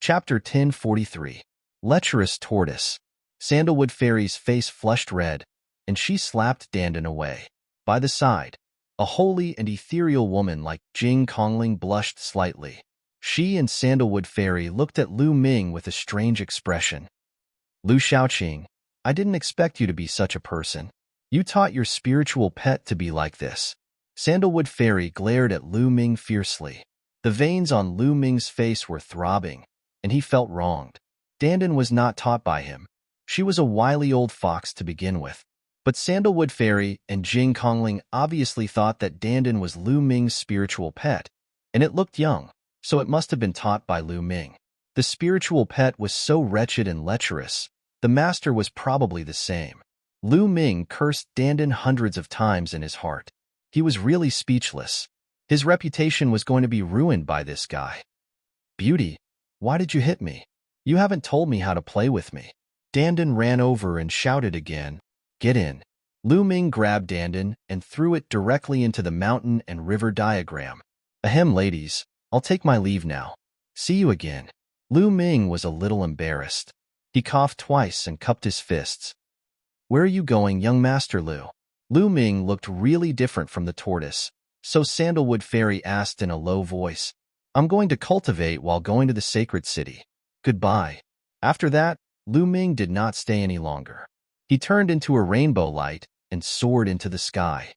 Chapter 1043. Lecherous Tortoise. Sandalwood Fairy's face flushed red, and she slapped Dandan away. By the side, a holy and ethereal woman like Jing Kongling blushed slightly. She and Sandalwood Fairy looked at Lu Ming with a strange expression. Lu Shaoqing, I didn't expect you to be such a person. You taught your spiritual pet to be like this. Sandalwood Fairy glared at Lu Ming fiercely. The veins on Lu Ming's face were throbbing, and he felt wronged. Dandan was not taught by him. She was a wily old fox to begin with. But Sandalwood Fairy and Jing Kongling obviously thought that Dandan was Lu Ming's spiritual pet, and it looked young, so it must have been taught by Lu Ming. The spiritual pet was so wretched and lecherous, the master was probably the same. Lu Ming cursed Dandan hundreds of times in his heart. He was really speechless. His reputation was going to be ruined by this guy. Beauty, why did you hit me? You haven't told me how to play with me. Dandan ran over and shouted again, Get in. Lu Ming grabbed Dandan and threw it directly into the mountain and river diagram. Ahem, ladies, I'll take my leave now. See you again. Lu Ming was a little embarrassed. He coughed twice and cupped his fists. Where are you going, young Master Lu? Lu Ming looked really different from the tortoise, so Sandalwood Fairy asked in a low voice, I'm going to cultivate while going to the sacred city. Goodbye. After that, Lu Ming did not stay any longer. He turned into a rainbow light and soared into the sky.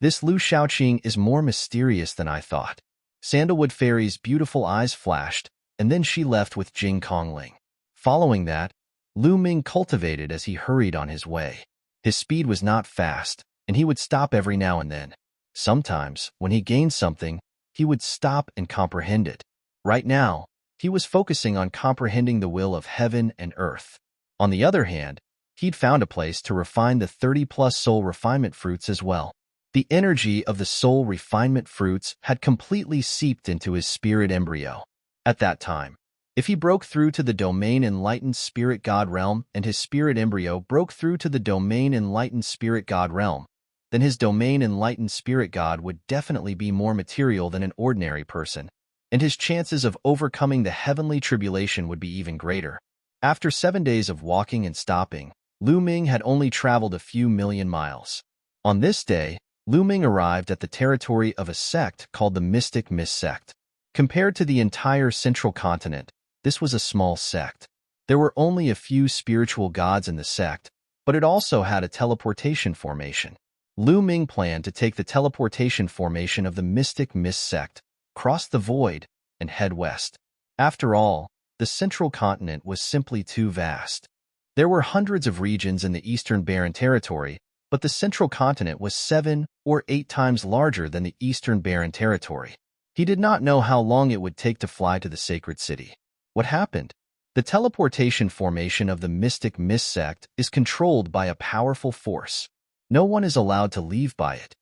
This Lu Shaoqing is more mysterious than I thought. Sandalwood Fairy's beautiful eyes flashed, and then she left with Jing Kongling. Following that, Lu Ming cultivated as he hurried on his way. His speed was not fast, and he would stop every now and then. Sometimes, when he gained something, he would stop and comprehend it. Right now, he was focusing on comprehending the will of heaven and earth. On the other hand, he'd found a place to refine the 30-plus soul refinement fruits as well. The energy of the soul refinement fruits had completely seeped into his spirit embryo. At that time, if he broke through to the domain enlightened spirit god realm and his spirit embryo broke through to the domain enlightened spirit god realm, then his domain enlightened spirit god would definitely be more material than an ordinary person, and his chances of overcoming the heavenly tribulation would be even greater. After 7 days of walking and stopping, Lu Ming had only traveled a few million miles. On this day, Lu Ming arrived at the territory of a sect called the Mystic Mist sect. Compared to the entire central continent, this was a small sect. There were only a few spiritual gods in the sect, but it also had a teleportation formation. Lu Ming planned to take the teleportation formation of the Mystic Mist sect, cross the void, and head west. After all, the central continent was simply too vast. There were hundreds of regions in the Eastern Barren Territory, but the central continent was 7 or 8 times larger than the Eastern Barren Territory. He did not know how long it would take to fly to the sacred city. What happened? The teleportation formation of the Mystic Mist sect is controlled by a powerful force. No one is allowed to leave by it.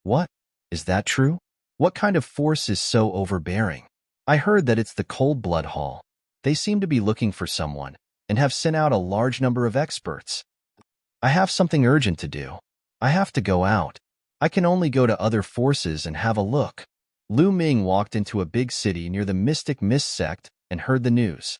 What? Is that true? What kind of force is so overbearing? I heard that it's the Cold Blood Hall. They seem to be looking for someone, and have sent out a large number of experts. I have something urgent to do. I have to go out. I can only go to other forces and have a look. Lu Ming walked into a big city near the Mystic Mist sect and heard the news.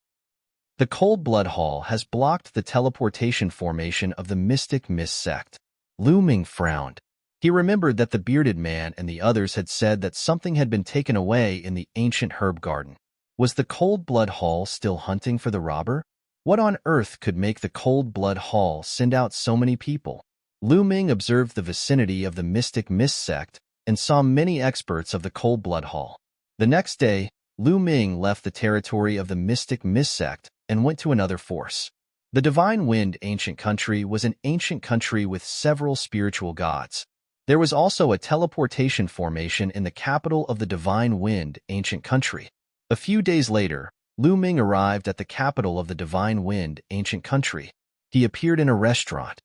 The Cold Blood Hall has blocked the teleportation formation of the Mystic Mist sect. Lu Ming frowned. He remembered that the bearded man and the others had said that something had been taken away in the ancient herb garden. Was the Cold Blood Hall still hunting for the robber? What on earth could make the Cold Blood Hall send out so many people? Lu Ming observed the vicinity of the Mystic Mist sect and saw many experts of the Cold Blood Hall. The next day, Lu Ming left the territory of the Mystic Mist sect and went to another force. The Divine Wind Ancient Country was an ancient country with several spiritual gods. There was also a teleportation formation in the capital of the Divine Wind Ancient Country. A few days later, Lu Ming arrived at the capital of the Divine Wind Ancient Country. He appeared in a restaurant.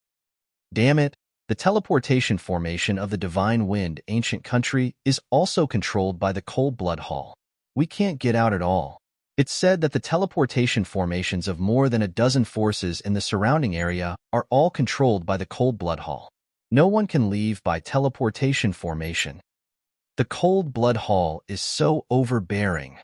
Damn it, the teleportation formation of the Divine Wind Ancient Country is also controlled by the Cold Blood Hall. We can't get out at all. It's said that the teleportation formations of more than a dozen forces in the surrounding area are all controlled by the Cold Blood Hall. No one can leave by teleportation formation. The Cold Blood Hall is so overbearing.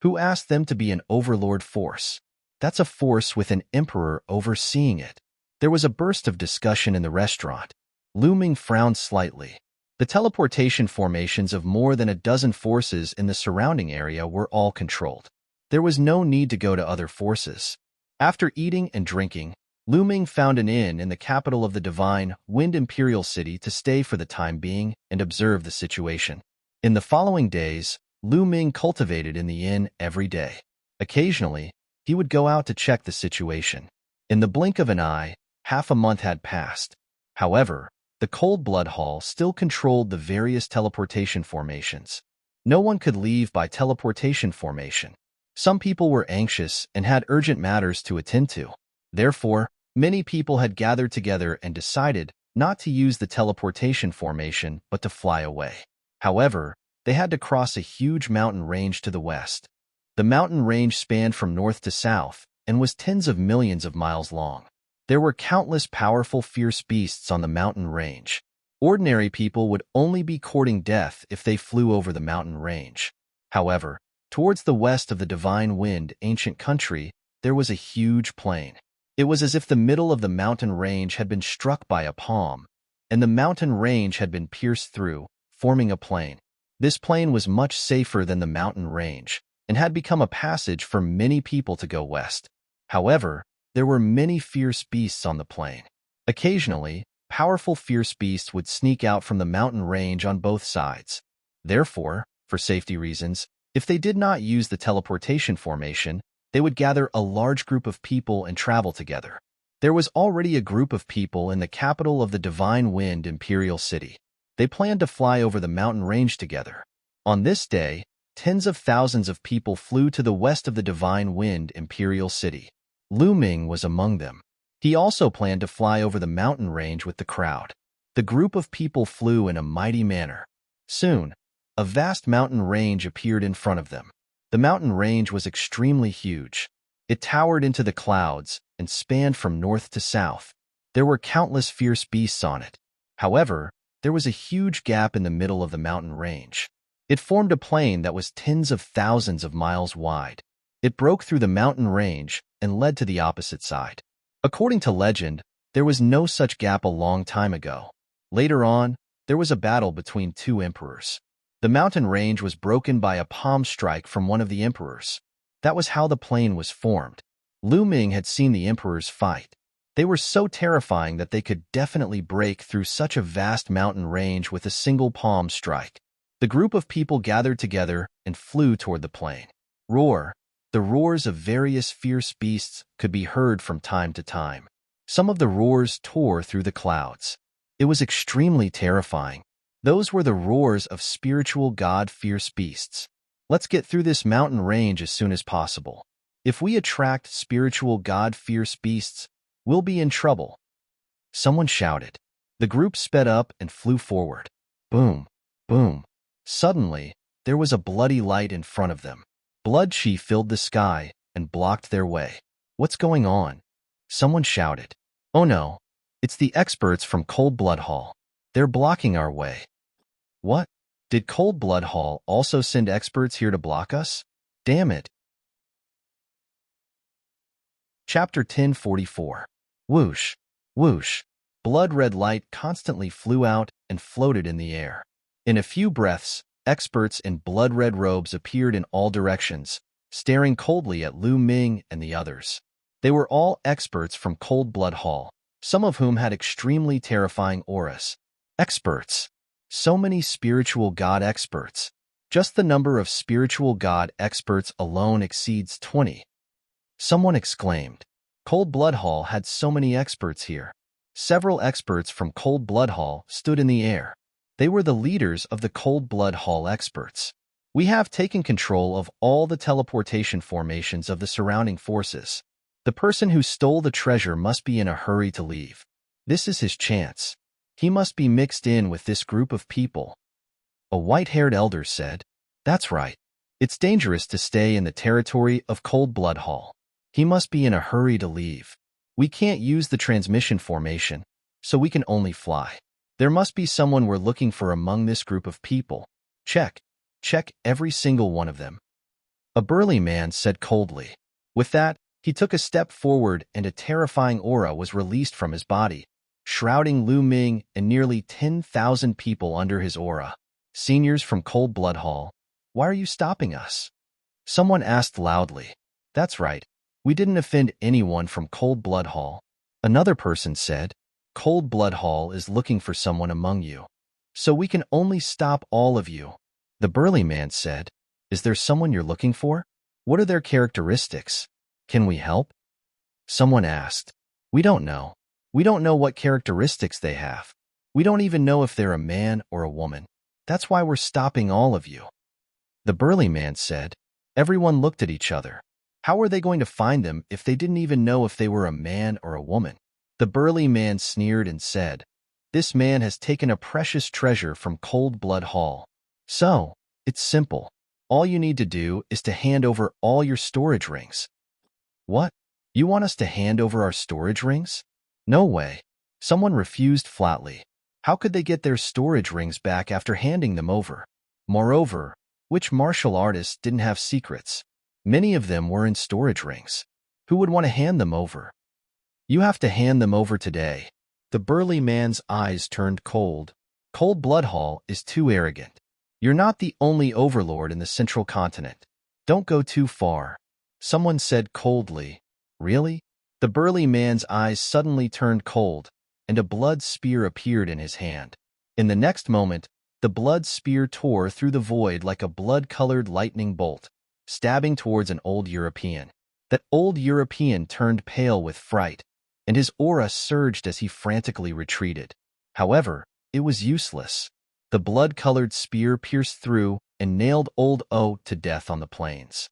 Who asked them to be an overlord force? That's a force with an emperor overseeing it. There was a burst of discussion in the restaurant. Lu Ming frowned slightly. The teleportation formations of more than a dozen forces in the surrounding area were all controlled. There was no need to go to other forces. After eating and drinking, Lu Ming found an inn in the capital of the Divine Wind Imperial City to stay for the time being and observe the situation. In the following days, Lu Ming cultivated in the inn every day. Occasionally, he would go out to check the situation. In the blink of an eye, half a month had passed. However, the Cold Blood Hall still controlled the various teleportation formations. No one could leave by teleportation formation. Some people were anxious and had urgent matters to attend to. Therefore, many people had gathered together and decided not to use the teleportation formation but to fly away. However, they had to cross a huge mountain range to the west. The mountain range spanned from north to south and was tens of millions of miles long. There were countless powerful, fierce beasts on the mountain range. Ordinary people would only be courting death if they flew over the mountain range. However, towards the west of the Divine Wind, ancient country, there was a huge plain. It was as if the middle of the mountain range had been struck by a palm, and the mountain range had been pierced through, forming a plain. This plain was much safer than the mountain range, and had become a passage for many people to go west. However, there were many fierce beasts on the plain. Occasionally, powerful fierce beasts would sneak out from the mountain range on both sides. Therefore, for safety reasons, if they did not use the teleportation formation, they would gather a large group of people and travel together. There was already a group of people in the capital of the Divine Wind Imperial City. They planned to fly over the mountain range together. On this day, tens of thousands of people flew to the west of the Divine Wind Imperial City. Lu Ming was among them. He also planned to fly over the mountain range with the crowd. The group of people flew in a mighty manner. Soon, a vast mountain range appeared in front of them. The mountain range was extremely huge. It towered into the clouds and spanned from north to south. There were countless fierce beasts on it. However, there was a huge gap in the middle of the mountain range. It formed a plain that was tens of thousands of miles wide. It broke through the mountain range and led to the opposite side. According to legend, there was no such gap a long time ago. Later on, there was a battle between two emperors. The mountain range was broken by a palm strike from one of the emperors. That was how the plain was formed. Lu Ming had seen the emperors fight. They were so terrifying that they could definitely break through such a vast mountain range with a single palm strike. The group of people gathered together and flew toward the plain. Roar. The roars of various fierce beasts could be heard from time to time. Some of the roars tore through the clouds. It was extremely terrifying. Those were the roars of spiritual god fierce beasts. Let's get through this mountain range as soon as possible. If we attract spiritual god fierce beasts, we'll be in trouble. Someone shouted. The group sped up and flew forward. Boom, boom. Suddenly, there was a bloody light in front of them. Blood chi filled the sky and blocked their way. What's going on? Someone shouted. Oh no, it's the experts from Cold Blood Hall. They're blocking our way. What? Did Cold Blood Hall also send experts here to block us? Damn it. Chapter 1044. Whoosh, whoosh. Blood-red light constantly flew out and floated in the air. In a few breaths, experts in blood-red robes appeared in all directions, staring coldly at Lu Ming and the others. They were all experts from Cold Blood Hall, some of whom had extremely terrifying auras. Experts. So many spiritual god experts. Just the number of spiritual god experts alone exceeds 20. Someone exclaimed. Cold Blood Hall had so many experts here. Several experts from Cold Blood Hall stood in the air. They were the leaders of the Cold Blood Hall experts. We have taken control of all the teleportation formations of the surrounding forces. The person who stole the treasure must be in a hurry to leave. This is his chance. He must be mixed in with this group of people. A white-haired elder said, That's right. It's dangerous to stay in the territory of Cold Blood Hall. He must be in a hurry to leave. We can't use the transmission formation, so we can only fly. There must be someone we're looking for among this group of people. Check every single one of them. a burly man said coldly. With that, he took a step forward and a terrifying aura was released from his body, shrouding Lu Ming and nearly 10,000 people under his aura. Seniors from Cold Blood Hall, why are you stopping us? Someone asked loudly. That's right. We didn't offend anyone from Cold Blood Hall. Another person said, Cold Blood Hall is looking for someone among you. So we can only stop all of you. The burly man said, Is there someone you're looking for? What are their characteristics? Can we help? Someone asked. We don't know. We don't know what characteristics they have. We don't even know if they're a man or a woman. That's why we're stopping all of you. The burly man said. Everyone looked at each other. How were they going to find them if they didn't even know if they were a man or a woman? The burly man sneered and said, This man has taken a precious treasure from Cold Blood Hall. So, it's simple. All you need to do is to hand over all your storage rings. What? You want us to hand over our storage rings? No way. Someone refused flatly. How could they get their storage rings back after handing them over? Moreover, which martial artists didn't have secrets? Many of them were in storage rings. Who would want to hand them over? You have to hand them over today. The burly man's eyes turned cold. Cold Blood Hall is too arrogant. You're not the only overlord in the central continent. Don't go too far. Someone said coldly. Really? The burly man's eyes suddenly turned cold, and a blood spear appeared in his hand. In the next moment, the blood spear tore through the void like a blood-colored lightning bolt, stabbing towards an old European. That old European turned pale with fright, and his aura surged as he frantically retreated. However, it was useless. The blood-colored spear pierced through and nailed Old O to death on the plains.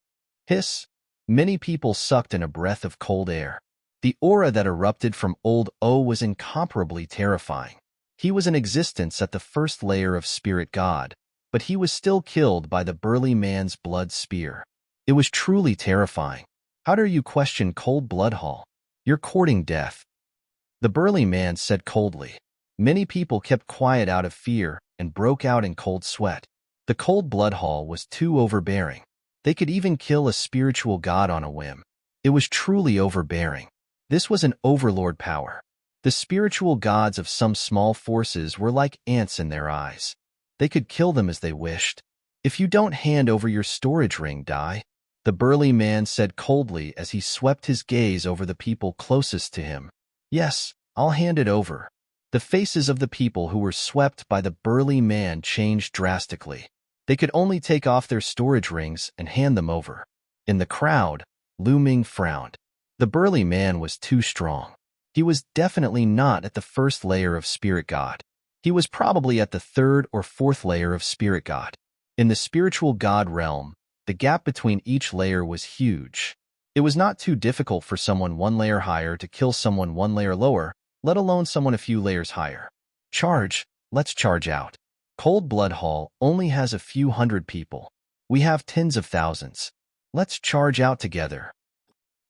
Hiss! Many people sucked in a breath of cold air. The aura that erupted from Old O was incomparably terrifying. He was in existence at the first layer of Spirit God, but he was still killed by the burly man's blood spear. It was truly terrifying. How dare you question Cold Blood Hall? You're courting death. The burly man said coldly. Many people kept quiet out of fear and broke out in cold sweat. The Cold Blood Hall was too overbearing. They could even kill a spiritual god on a whim. It was truly overbearing. This was an overlord power. The spiritual gods of some small forces were like ants in their eyes. They could kill them as they wished. If you don't hand over your storage ring, die. The burly man said coldly as he swept his gaze over the people closest to him. Yes, I'll hand it over. The faces of the people who were swept by the burly man changed drastically. They could only take off their storage rings and hand them over. In the crowd, Lu Ming frowned. The burly man was too strong. He was definitely not at the first layer of Spirit God. He was probably at the third or fourth layer of Spirit God. In the spiritual God realm, the gap between each layer was huge. It was not too difficult for someone one layer higher to kill someone one layer lower, let alone someone a few layers higher. Charge, let's charge out. Cold Blood Hall only has a few hundred people. We have tens of thousands. Let's charge out together.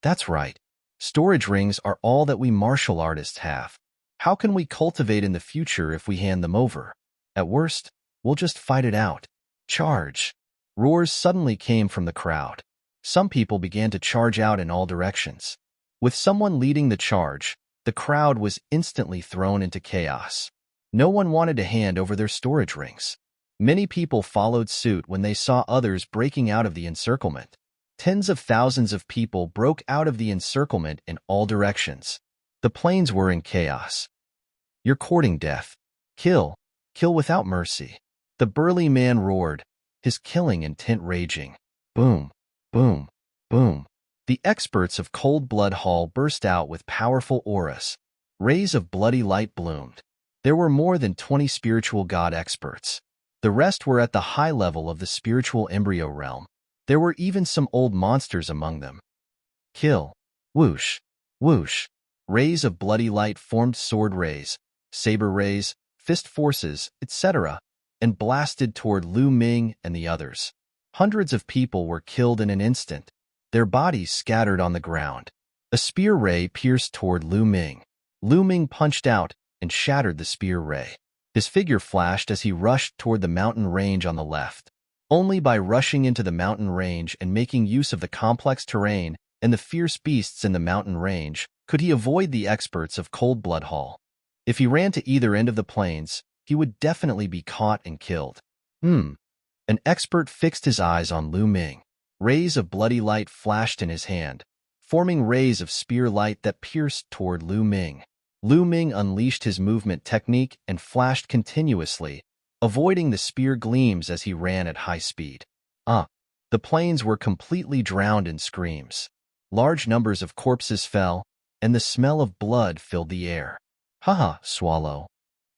That's right. Storage rings are all that we martial artists have. How can we cultivate in the future if we hand them over? At worst, we'll just fight it out. Charge. Roars suddenly came from the crowd. Some people began to charge out in all directions. With someone leading the charge, the crowd was instantly thrown into chaos. No one wanted to hand over their storage rings. Many people followed suit when they saw others breaking out of the encirclement. Tens of thousands of people broke out of the encirclement in all directions. The plains were in chaos. You're courting death. Kill. Kill without mercy. The burly man roared, his killing intent raging. Boom, boom, boom. The experts of Cold Blood Hall burst out with powerful auras. Rays of bloody light bloomed. There were more than 20 spiritual god experts. The rest were at the high level of the spiritual embryo realm. There were even some old monsters among them. Kill. Whoosh. Whoosh. Rays of bloody light formed sword rays, saber rays, fist forces, etc., and blasted toward Lu Ming and the others. Hundreds of people were killed in an instant, their bodies scattered on the ground. A spear ray pierced toward Lu Ming. Lu Ming punched out and shattered the spear ray. His figure flashed as he rushed toward the mountain range on the left. Only by rushing into the mountain range and making use of the complex terrain and the fierce beasts in the mountain range could he avoid the experts of Cold Blood Hall. If he ran to either end of the plains, he would definitely be caught and killed. An expert fixed his eyes on Lu Ming. Rays of bloody light flashed in his hand, forming rays of spear light that pierced toward Lu Ming. Lu Ming unleashed his movement technique and flashed continuously, avoiding the spear gleams as he ran at high speed. The plains were completely drowned in screams. Large numbers of corpses fell, and the smell of blood filled the air. Swallow.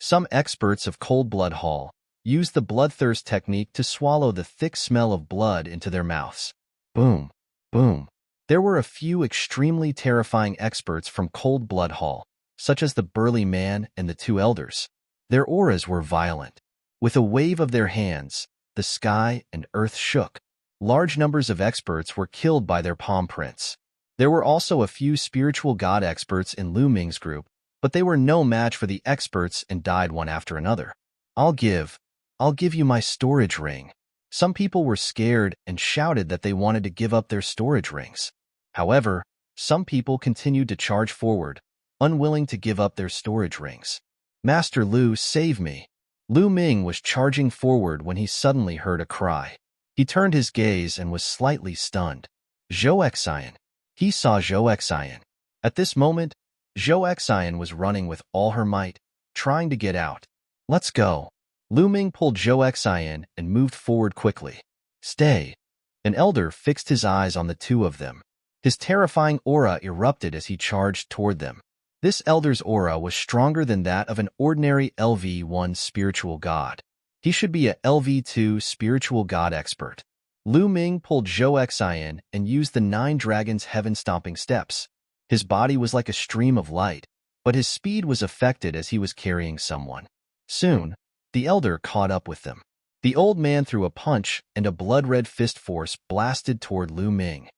Some experts of Cold Blood Hall used the bloodthirst technique to swallow the thick smell of blood into their mouths. Boom, boom. There were a few extremely terrifying experts from Cold Blood Hall, such as the burly man and the two elders. Their auras were violent. With a wave of their hands, the sky and earth shook. Large numbers of experts were killed by their palm prints. There were also a few spiritual god experts in Lu Ming's group, but they were no match for the experts and died one after another. I'll give you my storage ring. Some people were scared and shouted that they wanted to give up their storage rings. However, some people continued to charge forward, unwilling to give up their storage rings. Master Lu, save me. Lu Ming was charging forward when he suddenly heard a cry. He turned his gaze and was slightly stunned. Zhou Xian. He saw Zhou Xian. At this moment, Zhou Xian was running with all her might, trying to get out. Let's go. Lu Ming pulled Zhou Xian and moved forward quickly. Stay. An elder fixed his eyes on the two of them. His terrifying aura erupted as he charged toward them. This elder's aura was stronger than that of an ordinary LV1 spiritual god. He should be a LV2 spiritual god expert. Lu Ming pulled Zhou Xian and used the 9 dragons heaven-stomping steps. His body was like a stream of light, but his speed was affected as he was carrying someone. Soon, the elder caught up with them. The old man threw a punch and a blood-red fist force blasted toward Lu Ming.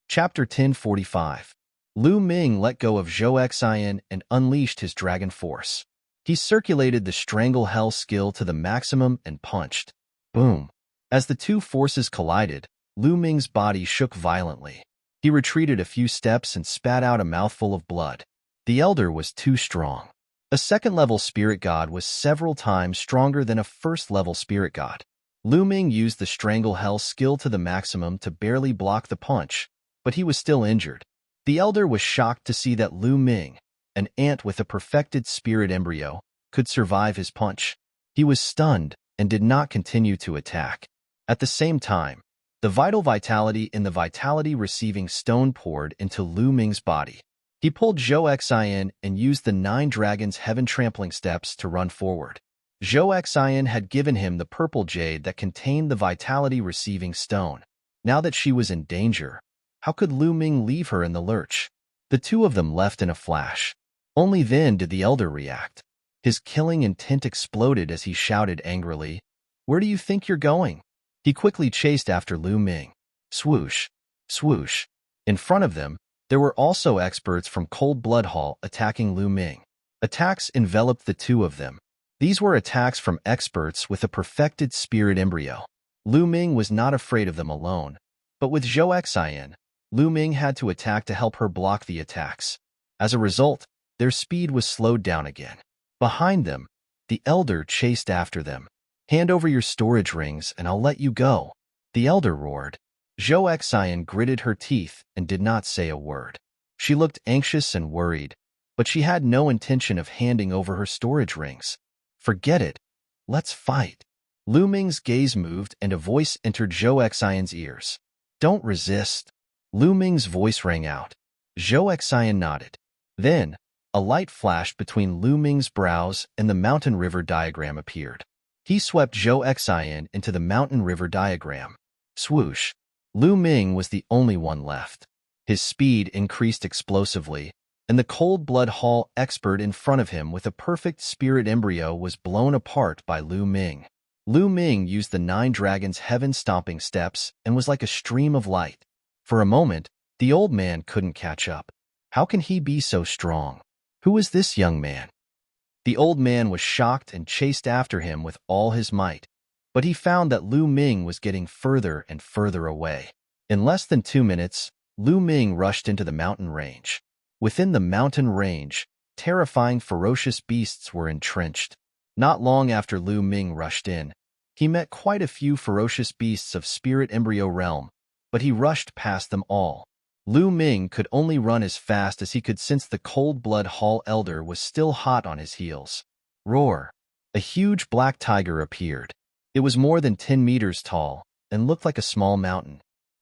Chapter 1045. Lu Ming let go of Zhou Xian and unleashed his dragon force. He circulated the Strangle Hell skill to the maximum and punched. Boom. As the two forces collided, Lu Ming's body shook violently. He retreated a few steps and spat out a mouthful of blood. The elder was too strong. A second-level spirit god was several times stronger than a first-level spirit god. Lu Ming used the Strangle Hell skill to the maximum to barely block the punch, but he was still injured. The elder was shocked to see that Lu Ming, an ant with a perfected spirit embryo, could survive his punch. He was stunned and did not continue to attack. At the same time, the vital vitality in the vitality-receiving stone poured into Lu Ming's body. He pulled Zhou Xian and used the 9 dragons heaven-trampling steps to run forward. Zhou Xian had given him the purple jade that contained the vitality-receiving stone. Now that she was in danger, how could Lu Ming leave her in the lurch? The two of them left in a flash. Only then did the elder react. His killing intent exploded as he shouted angrily, "Where do you think you're going?" He quickly chased after Lu Ming. Swoosh, swoosh. In front of them, there were also experts from Cold Blood Hall attacking Lu Ming. Attacks enveloped the two of them. These were attacks from experts with a perfected spirit embryo. Lu Ming was not afraid of them alone, but with Zhou Xian, Lu Ming had to attack to help her block the attacks. As a result, their speed was slowed down again. Behind them, the elder chased after them. "Hand over your storage rings and I'll let you go," the elder roared. Zhou Xian gritted her teeth and did not say a word. She looked anxious and worried, but she had no intention of handing over her storage rings. "Forget it. Let's fight." Lu Ming's gaze moved and a voice entered Zhou Xian's ears. "Don't resist." Lu Ming's voice rang out. Zhou Xian nodded. Then, a light flashed between Lu Ming's brows and the mountain river diagram appeared. He swept Zhou Xian into the mountain river diagram. Swoosh. Lu Ming was the only one left. His speed increased explosively, and the Cold Blood Hall expert in front of him with a perfect spirit embryo was blown apart by Lu Ming. Lu Ming used the 9 dragons heaven-stomping steps and was like a stream of light. For a moment, the old man couldn't catch up. How can he be so strong? Who is this young man? The old man was shocked and chased after him with all his might, but he found that Lu Ming was getting further and further away. In less than 2 minutes, Lu Ming rushed into the mountain range. Within the mountain range, terrifying ferocious beasts were entrenched. Not long after Lu Ming rushed in, he met quite a few ferocious beasts of spirit embryo realm, but he rushed past them all. Lu Ming could only run as fast as he could since the cold-blood Hall Elder was still hot on his heels. Roar! A huge black tiger appeared. It was more than 10 meters tall and looked like a small mountain.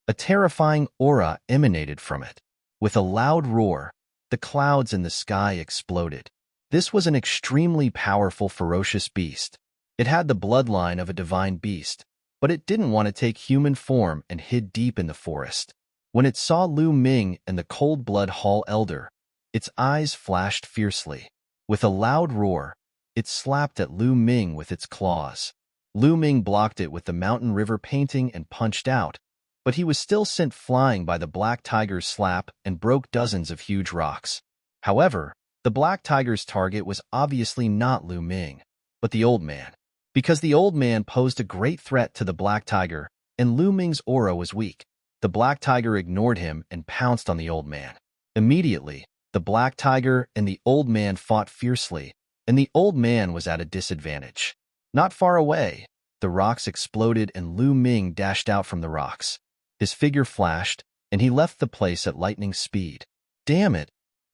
A terrifying aura emanated from it. With a loud roar, the clouds in the sky exploded. This was an extremely powerful, ferocious beast. It had the bloodline of a divine beast, but it didn't want to take human form and hid deep in the forest. When it saw Lu Ming and the cold-blood Hall Elder, its eyes flashed fiercely. With a loud roar, it slapped at Lu Ming with its claws. Lu Ming blocked it with the mountain river painting and punched out, but he was still sent flying by the black tiger's slap and broke dozens of huge rocks. However, the black tiger's target was obviously not Lu Ming, but the old man. Because the old man posed a great threat to the black tiger, and Lu Ming's aura was weak, the black tiger ignored him and pounced on the old man. Immediately, the black tiger and the old man fought fiercely, and the old man was at a disadvantage. Not far away, the rocks exploded and Lu Ming dashed out from the rocks. His figure flashed, and he left the place at lightning speed. Damn it!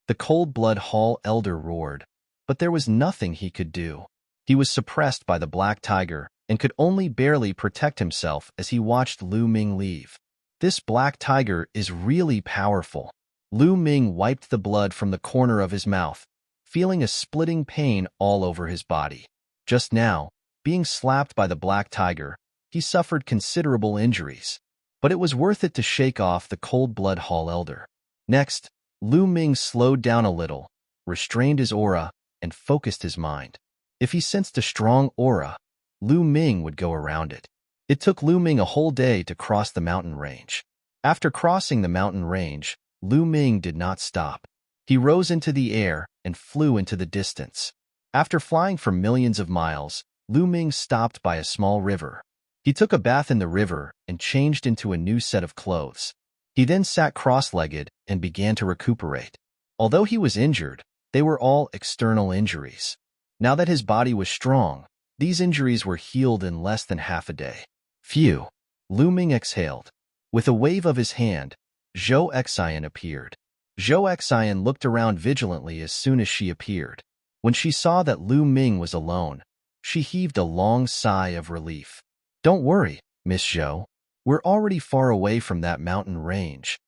The cold-blood Hall Elder roared, but there was nothing he could do. He was suppressed by the black tiger and could only barely protect himself as he watched Lu Ming leave. This black tiger is really powerful. Lu Ming wiped the blood from the corner of his mouth, feeling a splitting pain all over his body. Just now, being slapped by the black tiger, he suffered considerable injuries, but it was worth it to shake off the cold-blood Hall Elder. Next, Lu Ming slowed down a little, restrained his aura, and focused his mind. If he sensed a strong aura, Lu Ming would go around it. It took Lu Ming a whole day to cross the mountain range. After crossing the mountain range, Lu Ming did not stop. He rose into the air and flew into the distance. After flying for millions of miles, Lu Ming stopped by a small river. He took a bath in the river and changed into a new set of clothes. He then sat cross-legged and began to recuperate. Although he was injured, they were all external injuries. Now that his body was strong, these injuries were healed in less than half a day. Phew! Lu Ming exhaled. With a wave of his hand, Zhou Xian appeared. Zhou Xian looked around vigilantly as soon as she appeared. When she saw that Lu Ming was alone, she heaved a long sigh of relief. Don't worry, Miss Zhou. We're already far away from that mountain range.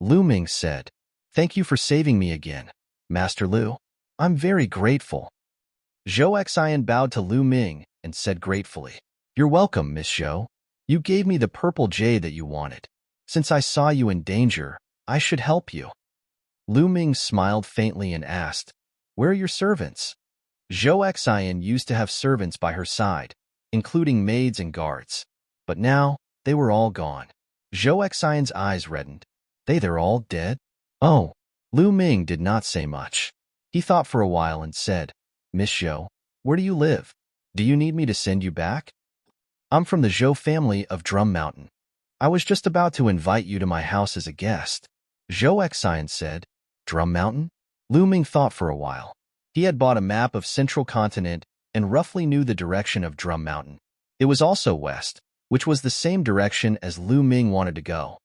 Lu Ming said, Thank you for saving me again, Master Lu. I'm very grateful. Zhou Xian bowed to Lu Ming and said gratefully, You're welcome, Miss Zhou. You gave me the purple jade that you wanted. Since I saw you in danger, I should help you. Lu Ming smiled faintly and asked, Where are your servants? Zhou Xian used to have servants by her side, including maids and guards. But now, they were all gone. Zhou Xian's eyes reddened. They're all dead? Oh. Lu Ming did not say much. He thought for a while and said, Miss Zhou, where do you live? Do you need me to send you back? I'm from the Zhou family of Drum Mountain. I was just about to invite you to my house as a guest. Zhou Xian said, Drum Mountain? Lu Ming thought for a while. He had bought a map of Central Continent and roughly knew the direction of Drum Mountain. It was also west, which was the same direction as Lu Ming wanted to go.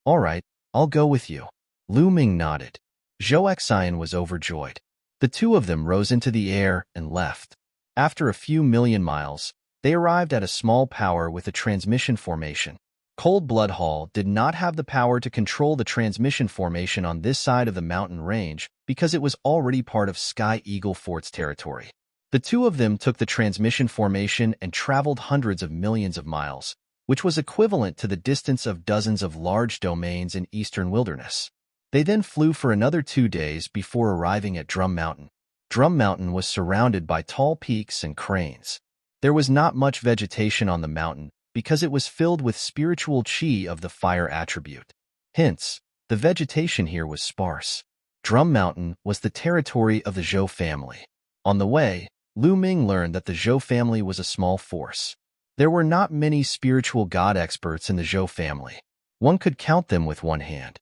All right, I'll go with you. Lu Ming nodded. Zhou Xian was overjoyed. The two of them rose into the air and left. After a few million miles, they arrived at a small power with a transmission formation. Cold Blood Hall did not have the power to control the transmission formation on this side of the mountain range because it was already part of Sky Eagle Fort's territory. The two of them took the transmission formation and traveled hundreds of millions of miles, which was equivalent to the distance of dozens of large domains in eastern wilderness. They then flew for another 2 days before arriving at Drum Mountain. Drum Mountain was surrounded by tall peaks and cranes. There was not much vegetation on the mountain because it was filled with spiritual chi of the fire attribute. Hence, the vegetation here was sparse. Drum Mountain was the territory of the Zhou family. On the way, Lu Ming learned that the Zhou family was a small force. There were not many spiritual god experts in the Zhou family. One could count them with one hand.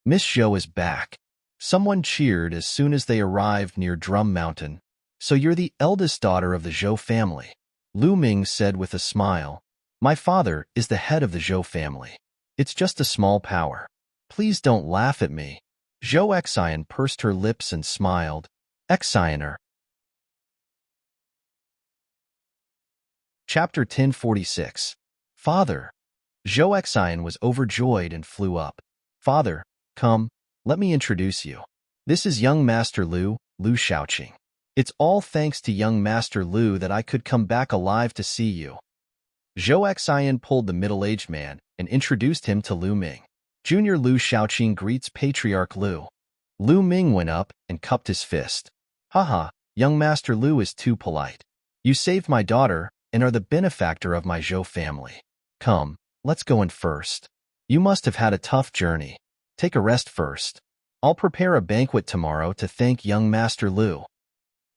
Miss Zhou is back. Someone cheered as soon as they arrived near Drum Mountain. So you're the eldest daughter of the Zhou family, Lu Ming said with a smile. My father is the head of the Zhou family. It's just a small power. Please don't laugh at me. Zhou Xian pursed her lips and smiled. Xianer. Chapter 1046. Father. Zhou Xian was overjoyed and flew up. Father, come, let me introduce you. This is young Master Lu Shaoqing. It's all thanks to young Master Lu that I could come back alive to see you. Zhou Xian pulled the middle-aged man and introduced him to Lu Ming. Junior Lu Shaoqing greets Patriarch Lu. Lu Ming went up and cupped his fist. Haha, young Master Lu is too polite. You saved my daughter and are the benefactor of my Zhou family. Come, let's go in first. You must have had a tough journey. Take a rest first. I'll prepare a banquet tomorrow to thank young Master Lu.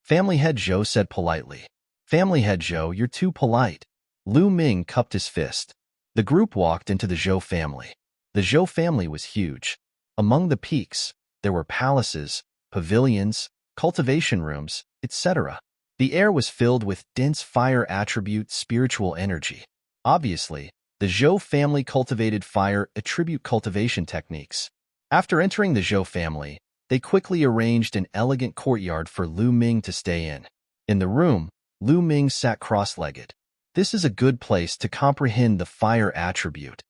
Family Head Zhou said politely. Family Head Zhou, you're too polite. Lu Ming cupped his fist. The group walked into the Zhou family. The Zhou family was huge. Among the peaks, there were palaces, pavilions, cultivation rooms, etc. The air was filled with dense fire attribute spiritual energy. Obviously, the Zhou family cultivated fire attribute cultivation techniques. After entering the Zhou family, they quickly arranged an elegant courtyard for Lu Ming to stay in. In the room, Lu Ming sat cross-legged. This is a good place to comprehend the fire attribute.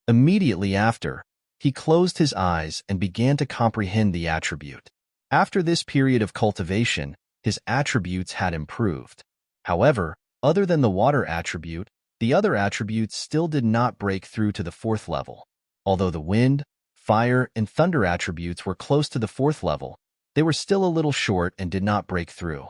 Immediately after, he closed his eyes and began to comprehend the attribute. After this period of cultivation, his attributes had improved. However, other than the water attribute, the other attributes still did not break through to the 4th level. Although the wind, fire, and thunder attributes were close to the 4th level, they were still a little short and did not break through.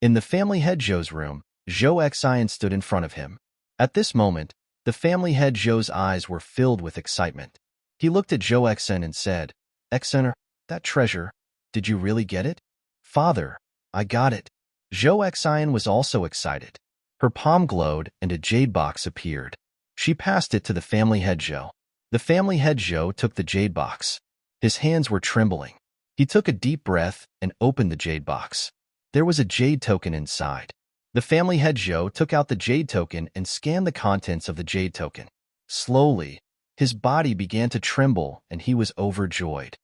In the family head Zhou's room, Zhou Xian stood in front of him. At this moment, the family head Zhou's eyes were filled with excitement. He looked at Zhou Xian and said, Xian, that treasure, did you really get it? Father, I got it. Zhou Xian was also excited. Her palm glowed and a jade box appeared. She passed it to the family head Zhou. The family head Zhou took the jade box. His hands were trembling. He took a deep breath and opened the jade box. There was a jade token inside. The family head Zhou took out the jade token and scanned the contents of the jade token. Slowly, his body began to tremble and he was overjoyed.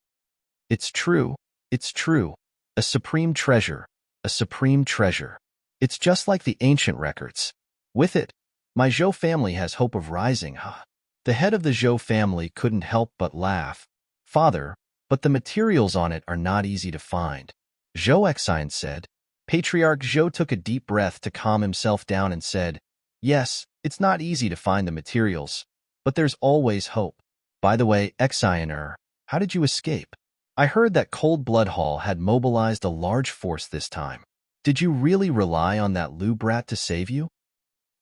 It's true, it's true. A supreme treasure, a supreme treasure. It's just like the ancient records. With it, my Zhou family has hope of rising, huh? The head of the Zhou family couldn't help but laugh. Father, but the materials on it are not easy to find. Zhou Xian said. Patriarch Zhou took a deep breath to calm himself down and said, Yes, it's not easy to find the materials, but there's always hope. By the way, Xianer, how did you escape? I heard that Cold Blood Hall had mobilized a large force this time. Did you really rely on that Lu brat to save you?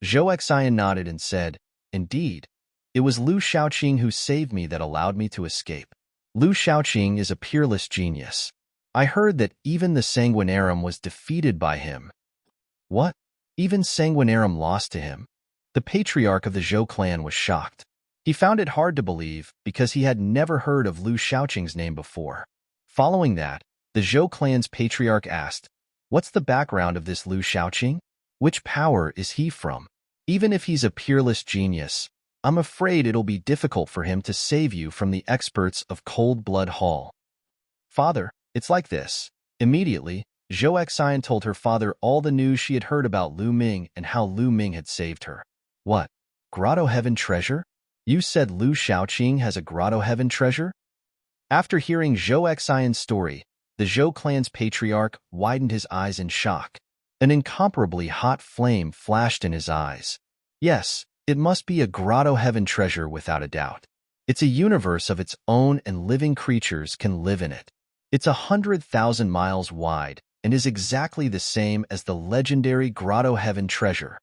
Zhou Xian nodded and said, Indeed, it was Lu Shaoqing who saved me that allowed me to escape. Lu Shaoqing is a peerless genius. I heard that even the Sanguinarum was defeated by him. What? Even Sanguinarum lost to him? The patriarch of the Zhou clan was shocked. He found it hard to believe because he had never heard of Lu Shaoqing's name before. Following that, the Zhou clan's patriarch asked, What's the background of this Lu Shaoqing? Which power is he from? Even if he's a peerless genius, I'm afraid it'll be difficult for him to save you from the experts of Cold Blood Hall. Father, it's like this. Immediately, Zhou Xian told her father all the news she had heard about Lu Ming and how Lu Ming had saved her. What? Grotto Heaven treasure? You said Lu Shaoqing has a Grotto Heaven treasure? After hearing Zhou Xian's story, the Zhou clan's patriarch widened his eyes in shock. An incomparably hot flame flashed in his eyes. Yes, it must be a Grotto Heaven treasure without a doubt. It's a universe of its own and living creatures can live in it. It's 100,000 miles wide and is exactly the same as the legendary Grotto Heaven treasure.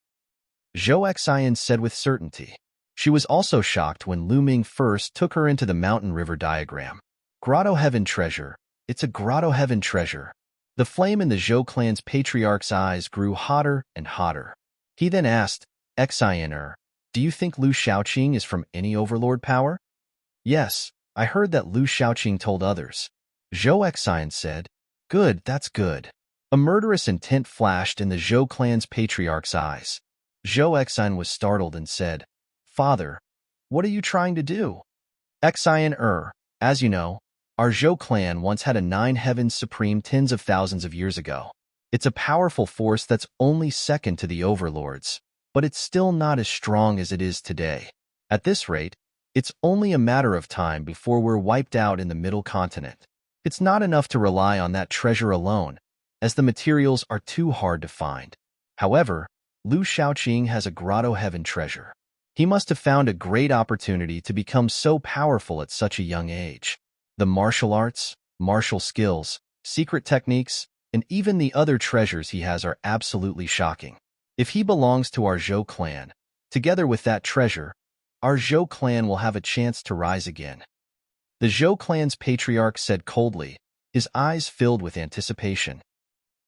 Zhou Xian said with certainty. She was also shocked when Lu Ming first took her into the mountain river diagram. Grotto Heaven treasure. It's a Grotto Heaven treasure. The flame in the Zhou clan's patriarch's eyes grew hotter and hotter. He then asked, Xian, do you think Lu Shaoqing is from any overlord power? Yes, I heard that Lu Shaoqing told others. Zhou Xian said, Good, that's good. A murderous intent flashed in the Zhou clan's patriarch's eyes. Zhou Xian was startled and said, Father, what are you trying to do? Xian, as you know, our Zhou clan once had a nine heavens supreme tens of thousands of years ago. It's a powerful force that's only second to the overlords, but it's still not as strong as it is today. At this rate, it's only a matter of time before we're wiped out in the middle continent. It's not enough to rely on that treasure alone, as the materials are too hard to find. However, Lu Shaoqing has a grotto heaven treasure. He must have found a great opportunity to become so powerful at such a young age. The martial arts, martial skills, secret techniques, and even the other treasures he has are absolutely shocking. If he belongs to our Zhou clan, together with that treasure, our Zhou clan will have a chance to rise again. The Zhou clan's patriarch said coldly, his eyes filled with anticipation.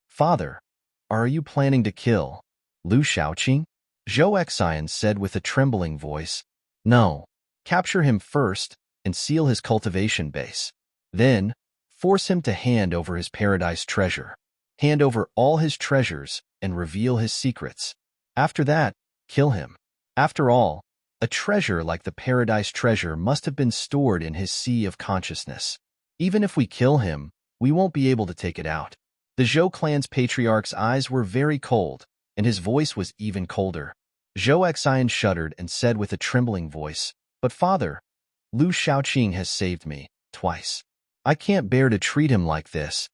Father, are you planning to kill Lu Shaoqing? Zhou Xian said with a trembling voice. No, capture him first and seal his cultivation base. Then, force him to hand over his paradise treasure. Hand over all his treasures and reveal his secrets. After that, kill him. After all, a treasure like the paradise treasure must have been stored in his sea of consciousness. Even if we kill him, we won't be able to take it out. The Zhou clan's patriarch's eyes were very cold, and his voice was even colder. Zhou Xian shuddered and said with a trembling voice, But father, Lu Shaoqing has saved me, twice. I can't bear to treat him like this.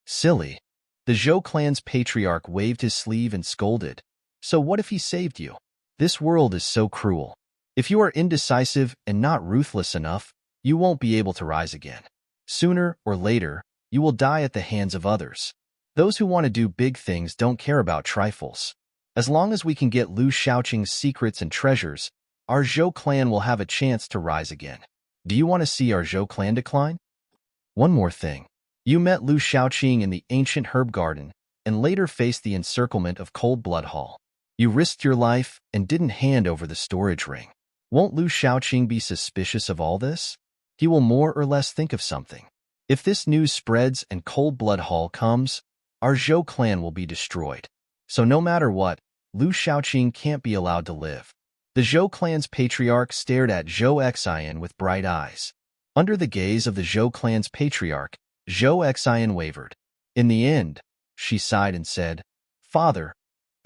Silly. The Zhou clan's patriarch waved his sleeve and scolded. So what if he saved you? This world is so cruel. If you are indecisive and not ruthless enough, you won't be able to rise again. Sooner or later, you will die at the hands of others. Those who want to do big things don't care about trifles. As long as we can get Lu Shaoqing's secrets and treasures, our Zhou clan will have a chance to rise again. Do you want to see our Zhou clan decline? One more thing. You met Lu Shaoqing in the ancient herb garden and later faced the encirclement of Cold Blood Hall. You risked your life and didn't hand over the storage ring. Won't Lu Shaoqing be suspicious of all this? He will more or less think of something. If this news spreads and Cold Blood Hall comes, our Zhou clan will be destroyed. So no matter what, Lu Shaoqing can't be allowed to live. The Zhou clan's patriarch stared at Zhou Xian with bright eyes. Under the gaze of the Zhou clan's patriarch, Zhou Xian wavered. In the end, she sighed and said, Father,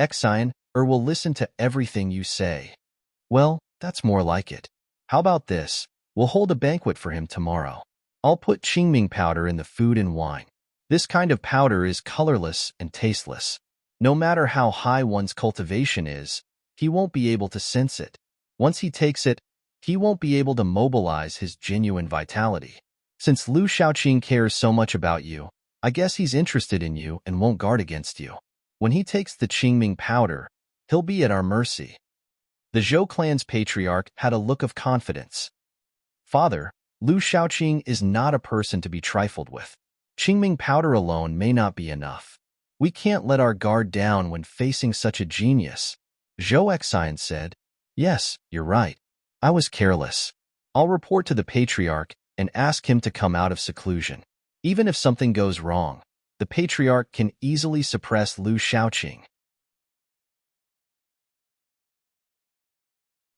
Xian, will listen to everything you say. Well, that's more like it. How about this? We'll hold a banquet for him tomorrow. I'll put qingming powder in the food and wine. This kind of powder is colorless and tasteless. No matter how high one's cultivation is, he won't be able to sense it. Once he takes it, he won't be able to mobilize his genuine vitality. Since Lu Shaoqing cares so much about you, I guess he's interested in you and won't guard against you. When he takes the qingming powder, he'll be at our mercy. The Zhou clan's patriarch had a look of confidence. Father, Lu Shaoqing is not a person to be trifled with. Qingming powder alone may not be enough. We can't let our guard down when facing such a genius. Zhou Xian said, Yes, you're right. I was careless. I'll report to the patriarch and ask him to come out of seclusion. Even if something goes wrong, the patriarch can easily suppress Lu Shaoqing.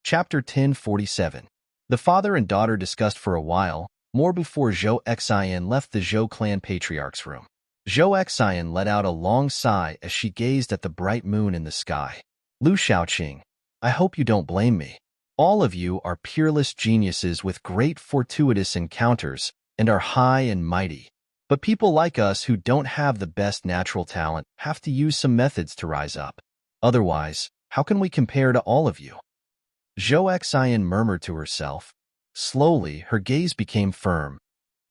Chapter 1047. The father and daughter discussed for a while, more before Zhou Xian left the Zhou clan patriarch's room. Zhou Xian let out a long sigh as she gazed at the bright moon in the sky. Lu Shaoqing, I hope you don't blame me. All of you are peerless geniuses with great fortuitous encounters and are high and mighty. But people like us who don't have the best natural talent have to use some methods to rise up. Otherwise, how can we compare to all of you? Zhou Xian murmured to herself. Slowly, her gaze became firm.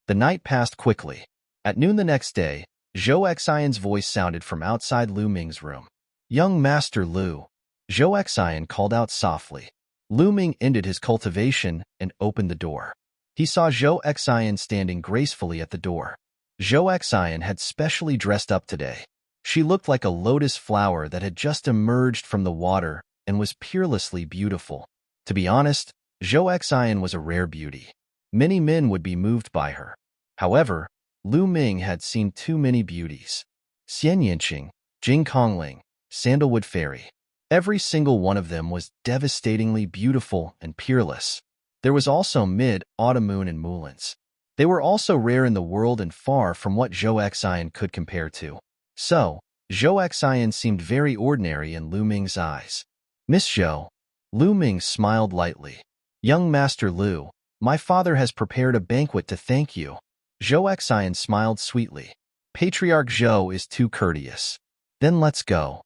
The night passed quickly. At noon the next day, Zhou Xian's voice sounded from outside Lu Ming's room. Young Master Lu. Zhou Xian called out softly. Lu Ming ended his cultivation and opened the door. He saw Zhou Xian standing gracefully at the door. Zhou Xian had specially dressed up today. She looked like a lotus flower that had just emerged from the water and was peerlessly beautiful. To be honest, Zhou Xian was a rare beauty. Many men would be moved by her. However, Lu Ming had seen too many beauties. Xian Yinqing, Jing Kongling, Sandalwood Fairy. Every single one of them was devastatingly beautiful and peerless. There was also Mid-Autumn Moon and Mulans. They were also rare in the world and far from what Zhou Xian could compare to. So, Zhou Xian seemed very ordinary in Lu Ming's eyes. Miss Zhou. Lu Ming smiled lightly. Young Master Lu, my father has prepared a banquet to thank you. Zhou Xian smiled sweetly. Patriarch Zhou is too courteous. Then let's go.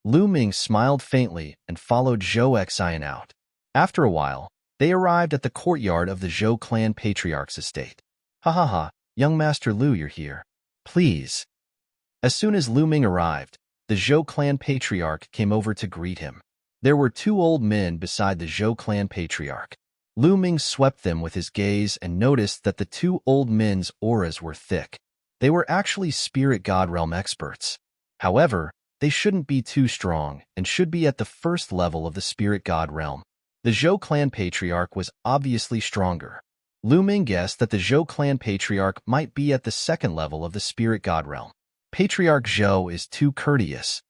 Lu Ming smiled faintly and followed Zhou Xian out. After a while, they arrived at the courtyard of the Zhou clan patriarch's estate. Ha ha ha, young Master Lu, you're here. Please. As soon as Lu Ming arrived, the Zhou clan patriarch came over to greet him. There were two old men beside the Zhou clan patriarch. Lu Ming swept them with his gaze and noticed that the two old men's auras were thick. They were actually spirit god realm experts. However, they shouldn't be too strong and should be at the first level of the spirit god realm. The Zhou clan patriarch was obviously stronger. Lu Ming guessed that the Zhou clan patriarch might be at the second level of the spirit god realm. Patriarch Zhou is too courteous.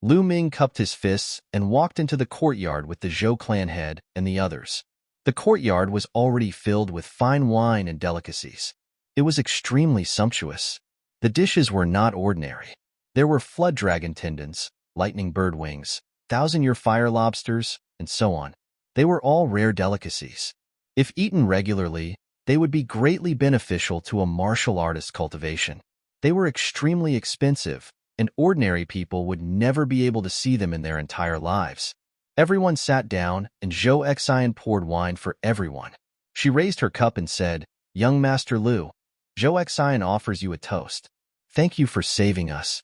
Lu Ming cupped his fists and walked into the courtyard with the Zhou clan head and the others. The courtyard was already filled with fine wine and delicacies. It was extremely sumptuous. The dishes were not ordinary. There were flood dragon tendons, lightning bird wings, thousand-year fire lobsters, and so on. They were all rare delicacies. If eaten regularly, they would be greatly beneficial to a martial artist's cultivation. They were extremely expensive, and ordinary people would never be able to see them in their entire lives. Everyone sat down, and Zhou Xian poured wine for everyone. She raised her cup and said, Young Master Lu, Zhou Xian offers you a toast. Thank you for saving us.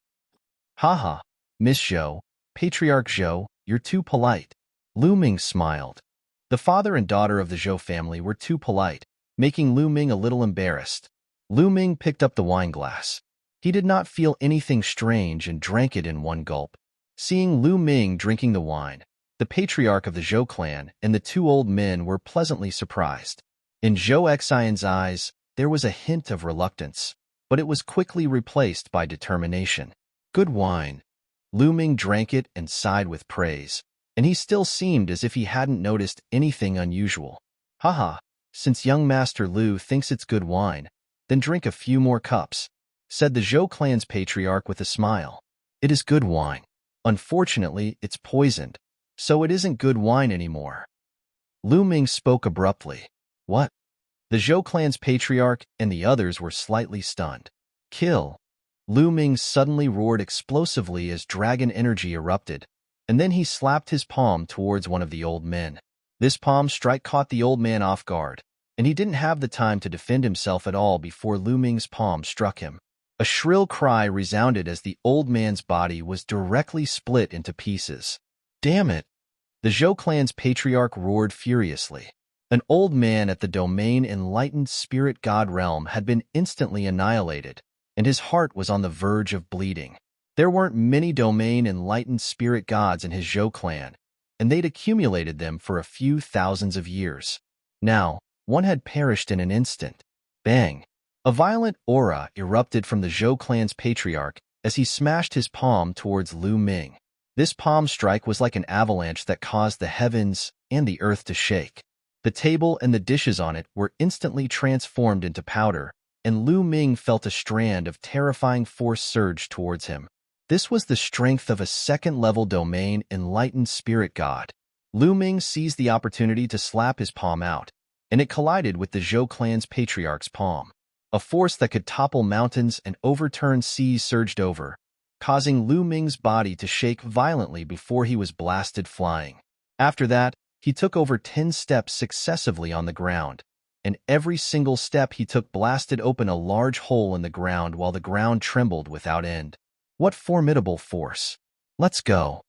Haha, Miss Zhou, Patriarch Zhou, you're too polite. Lu Ming smiled. The father and daughter of the Zhou family were too polite, making Lu Ming a little embarrassed. Lu Ming picked up the wine glass. He did not feel anything strange and drank it in one gulp. Seeing Lu Ming drinking the wine, the patriarch of the Zhou clan and the two old men were pleasantly surprised. In Zhou Xian's eyes, there was a hint of reluctance, but it was quickly replaced by determination. Good wine. Lu Ming drank it and sighed with praise, and he still seemed as if he hadn't noticed anything unusual. Haha, since young Master Lu thinks it's good wine, then drink a few more cups, said the Zhou clan's patriarch with a smile. It is good wine. Unfortunately, it's poisoned, so it isn't good wine anymore. Lu Ming spoke abruptly. What? The Zhou clan's patriarch and the others were slightly stunned. Kill. Lu Ming suddenly roared explosively as dragon energy erupted, and then he slapped his palm towards one of the old men. This palm strike caught the old man off guard, and he didn't have the time to defend himself at all before Lu Ming's palm struck him. A shrill cry resounded as the old man's body was directly split into pieces. Damn it! The Zhou clan's patriarch roared furiously. An old man at the domain enlightened spirit god realm had been instantly annihilated, and his heart was on the verge of bleeding. There weren't many domain enlightened spirit gods in his Zhou clan, and they'd accumulated them for a few thousands of years. Now, one had perished in an instant. Bang! A violent aura erupted from the Zhou clan's patriarch as he smashed his palm towards Lu Ming. This palm strike was like an avalanche that caused the heavens and the earth to shake. The table and the dishes on it were instantly transformed into powder, and Lu Ming felt a strand of terrifying force surge towards him. This was the strength of a second-level domain enlightened spirit god. Lu Ming seized the opportunity to slap his palm out, and it collided with the Zhou clan's patriarch's palm. A force that could topple mountains and overturn seas surged over, causing Lu Ming's body to shake violently before he was blasted flying. After that, he took over 10 steps successively on the ground, and every single step he took blasted open a large hole in the ground while the ground trembled without end. What formidable force! Let's go!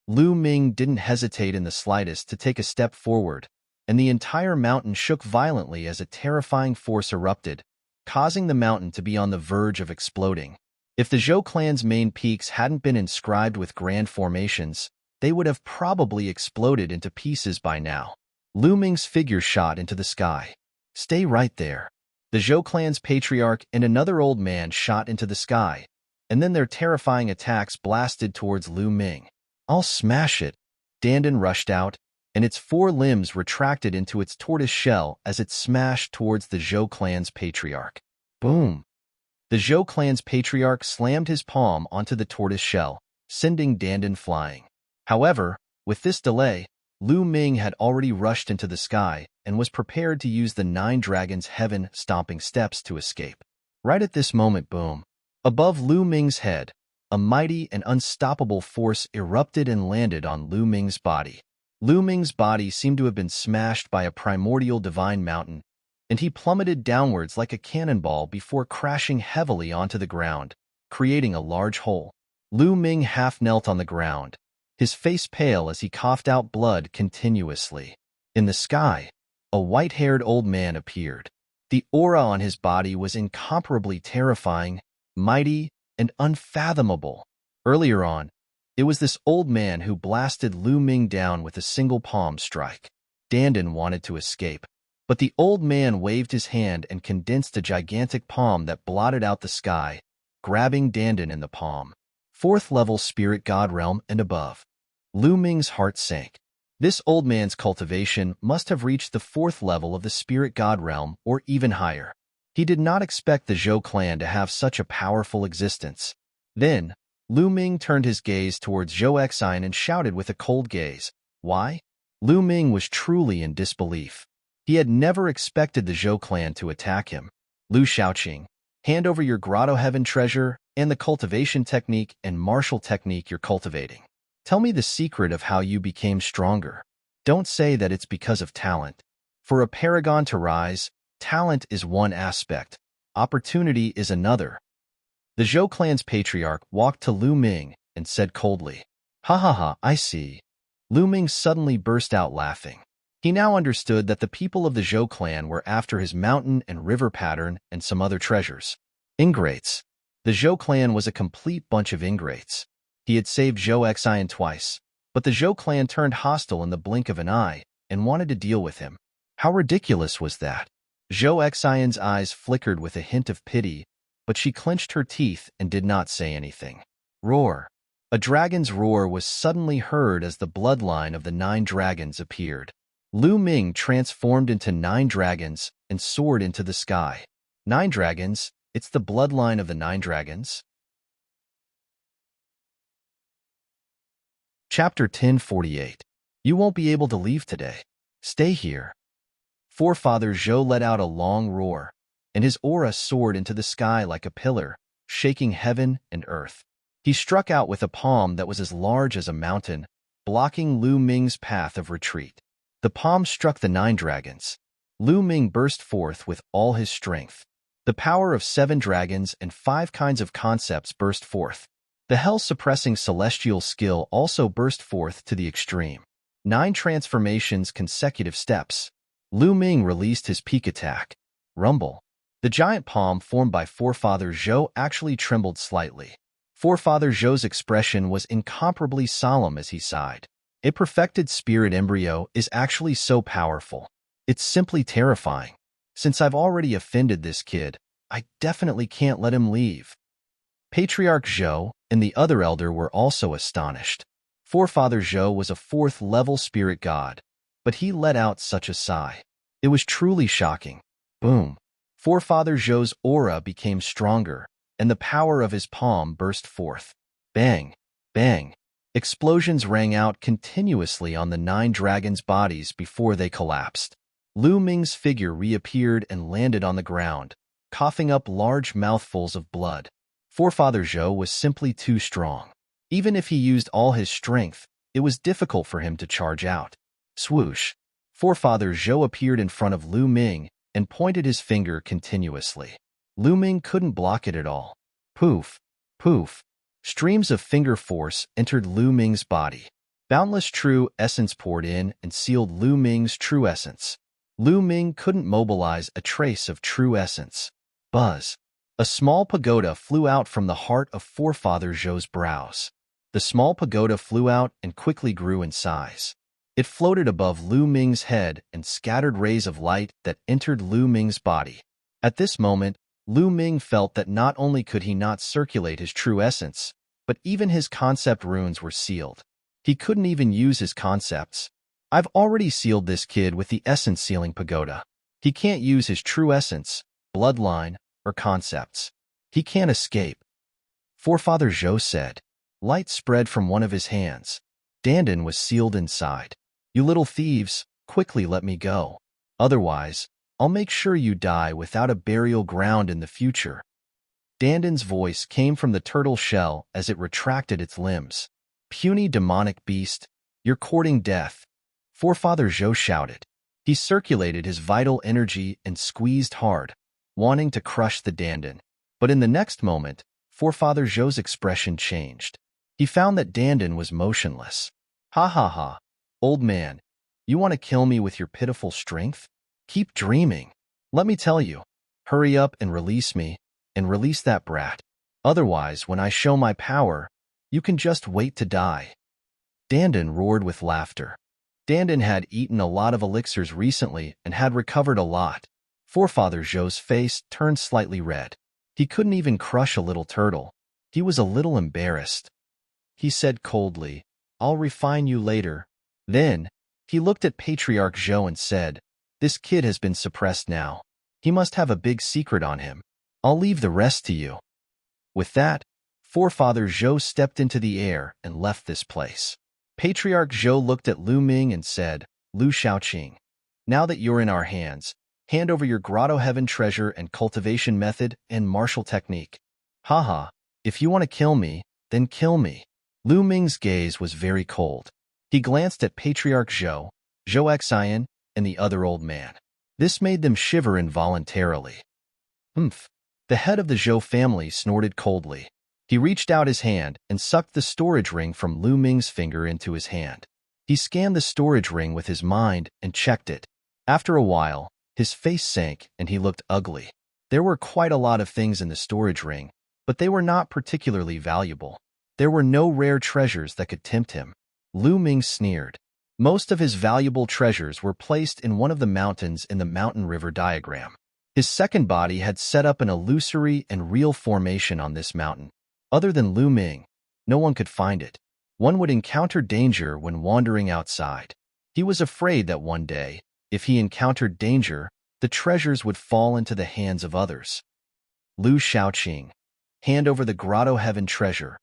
Lu Ming didn't hesitate in the slightest to take a step forward, and the entire mountain shook violently as a terrifying force erupted, causing the mountain to be on the verge of exploding. If the Zhou clan's main peaks hadn't been inscribed with grand formations, they would have probably exploded into pieces by now. Lu Ming's figure shot into the sky. "Stay right there." The Zhou clan's patriarch and another old man shot into the sky, and then their terrifying attacks blasted towards Lu Ming. "I'll smash it." Dandan rushed out, and its 4 limbs retracted into its tortoise shell as it smashed towards the Zhou clan's patriarch. Boom! The Zhou clan's patriarch slammed his palm onto the tortoise shell, sending Dandan flying. However, with this delay, Lu Ming had already rushed into the sky and was prepared to use the 9 dragons' heaven-stomping steps to escape. Right at this moment, boom! Above Lu Ming's head, a mighty and unstoppable force erupted and landed on Lu Ming's body. Lu Ming's body seemed to have been smashed by a primordial divine mountain, and he plummeted downwards like a cannonball before crashing heavily onto the ground, creating a large hole. Lu Ming half knelt on the ground, his face pale as he coughed out blood continuously. In the sky, a white-haired old man appeared. The aura on his body was incomparably terrifying, mighty, and unfathomable. Earlier on, it was this old man who blasted Lu Ming down with a single palm strike. Dandan wanted to escape, but the old man waved his hand and condensed a gigantic palm that blotted out the sky, grabbing Dandan in the palm. 4th level spirit god realm and above. Lu Ming's heart sank. This old man's cultivation must have reached the 4th level of the spirit god realm or even higher. He did not expect the Zhou clan to have such a powerful existence. Then, Lu Ming turned his gaze towards Zhou Xian and shouted with a cold gaze, "Why?" Lu Ming was truly in disbelief. He had never expected the Zhou clan to attack him. "Lu Shaoqing, hand over your grotto heaven treasure and the cultivation technique and martial technique you're cultivating. Tell me the secret of how you became stronger. Don't say that it's because of talent. For a paragon to rise, talent is one aspect, opportunity is another." The Zhou clan's patriarch walked to Lu Ming and said coldly, "Ha ha ha, I see." Lu Ming suddenly burst out laughing. He now understood that the people of the Zhou clan were after his mountain and river pattern and some other treasures. Ingrates. The Zhou clan was a complete bunch of ingrates. He had saved Zhou Xian twice, but the Zhou clan turned hostile in the blink of an eye and wanted to deal with him. How ridiculous was that? Zhou Xian's eyes flickered with a hint of pity, but she clenched her teeth and did not say anything. Roar. A dragon's roar was suddenly heard as the bloodline of the 9 dragons appeared. Lu Ming transformed into 9 dragons and soared into the sky. 9 dragons? It's the bloodline of the 9 dragons? Chapter 1048. You won't be able to leave today. Stay here. Forefather Zhou let out a long roar, and his aura soared into the sky like a pillar, shaking heaven and earth. He struck out with a palm that was as large as a mountain, blocking Lu Ming's path of retreat. The palm struck the 9 dragons. Lu Ming burst forth with all his strength. The power of 7 dragons and 5 kinds of concepts burst forth. The hell-suppressing celestial skill also burst forth to the extreme. 9 transformations consecutive steps. Lu Ming released his peak attack. Rumble. The giant palm formed by Forefather Zhou actually trembled slightly. Forefather Zhou's expression was incomparably solemn as he sighed. A perfected spirit embryo is actually so powerful. It's simply terrifying. Since I've already offended this kid, I definitely can't let him leave. Patriarch Zhou and the other elder were also astonished. Forefather Zhou was a 4th level spirit god, but he let out such a sigh. It was truly shocking. Boom. Forefather Zhou's aura became stronger, and the power of his palm burst forth. Bang! Bang! Explosions rang out continuously on the 9 dragons' bodies before they collapsed. Lu Ming's figure reappeared and landed on the ground, coughing up large mouthfuls of blood. Forefather Zhou was simply too strong. Even if he used all his strength, it was difficult for him to charge out. Swoosh! Forefather Zhou appeared in front of Lu Ming and pointed his finger continuously. Lu Ming couldn't block it at all. Poof! Poof! Streams of finger force entered Lu Ming's body. Boundless true essence poured in and sealed Lu Ming's true essence. Lu Ming couldn't mobilize a trace of true essence. Buzz. A small pagoda flew out from the heart of Forefather Zhou's brows. The small pagoda flew out and quickly grew in size. It floated above Lu Ming's head and scattered rays of light that entered Lu Ming's body. At this moment, Lu Ming felt that not only could he not circulate his true essence, but even his concept runes were sealed. He couldn't even use his concepts. I've already sealed this kid with the essence sealing pagoda. He can't use his true essence, bloodline, or concepts. He can't escape. Forefather Zhou said. Light spread from one of his hands. Dandan was sealed inside. You little thieves, quickly let me go. Otherwise, I'll make sure you die without a burial ground in the future. Dandan's voice came from the turtle shell as it retracted its limbs. Puny demonic beast, you're courting death. Forefather Zhou shouted. He circulated his vital energy and squeezed hard, wanting to crush the Dandan. But in the next moment, Forefather Zhou's expression changed. He found that Dandan was motionless. Ha ha ha, old man, you want to kill me with your pitiful strength? Keep dreaming. Let me tell you, hurry up and release me, and release that brat. Otherwise, when I show my power, you can just wait to die. Dandan roared with laughter. Dandan had eaten a lot of elixirs recently and had recovered a lot. Forefather Zhou's face turned slightly red. He couldn't even crush a little turtle. He was a little embarrassed. He said coldly, I'll refine you later. Then, he looked at Patriarch Zhou and said, This kid has been suppressed now. He must have a big secret on him. I'll leave the rest to you. With that, Forefather Zhou stepped into the air and left this place. Patriarch Zhou looked at Lu Ming and said, Lu Shaoqing, now that you're in our hands, hand over your grotto heaven treasure and cultivation method and martial technique. Haha, if you want to kill me, then kill me. Lu Ming's gaze was very cold. He glanced at Patriarch Zhou, Zhou Xian, and the other old man. This made them shiver involuntarily. Humph. The head of the Zhou family snorted coldly. He reached out his hand and sucked the storage ring from Lu Ming's finger into his hand. He scanned the storage ring with his mind and checked it. After a while, his face sank and he looked ugly. There were quite a lot of things in the storage ring, but they were not particularly valuable. There were no rare treasures that could tempt him. Lu Ming sneered. Most of his valuable treasures were placed in one of the mountains in the mountain river diagram. His second body had set up an illusory and real formation on this mountain. Other than Lu Ming, no one could find it. One would encounter danger when wandering outside. He was afraid that one day, if he encountered danger, the treasures would fall into the hands of others. Lu Shaoqing, hand over the grotto heaven treasure,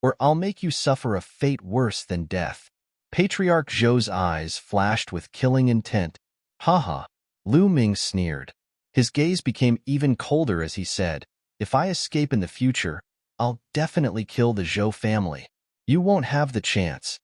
or I'll make you suffer a fate worse than death. Patriarch Zhou's eyes flashed with killing intent. Haha, Lu Ming sneered. His gaze became even colder as he said, If I escape in the future, I'll definitely kill the Zhou family. You won't have the chance.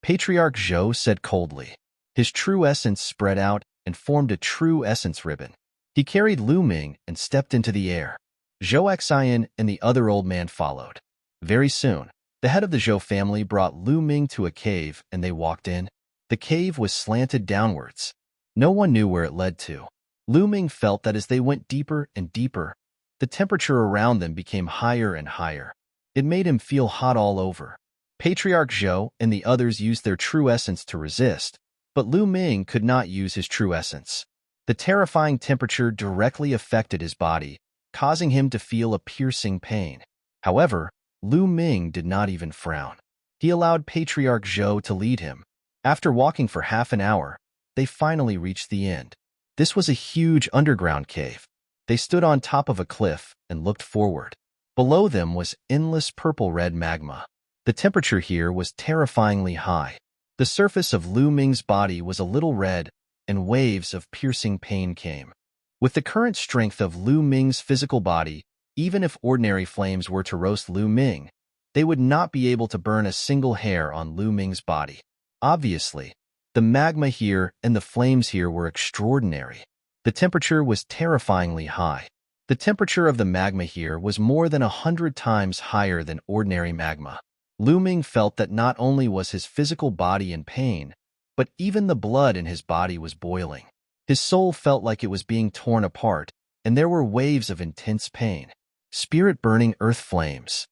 Patriarch Zhou said coldly. His true essence spread out and formed a true essence ribbon. He carried Lu Ming and stepped into the air. Zhou Xian and the other old man followed. Very soon, the head of the Zhou family brought Lu Ming to a cave and they walked in. The cave was slanted downwards. No one knew where it led to. Lu Ming felt that as they went deeper and deeper, the temperature around them became higher and higher. It made him feel hot all over. Patriarch Zhou and the others used their true essence to resist, but Lu Ming could not use his true essence. The terrifying temperature directly affected his body, causing him to feel a piercing pain. However, Lu Ming did not even frown. He allowed Patriarch Zhou to lead him. After walking for half an hour, they finally reached the end. This was a huge underground cave. They stood on top of a cliff and looked forward. Below them was endless purple-red magma. The temperature here was terrifyingly high. The surface of Lu Ming's body was a little red, and waves of piercing pain came. With the current strength of Lu Ming's physical body, even if ordinary flames were to roast Lu Ming, they would not be able to burn a single hair on Lu Ming's body. Obviously, the magma here and the flames here were extraordinary. The temperature was terrifyingly high. The temperature of the magma here was more than 100 times higher than ordinary magma. Lu Ming felt that not only was his physical body in pain, but even the blood in his body was boiling. His soul felt like it was being torn apart, and there were waves of intense pain. Spirit-burning earth flames.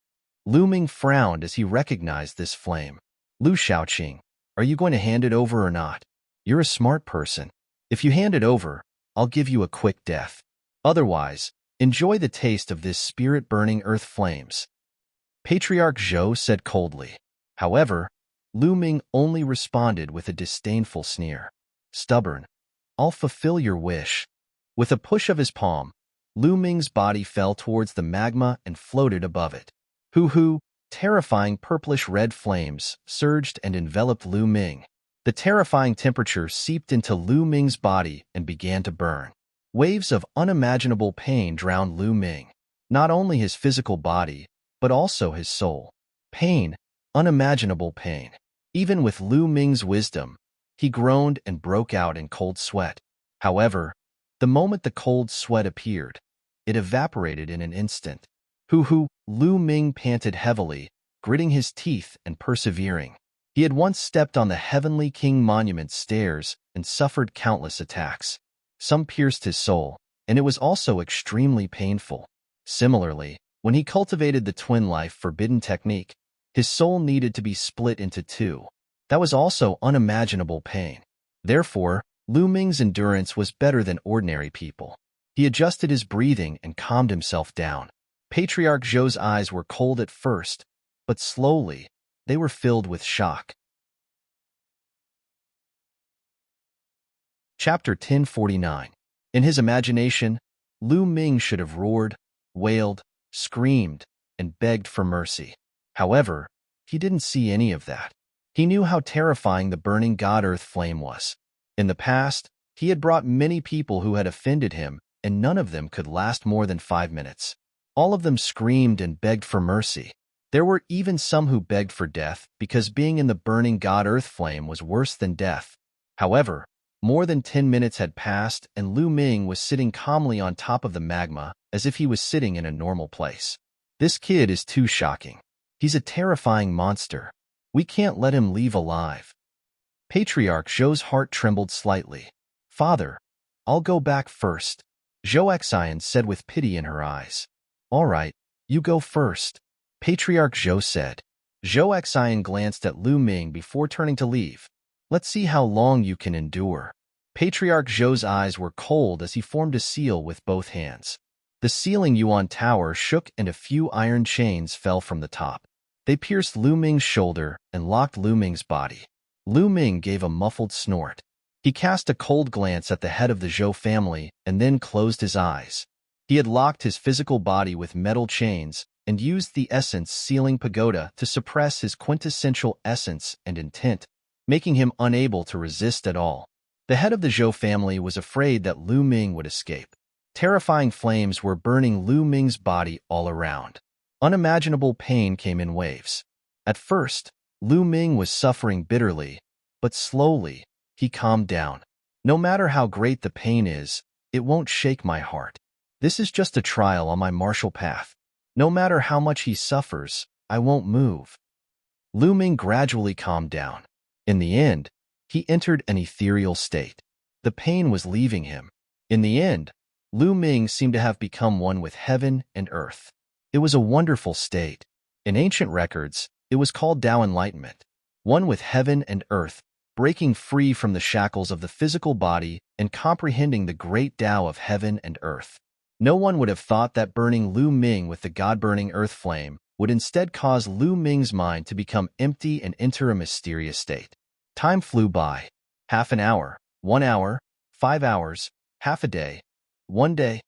Lu Ming frowned as he recognized this flame. Lu Shaoqing, are you going to hand it over or not? You're a smart person. If you hand it over, I'll give you a quick death. Otherwise, enjoy the taste of this spirit-burning earth flames. Patriarch Zhou said coldly. However, Lu Ming only responded with a disdainful sneer. Stubborn. I'll fulfill your wish. With a push of his palm, Lu Ming's body fell towards the magma and floated above it. Hoo-hoo, terrifying purplish-red flames surged and enveloped Lu Ming. The terrifying temperature seeped into Lu Ming's body and began to burn. Waves of unimaginable pain drowned Lu Ming. Not only his physical body, but also his soul. Pain, unimaginable pain. Even with Lu Ming's wisdom, he groaned and broke out in cold sweat. However, the moment the cold sweat appeared, it evaporated in an instant. Hoo-hoo, Lu Ming panted heavily, gritting his teeth and persevering. He had once stepped on the Heavenly King Monument stairs and suffered countless attacks. Some pierced his soul, and it was also extremely painful. Similarly, when he cultivated the twin life forbidden technique, his soul needed to be split into two. That was also unimaginable pain. Therefore, Lu Ming's endurance was better than ordinary people. He adjusted his breathing and calmed himself down. Patriarch Zhou's eyes were cold at first, but slowly, they were filled with shock. Chapter 1049. In his imagination, Lu Ming should have roared, wailed, screamed, and begged for mercy. However, he didn't see any of that. He knew how terrifying the burning god-earth flame was. In the past, he had brought many people who had offended him, and none of them could last more than 5 minutes. All of them screamed and begged for mercy. There were even some who begged for death because being in the burning god-earth flame was worse than death. However, more than 10 minutes had passed and Lu Ming was sitting calmly on top of the magma as if he was sitting in a normal place. This kid is too shocking. He's a terrifying monster. We can't let him leave alive. Patriarch Zhou's heart trembled slightly. Father, I'll go back first, Zhou Xian said with pity in her eyes. All right, you go first, Patriarch Zhou said. Zhou Xian glanced at Lu Ming before turning to leave. Let's see how long you can endure. Patriarch Zhou's eyes were cold as he formed a seal with both hands. The ceiling Yuan Tower shook and a few iron chains fell from the top. They pierced Lu Ming's shoulder and locked Lu Ming's body. Lu Ming gave a muffled snort. He cast a cold glance at the head of the Zhou family and then closed his eyes. He had locked his physical body with metal chains and used the essence sealing pagoda to suppress his quintessential essence and intent, making him unable to resist at all. The head of the Zhou family was afraid that Lu Ming would escape. Terrifying flames were burning Lu Ming's body all around. Unimaginable pain came in waves. At first, Lu Ming was suffering bitterly, but slowly, he calmed down. No matter how great the pain is, it won't shake my heart. This is just a trial on my martial path. No matter how much he suffers, I won't move. Lu Ming gradually calmed down. In the end, he entered an ethereal state. The pain was leaving him. In the end, Lu Ming seemed to have become one with heaven and earth. It was a wonderful state. In ancient records, it was called Tao Enlightenment, one with heaven and earth, breaking free from the shackles of the physical body and comprehending the great Tao of heaven and earth. No one would have thought that burning Lu Ming with the god-burning earth flame would instead cause Lu Ming's mind to become empty and enter a mysterious state. Time flew by. Half an hour, 1 hour, 5 hours, half a day, 1 day.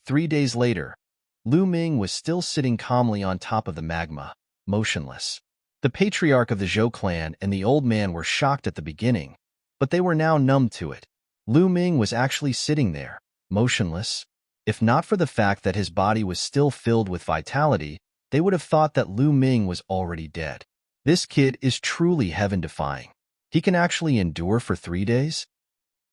3 days later, Lu Ming was still sitting calmly on top of the magma, motionless. The patriarch of the Zhou clan and the old man were shocked at the beginning, but they were now numb to it. Lu Ming was actually sitting there, motionless. If not for the fact that his body was still filled with vitality, they would have thought that Lu Ming was already dead. This kid is truly heaven-defying. He can actually endure for 3 days?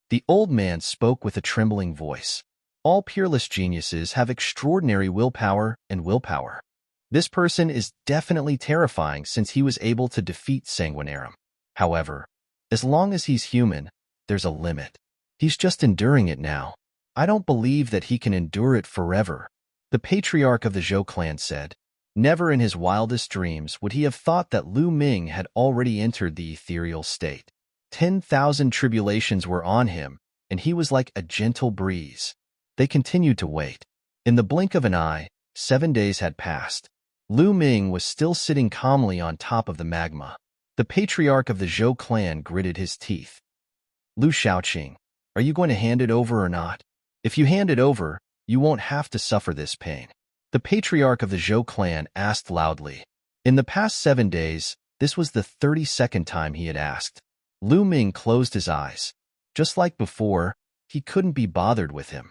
The old man spoke with a trembling voice. All peerless geniuses have extraordinary willpower and willpower. This person is definitely terrifying since he was able to defeat Sanguinarum. However, as long as he's human, there's a limit. He's just enduring it now. I don't believe that he can endure it forever, the patriarch of the Zhou clan said. Never in his wildest dreams would he have thought that Lu Ming had already entered the ethereal state. 10,000 tribulations were on him, and he was like a gentle breeze. They continued to wait. In the blink of an eye, 7 days had passed. Lu Ming was still sitting calmly on top of the magma. The patriarch of the Zhou clan gritted his teeth. Lu Shaoqing, are you going to hand it over or not? If you hand it over, you won't have to suffer this pain. The patriarch of the Zhou clan asked loudly. In the past 7 days, this was the 32nd time he had asked. Lu Ming closed his eyes. Just like before, he couldn't be bothered with him.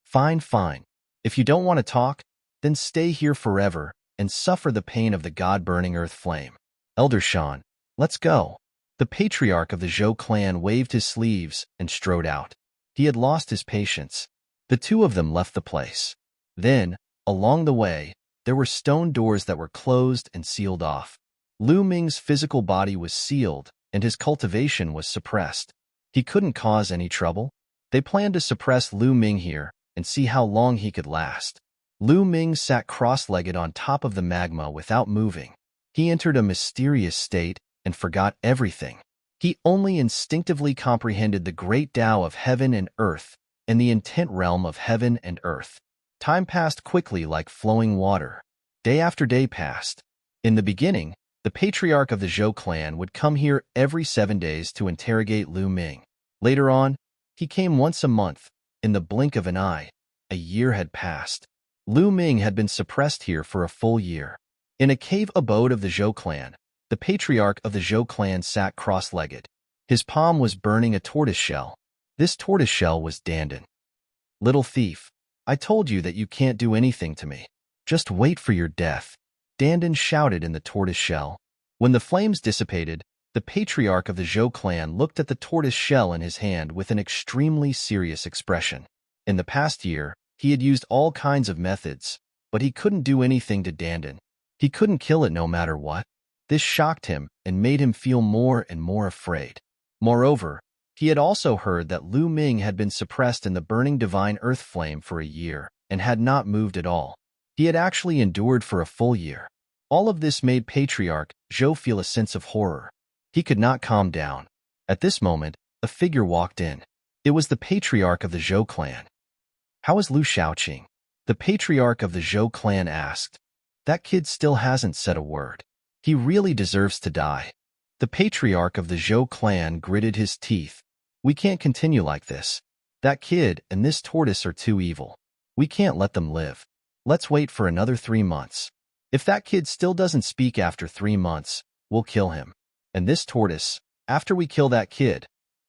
Fine, fine. If you don't want to talk, then stay here forever and suffer the pain of the god-burning earth flame. Elder Shan, let's go. The patriarch of the Zhou clan waved his sleeves and strode out. He had lost his patience. The two of them left the place. Then, along the way, there were stone doors that were closed and sealed off. Lu Ming's physical body was sealed, and his cultivation was suppressed. He couldn't cause any trouble. They planned to suppress Lu Ming here and see how long he could last. Lu Ming sat cross-legged on top of the magma without moving. He entered a mysterious state and forgot everything. He only instinctively comprehended the great Tao of heaven and earth and the intent realm of heaven and earth. Time passed quickly like flowing water. Day after day passed. In the beginning, the patriarch of the Zhou clan would come here every 7 days to interrogate Lu Ming. Later on, he came once a month. In the blink of an eye, a year had passed. Lu Ming had been suppressed here for a full year. In a cave abode of the Zhou clan, the patriarch of the Zhou clan sat cross-legged. His palm was burning a tortoiseshell. This tortoiseshell was Dandan. Little thief, I told you that you can't do anything to me. Just wait for your death. Dandan shouted in the tortoiseshell. When the flames dissipated, the patriarch of the Zhou clan looked at the tortoiseshell in his hand with an extremely serious expression. In the past year, he had used all kinds of methods, but he couldn't do anything to Dandan. He couldn't kill it no matter what. This shocked him and made him feel more and more afraid. Moreover, he had also heard that Lu Ming had been suppressed in the burning divine earth flame for a year and had not moved at all. He had actually endured for a full year. All of this made Patriarch Zhou feel a sense of horror. He could not calm down. At this moment, a figure walked in. It was the patriarch of the Zhou clan. How is Lu Shaoqing? The patriarch of the Zhou clan asked. That kid still hasn't said a word. He really deserves to die. The patriarch of the Zhou clan gritted his teeth. We can't continue like this. That kid and this tortoise are too evil. We can't let them live. Let's wait for another 3 months. If that kid still doesn't speak after 3 months, we'll kill him. And this tortoise, after we kill that kid,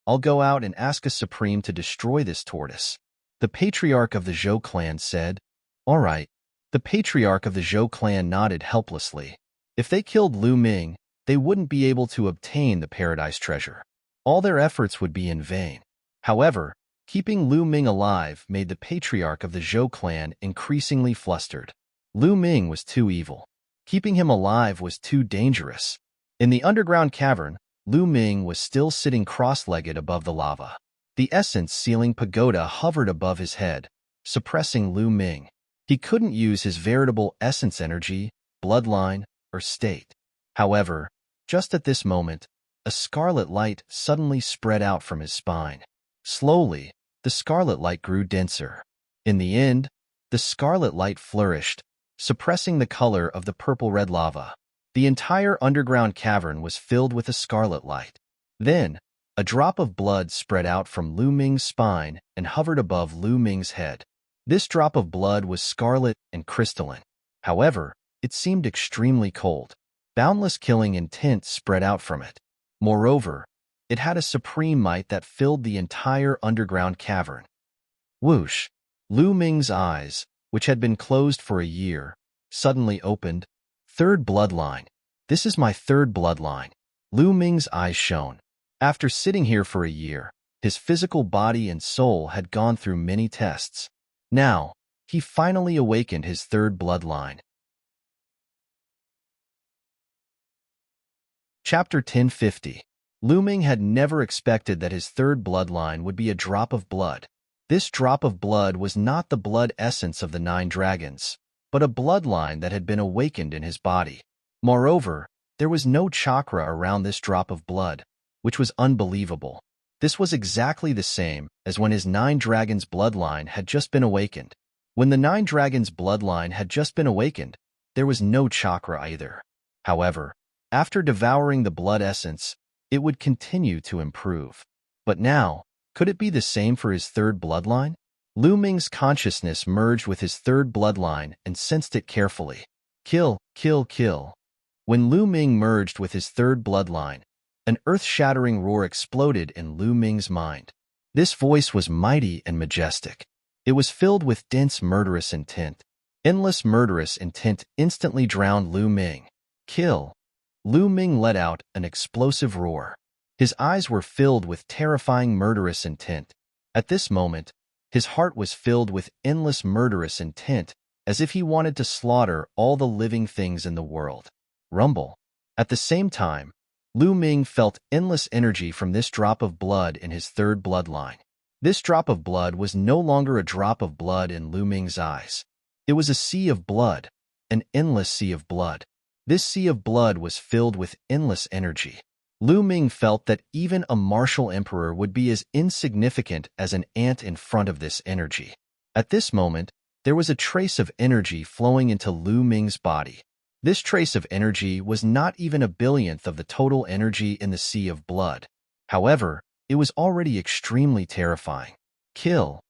I'll go out and ask a supreme to destroy this tortoise. The patriarch of the Zhou clan said, All right. The patriarch of the Zhou clan nodded helplessly. If they killed Lu Ming, they wouldn't be able to obtain the paradise treasure. All their efforts would be in vain. However, keeping Lu Ming alive made the patriarch of the Zhou clan increasingly flustered. Lu Ming was too evil. Keeping him alive was too dangerous. In the underground cavern, Lu Ming was still sitting cross-legged above the lava. The essence-sealing pagoda hovered above his head, suppressing Lu Ming. He couldn't use his veritable essence energy, bloodline, or state. However, just at this moment, a scarlet light suddenly spread out from his spine. Slowly, the scarlet light grew denser. In the end, the scarlet light flourished, suppressing the color of the purple-red lava. The entire underground cavern was filled with a scarlet light. Then, a drop of blood spread out from Lu Ming's spine and hovered above Lu Ming's head. This drop of blood was scarlet and crystalline. However, it seemed extremely cold. Boundless killing intent spread out from it. Moreover, it had a supreme might that filled the entire underground cavern. Whoosh! Lu Ming's eyes, which had been closed for a year, suddenly opened. Third bloodline. This is my third bloodline. Lu Ming's eyes shone. After sitting here for a year, his physical body and soul had gone through many tests. Now, he finally awakened his third bloodline. Chapter 1050. Lu Ming had never expected that his third bloodline would be a drop of blood. This drop of blood was not the blood essence of the 9 dragons, but a bloodline that had been awakened in his body. Moreover, there was no chakra around this drop of blood, which was unbelievable. This was exactly the same as when his 9 dragons bloodline had just been awakened. When the 9 dragons bloodline had just been awakened, there was no chakra either. However, after devouring the blood essence, it would continue to improve. But now, could it be the same for his 3rd bloodline? Lu Ming's consciousness merged with his 3rd bloodline and sensed it carefully. Kill, kill, kill. When Lu Ming merged with his 3rd bloodline, an earth-shattering roar exploded in Lu Ming's mind. This voice was mighty and majestic. It was filled with dense murderous intent. Endless murderous intent instantly drowned Lu Ming. Kill. Lu Ming let out an explosive roar. His eyes were filled with terrifying murderous intent. At this moment, his heart was filled with endless murderous intent, as if he wanted to slaughter all the living things in the world. Rumble. At the same time, Lu Ming felt endless energy from this drop of blood in his 3rd bloodline. This drop of blood was no longer a drop of blood in Lu Ming's eyes. It was a sea of blood, an endless sea of blood. This sea of blood was filled with endless energy. Lu Ming felt that even a martial emperor would be as insignificant as an ant in front of this energy. At this moment, there was a trace of energy flowing into Lu Ming's body. This trace of energy was not even a billionth of the total energy in the sea of blood. However, it was already extremely terrifying. Kill.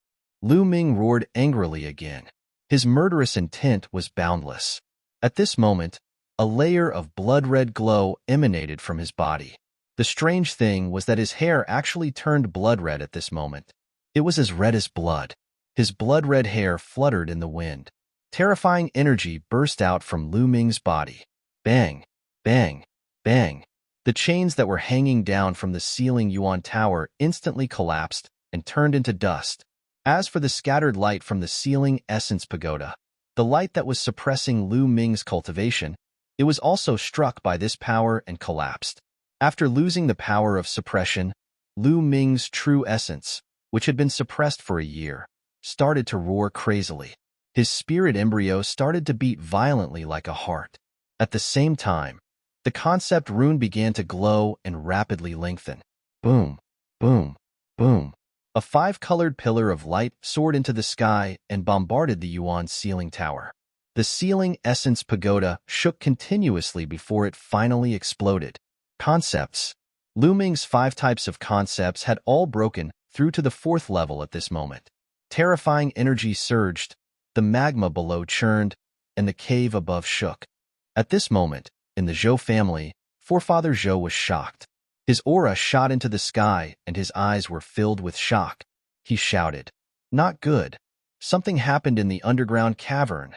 Lu Ming roared angrily again. His murderous intent was boundless. At this moment, a layer of blood-red glow emanated from his body. The strange thing was that his hair actually turned blood-red at this moment. It was as red as blood. His blood-red hair fluttered in the wind. Terrifying energy burst out from Lu Ming's body. Bang, bang, bang. The chains that were hanging down from the ceiling Yuan Tower instantly collapsed and turned into dust. As for the scattered light from the ceiling Essence Pagoda, the light that was suppressing Lu Ming's cultivation, it was also struck by this power and collapsed. After losing the power of suppression, Lu Ming's true essence, which had been suppressed for a year, started to roar crazily. His spirit embryo started to beat violently like a heart. At the same time, the concept rune began to glow and rapidly lengthen. Boom, boom, boom. A 5-colored pillar of light soared into the sky and bombarded the Yuan ceiling tower. The ceiling Essence Pagoda shook continuously before it finally exploded. Concepts. Lu Ming's 5 types of concepts had all broken through to the 4th level at this moment. Terrifying energy surged, the magma below churned, and the cave above shook. At this moment, in the Zhou family, forefather Zhou was shocked. His aura shot into the sky and his eyes were filled with shock. He shouted, "Not good. Something happened in the underground cavern."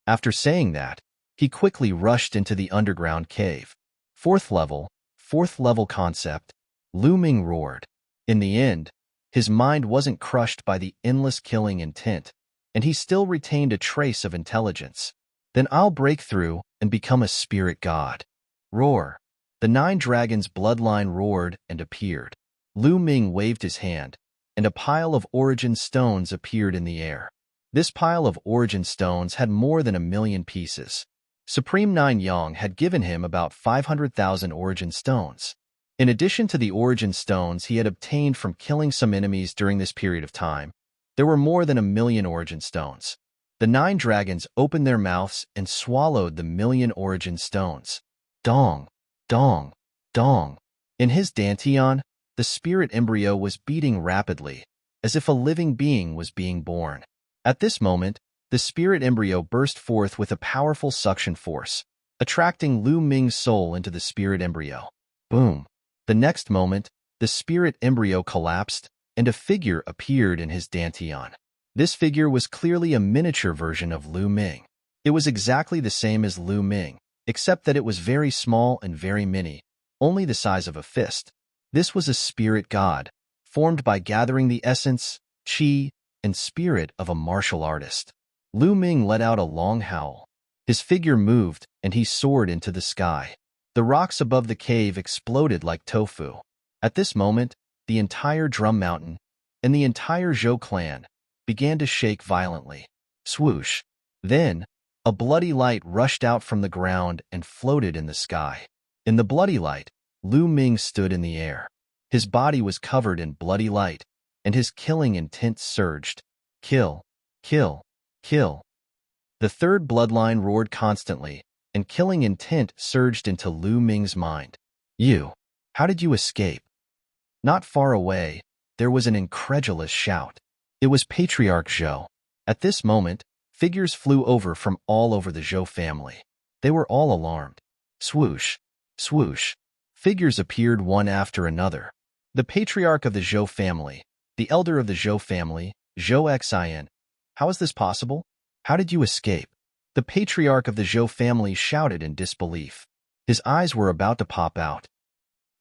After saying that, he quickly rushed into the underground cave. 4th level concept, Lu Ming roared. In the end, his mind wasn't crushed by the endless killing intent, and he still retained a trace of intelligence. Then I'll break through and become a spirit god. Roar. The 9 dragons' bloodline roared and appeared. Lu Ming waved his hand, and a pile of origin stones appeared in the air. This pile of origin stones had more than 1,000,000 pieces. Supreme Nine Yang had given him about 500,000 origin stones. In addition to the origin stones he had obtained from killing some enemies during this period of time, there were more than 1,000,000 origin stones. The 9 dragons opened their mouths and swallowed the 1,000,000 origin stones. Dong, dong, dong. In his dantian, the spirit embryo was beating rapidly, as if a living being was being born. At this moment, the spirit embryo burst forth with a powerful suction force, attracting Lu Ming's soul into the spirit embryo. Boom. The next moment, the spirit embryo collapsed, and a figure appeared in his dantian. This figure was clearly a miniature version of Lu Ming. It was exactly the same as Lu Ming, except that it was very small and very mini, only the size of a fist. This was a spirit god, formed by gathering the essence, qi, and spirit of a martial artist. Lu Ming let out a long howl. His figure moved, and he soared into the sky. The rocks above the cave exploded like tofu. At this moment, the entire Drum Mountain, and the entire Zhou clan began to shake violently. Swoosh! Then, a bloody light rushed out from the ground and floated in the sky. In the bloody light, Lu Ming stood in the air. His body was covered in bloody light, and his killing intent surged. Kill! Kill! Kill! The third bloodline roared constantly, and killing intent surged into Lu Ming's mind. You! How did you escape? Not far away, there was an incredulous shout. It was Patriarch Zhou. At this moment, figures flew over from all over the Zhou family. They were all alarmed. Swoosh! Swoosh! Figures appeared one after another. The patriarch of the Zhou family, the elder of the Zhou family, Zhou Xin. How is this possible? How did you escape? The patriarch of the Zhou family shouted in disbelief. His eyes were about to pop out.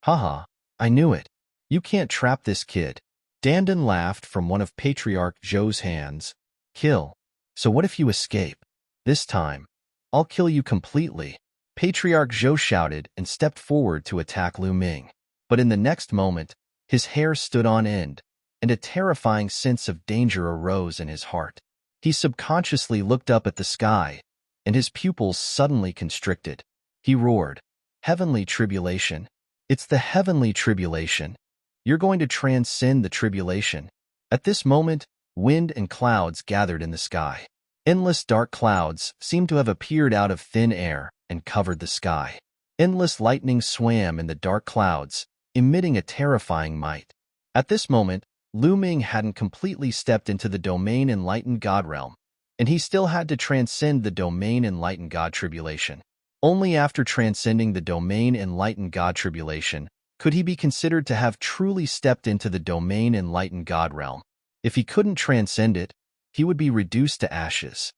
Haha, I knew it. You can't trap this kid. Dandan laughed from one of Patriarch Zhou's hands. Kill. So what if you escape? This time, I'll kill you completely. Patriarch Zhou shouted and stepped forward to attack Lu Ming. But in the next moment, his hair stood on end, and a terrifying sense of danger arose in his heart. He subconsciously looked up at the sky, and his pupils suddenly constricted. He roared, "Heavenly tribulation! It's the heavenly tribulation! You're going to transcend the tribulation." At this moment, wind and clouds gathered in the sky. Endless dark clouds seemed to have appeared out of thin air and covered the sky. Endless lightning swam in the dark clouds, emitting a terrifying might. At this moment, Lu Ming hadn't completely stepped into the domain enlightened God realm, and he still had to transcend the domain enlightened God tribulation. Only after transcending the domain enlightened God tribulation could he be considered to have truly stepped into the domain enlightened God realm. If he couldn't transcend it, he would be reduced to ashes.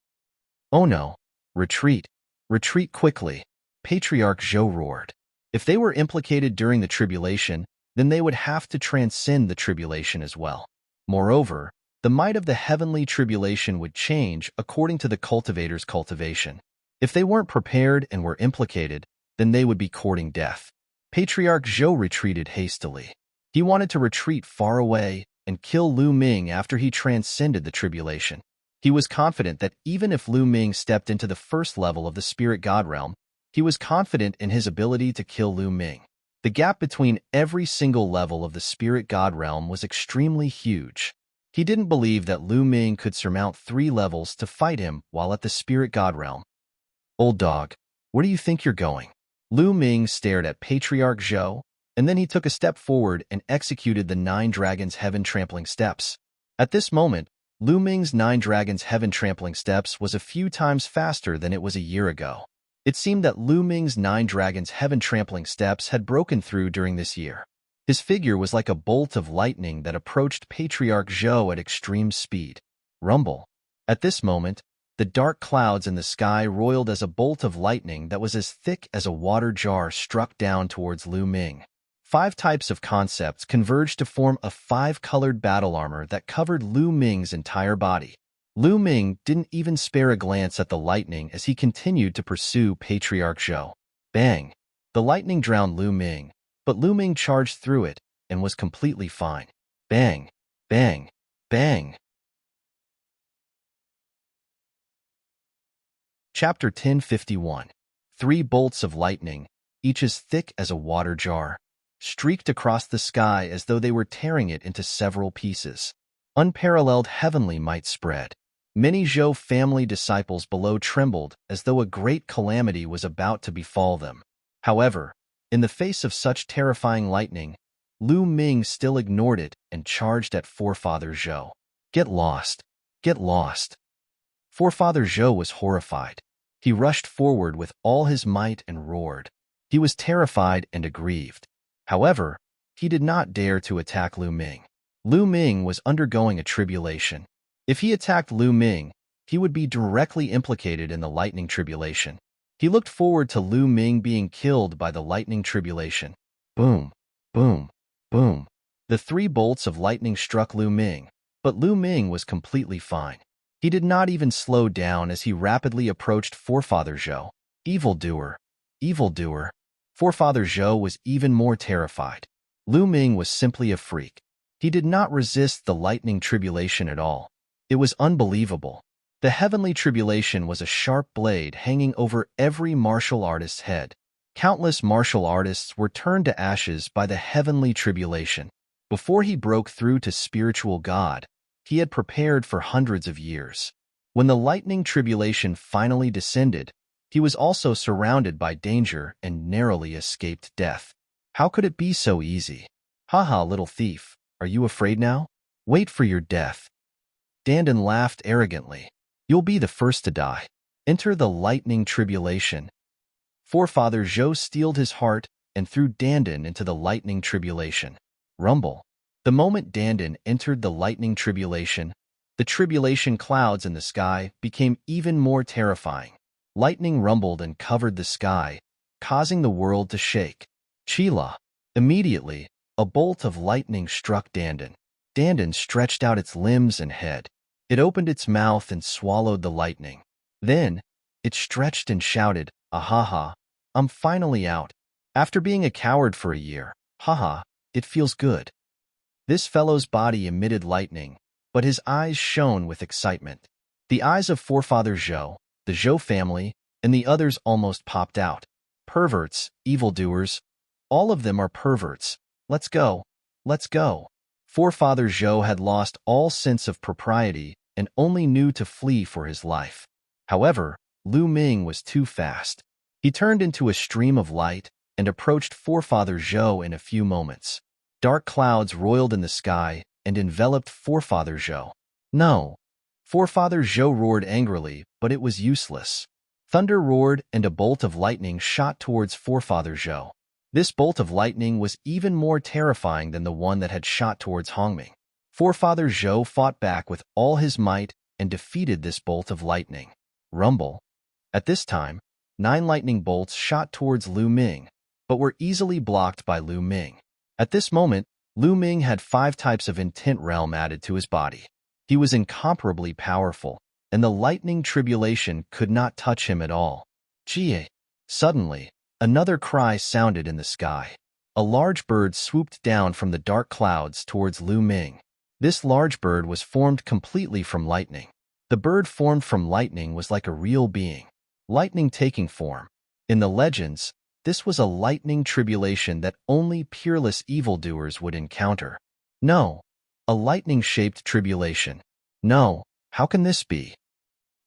Oh no! Retreat! Retreat quickly! Patriarch Zhou roared. If they were implicated during the tribulation, then they would have to transcend the tribulation as well. Moreover, the might of the heavenly tribulation would change according to the cultivator's cultivation. If they weren't prepared and were implicated, then they would be courting death. Patriarch Zhou retreated hastily. He wanted to retreat far away and kill Lu Ming after he transcended the tribulation. He was confident that even if Lu Ming stepped into the first level of the spirit god realm, he was confident in his ability to kill Lu Ming. The gap between every single level of the spirit god realm was extremely huge. He didn't believe that Lu Ming could surmount 3 levels to fight him while at the spirit god realm. Old dog, where do you think you're going? Lu Ming stared at Patriarch Zhou, and then he took a step forward and executed the 9 Dragons Heaven Trampling Steps. At this moment, Lu Ming's 9 Dragons Heaven Trampling Steps was a few times faster than it was a year ago. It seemed that Lu Ming's 9 Dragons Heaven Trampling Steps had broken through during this year. His figure was like a bolt of lightning that approached Patriarch Zhou at extreme speed. Rumble. At this moment, the dark clouds in the sky roiled as a bolt of lightning that was as thick as a water jar struck down towards Lu Ming. 5 types of concepts converged to form a 5-colored battle armor that covered Lu Ming's entire body. Lu Ming didn't even spare a glance at the lightning as he continued to pursue Patriarch Zhou. Bang! The lightning drowned Lu Ming, but Lu Ming charged through it and was completely fine. Bang! Bang! Bang! Chapter 1051. 3 bolts of lightning, each as thick as a water jar, streaked across the sky as though they were tearing it into several pieces. Unparalleled heavenly might spread. Many Zhou family disciples below trembled as though a great calamity was about to befall them. However, in the face of such terrifying lightning, Lu Ming still ignored it and charged at Forefather Zhou. Get lost! Get lost! Forefather Zhou was horrified. He rushed forward with all his might and roared. He was terrified and aggrieved. However, he did not dare to attack Lu Ming. Lu Ming was undergoing a tribulation. If he attacked Lu Ming, he would be directly implicated in the lightning tribulation. He looked forward to Lu Ming being killed by the lightning tribulation. Boom, boom, boom. The 3 bolts of lightning struck Lu Ming, but Lu Ming was completely fine. He did not even slow down as he rapidly approached Forefather Zhou. Evildoer, evildoer. Forefather Zhou was even more terrified. Lu Ming was simply a freak. He did not resist the lightning tribulation at all. It was unbelievable. The heavenly tribulation was a sharp blade hanging over every martial artist's head. Countless martial artists were turned to ashes by the heavenly tribulation. Before he broke through to spiritual God, he had prepared for hundreds of years. When the lightning tribulation finally descended, he was also surrounded by danger and narrowly escaped death. How could it be so easy? Haha, little thief, are you afraid now? Wait for your death. Dandan laughed arrogantly. You'll be the first to die. Enter the lightning tribulation. Forefather Zhou steeled his heart and threw Dandan into the lightning tribulation. Rumble. The moment Dandan entered the lightning tribulation, the tribulation clouds in the sky became even more terrifying. Lightning rumbled and covered the sky, causing the world to shake. Chila. Immediately, a bolt of lightning struck Dandan. Dandan stretched out its limbs and head. It opened its mouth and swallowed the lightning. Then, it stretched and shouted, "Ahaha, I'm finally out. After being a coward for a year, haha, it feels good." This fellow's body emitted lightning, but his eyes shone with excitement. The eyes of Forefather Zhou, the Zhou family, and the others almost popped out. Perverts, evildoers, all of them are perverts. Let's go, let's go. Forefather Zhou had lost all sense of propriety and only knew to flee for his life. However, Lu Ming was too fast. He turned into a stream of light and approached Forefather Zhou in a few moments. Dark clouds roiled in the sky and enveloped Forefather Zhou. No! Forefather Zhou roared angrily, but it was useless. Thunder roared and a bolt of lightning shot towards Forefather Zhou. This bolt of lightning was even more terrifying than the one that had shot towards Hongming. Forefather Zhou fought back with all his might and defeated this bolt of lightning. Rumble. At this time, 9 lightning bolts shot towards Lu Ming, but were easily blocked by Lu Ming. At this moment, Lu Ming had 5 types of intent realm added to his body. He was incomparably powerful, and the lightning tribulation could not touch him at all. Jie. Suddenly, another cry sounded in the sky. A large bird swooped down from the dark clouds towards Lu Ming. This large bird was formed completely from lightning. The bird formed from lightning was like a real being. Lightning taking form. In the legends, this was a lightning tribulation that only peerless evildoers would encounter. No, a lightning-shaped tribulation. No, how can this be?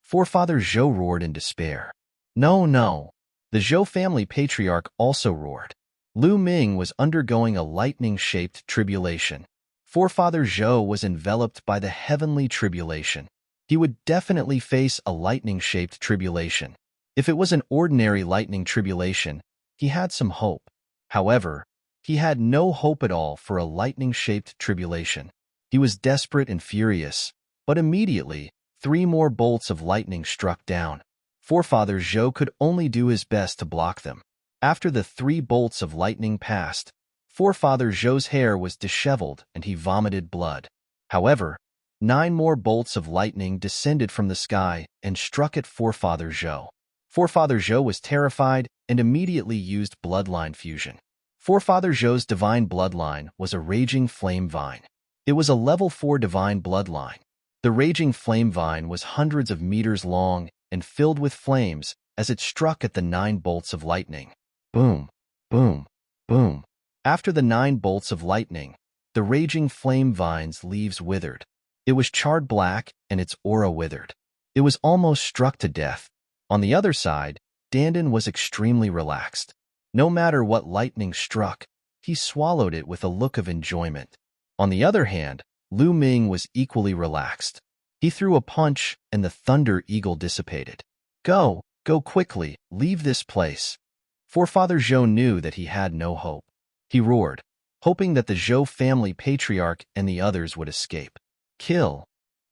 Forefather Zhou roared in despair. No, no. The Zhou family patriarch also roared. Lu Ming was undergoing a lightning-shaped tribulation. Forefather Zhou was enveloped by the heavenly tribulation. He would definitely face a lightning-shaped tribulation. If it was an ordinary lightning tribulation, he had some hope. However, he had no hope at all for a lightning-shaped tribulation. He was desperate and furious, but immediately, 3 more bolts of lightning struck down. Forefather Zhou could only do his best to block them. After the 3 bolts of lightning passed, Forefather Zhou's hair was disheveled and he vomited blood. However, 9 more bolts of lightning descended from the sky and struck at Forefather Zhou. Forefather Zhou was terrified and immediately used bloodline fusion. Forefather Zhou's divine bloodline was a raging flame vine. It was a level 4 divine bloodline. The raging flame vine was hundreds of meters long and filled with flames as it struck at the 9 bolts of lightning. Boom, boom, boom. After the 9 bolts of lightning, the raging flame vine's leaves withered. It was charred black and its aura withered. It was almost struck to death. On the other side, Dandan was extremely relaxed. No matter what lightning struck, he swallowed it with a look of enjoyment. On the other hand, Lu Ming was equally relaxed. He threw a punch and the thunder eagle dissipated. Go quickly, leave this place. Forefather Zhou knew that he had no hope. He roared, hoping that the Zhou family patriarch and the others would escape. Kill.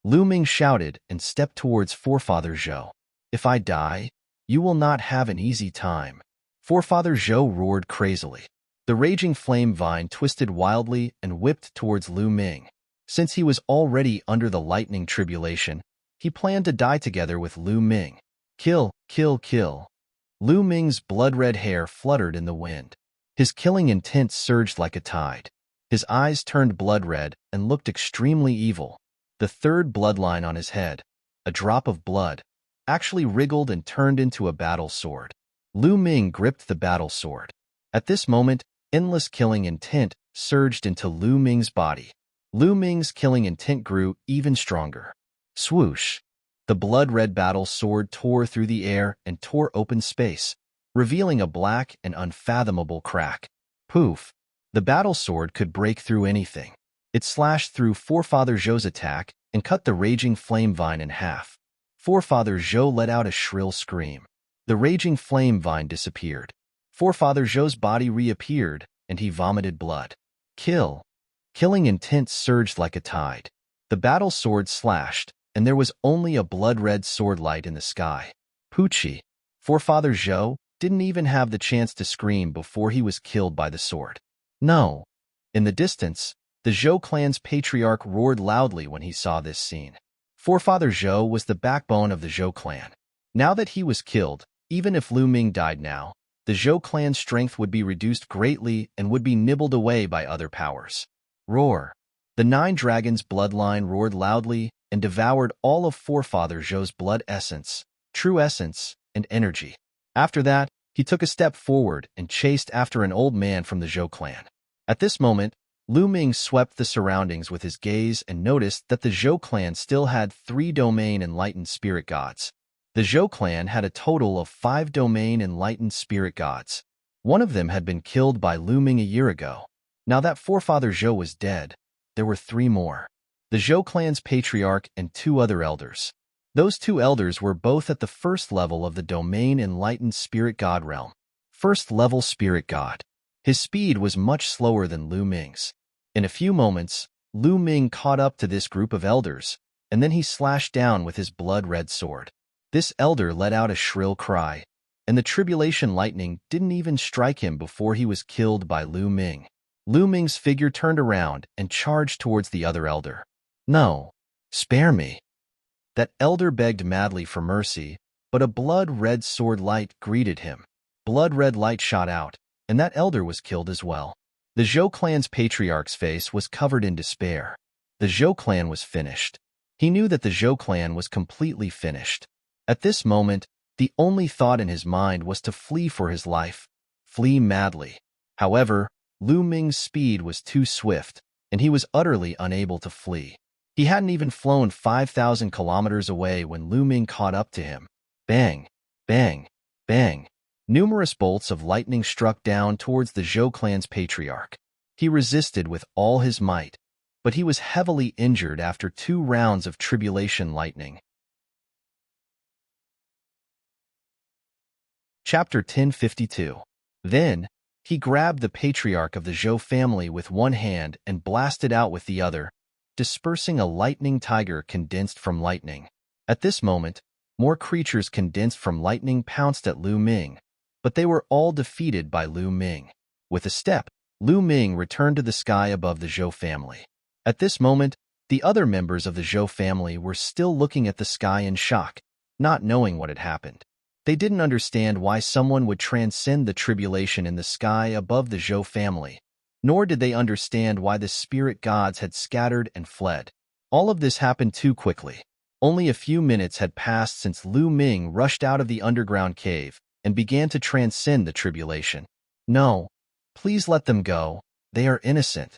Lu Ming shouted and stepped towards Forefather Zhou. If I die, you will not have an easy time. Forefather Zhou roared crazily. The raging flame vine twisted wildly and whipped towards Lu Ming. Since he was already under the lightning tribulation, he planned to die together with Lu Ming. Kill, kill, kill. Lu Ming's blood-red hair fluttered in the wind. His killing intent surged like a tide. His eyes turned blood red and looked extremely evil. The third bloodline on his head, a drop of blood, actually wriggled and turned into a battle sword. Lu Ming gripped the battle sword. At this moment, endless killing intent surged into Lu Ming's body. Lu Ming's killing intent grew even stronger. Swoosh! The blood-red battle sword tore through the air and tore open space, revealing a black and unfathomable crack. Poof! The battle sword could break through anything. It slashed through Forefather Zhou's attack and cut the raging flame vine in half. Forefather Zhou let out a shrill scream. The raging flame vine disappeared. Forefather Zhou's body reappeared, and he vomited blood. Kill! Killing intent surged like a tide. The battle sword slashed, and there was only a blood-red sword light in the sky. Poochie! Forefather Zhou didn't even have the chance to scream before he was killed by the sword. No! In the distance, the Zhou clan's patriarch roared loudly when he saw this scene. Forefather Zhou was the backbone of the Zhou clan. Now that he was killed, even if Lu Ming died now, the Zhou clan's strength would be reduced greatly and would be nibbled away by other powers. Roar! The 9 dragons' bloodline roared loudly and devoured all of Forefather Zhou's blood essence, true essence, and energy. After that, he took a step forward and chased after an old man from the Zhou clan. At this moment, Lu Ming swept the surroundings with his gaze and noticed that the Zhou clan still had 3 domain enlightened spirit gods. The Zhou clan had a total of 5 domain enlightened spirit gods. One of them had been killed by Lu Ming a year ago. Now that Forefather Zhou was dead, there were 3 more. The Zhou clan's patriarch and 2 other elders. Those 2 elders were both at the first level of the domain enlightened spirit god realm. First level spirit god. His speed was much slower than Lu Ming's. In a few moments, Lu Ming caught up to this group of elders, and then he slashed down with his blood-red sword. This elder let out a shrill cry, and the tribulation lightning didn't even strike him before he was killed by Lu Ming. Lu Ming's figure turned around and charged towards the other elder. No, spare me. That elder begged madly for mercy, but a blood-red sword light greeted him. Blood-red light shot out, and that elder was killed as well. The Zhou clan's patriarch's face was covered in despair. The Zhou clan was finished. He knew that the Zhou clan was completely finished. At this moment, the only thought in his mind was to flee for his life, flee madly. However, Lu Ming's speed was too swift, and he was utterly unable to flee. He hadn't even flown 5,000 kilometers away when Lu Ming caught up to him. Bang! Bang! Bang! Numerous bolts of lightning struck down towards the Zhou clan's patriarch. He resisted with all his might, but he was heavily injured after 2 rounds of tribulation lightning. Chapter 1052. Then, he grabbed the patriarch of the Zhou family with one hand and blasted out with the other, dispersing a lightning tiger condensed from lightning. At this moment, more creatures condensed from lightning pounced at Lu Ming, but they were all defeated by Lu Ming. With a step, Lu Ming returned to the sky above the Zhou family. At this moment, the other members of the Zhou family were still looking at the sky in shock, not knowing what had happened. They didn't understand why someone would transcend the tribulation in the sky above the Zhou family, nor did they understand why the spirit gods had scattered and fled. All of this happened too quickly. Only a few minutes had passed since Lu Ming rushed out of the underground cave and began to transcend the tribulation. No, please let them go. They are innocent.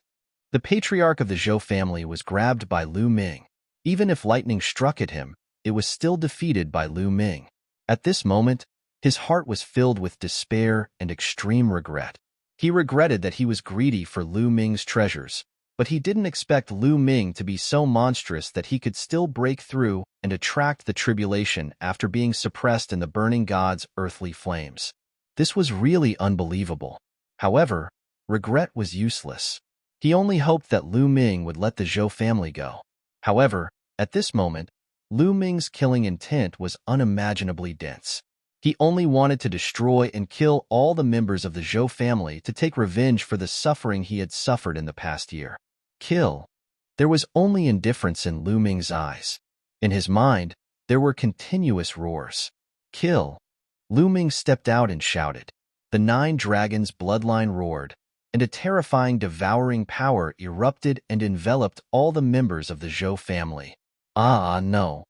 The patriarch of the Zhou family was grabbed by Lu Ming. Even if lightning struck at him, it was still defeated by Lu Ming. At this moment, his heart was filled with despair and extreme regret. He regretted that he was greedy for Lu Ming's treasures, but he didn't expect Lu Ming to be so monstrous that he could still break through and attract the tribulation after being suppressed in the burning god's earthly flames. This was really unbelievable. However, regret was useless. He only hoped that Lu Ming would let the Zhou family go. However, at this moment, Lu Ming's killing intent was unimaginably dense. He only wanted to destroy and kill all the members of the Zhou family to take revenge for the suffering he had suffered in the past year. Kill. There was only indifference in Lu Ming's eyes. In his mind, there were continuous roars. Kill. Lu Ming stepped out and shouted. The 9 dragons' bloodline roared, and a terrifying, devouring power erupted and enveloped all the members of the Zhou family. Ah, no.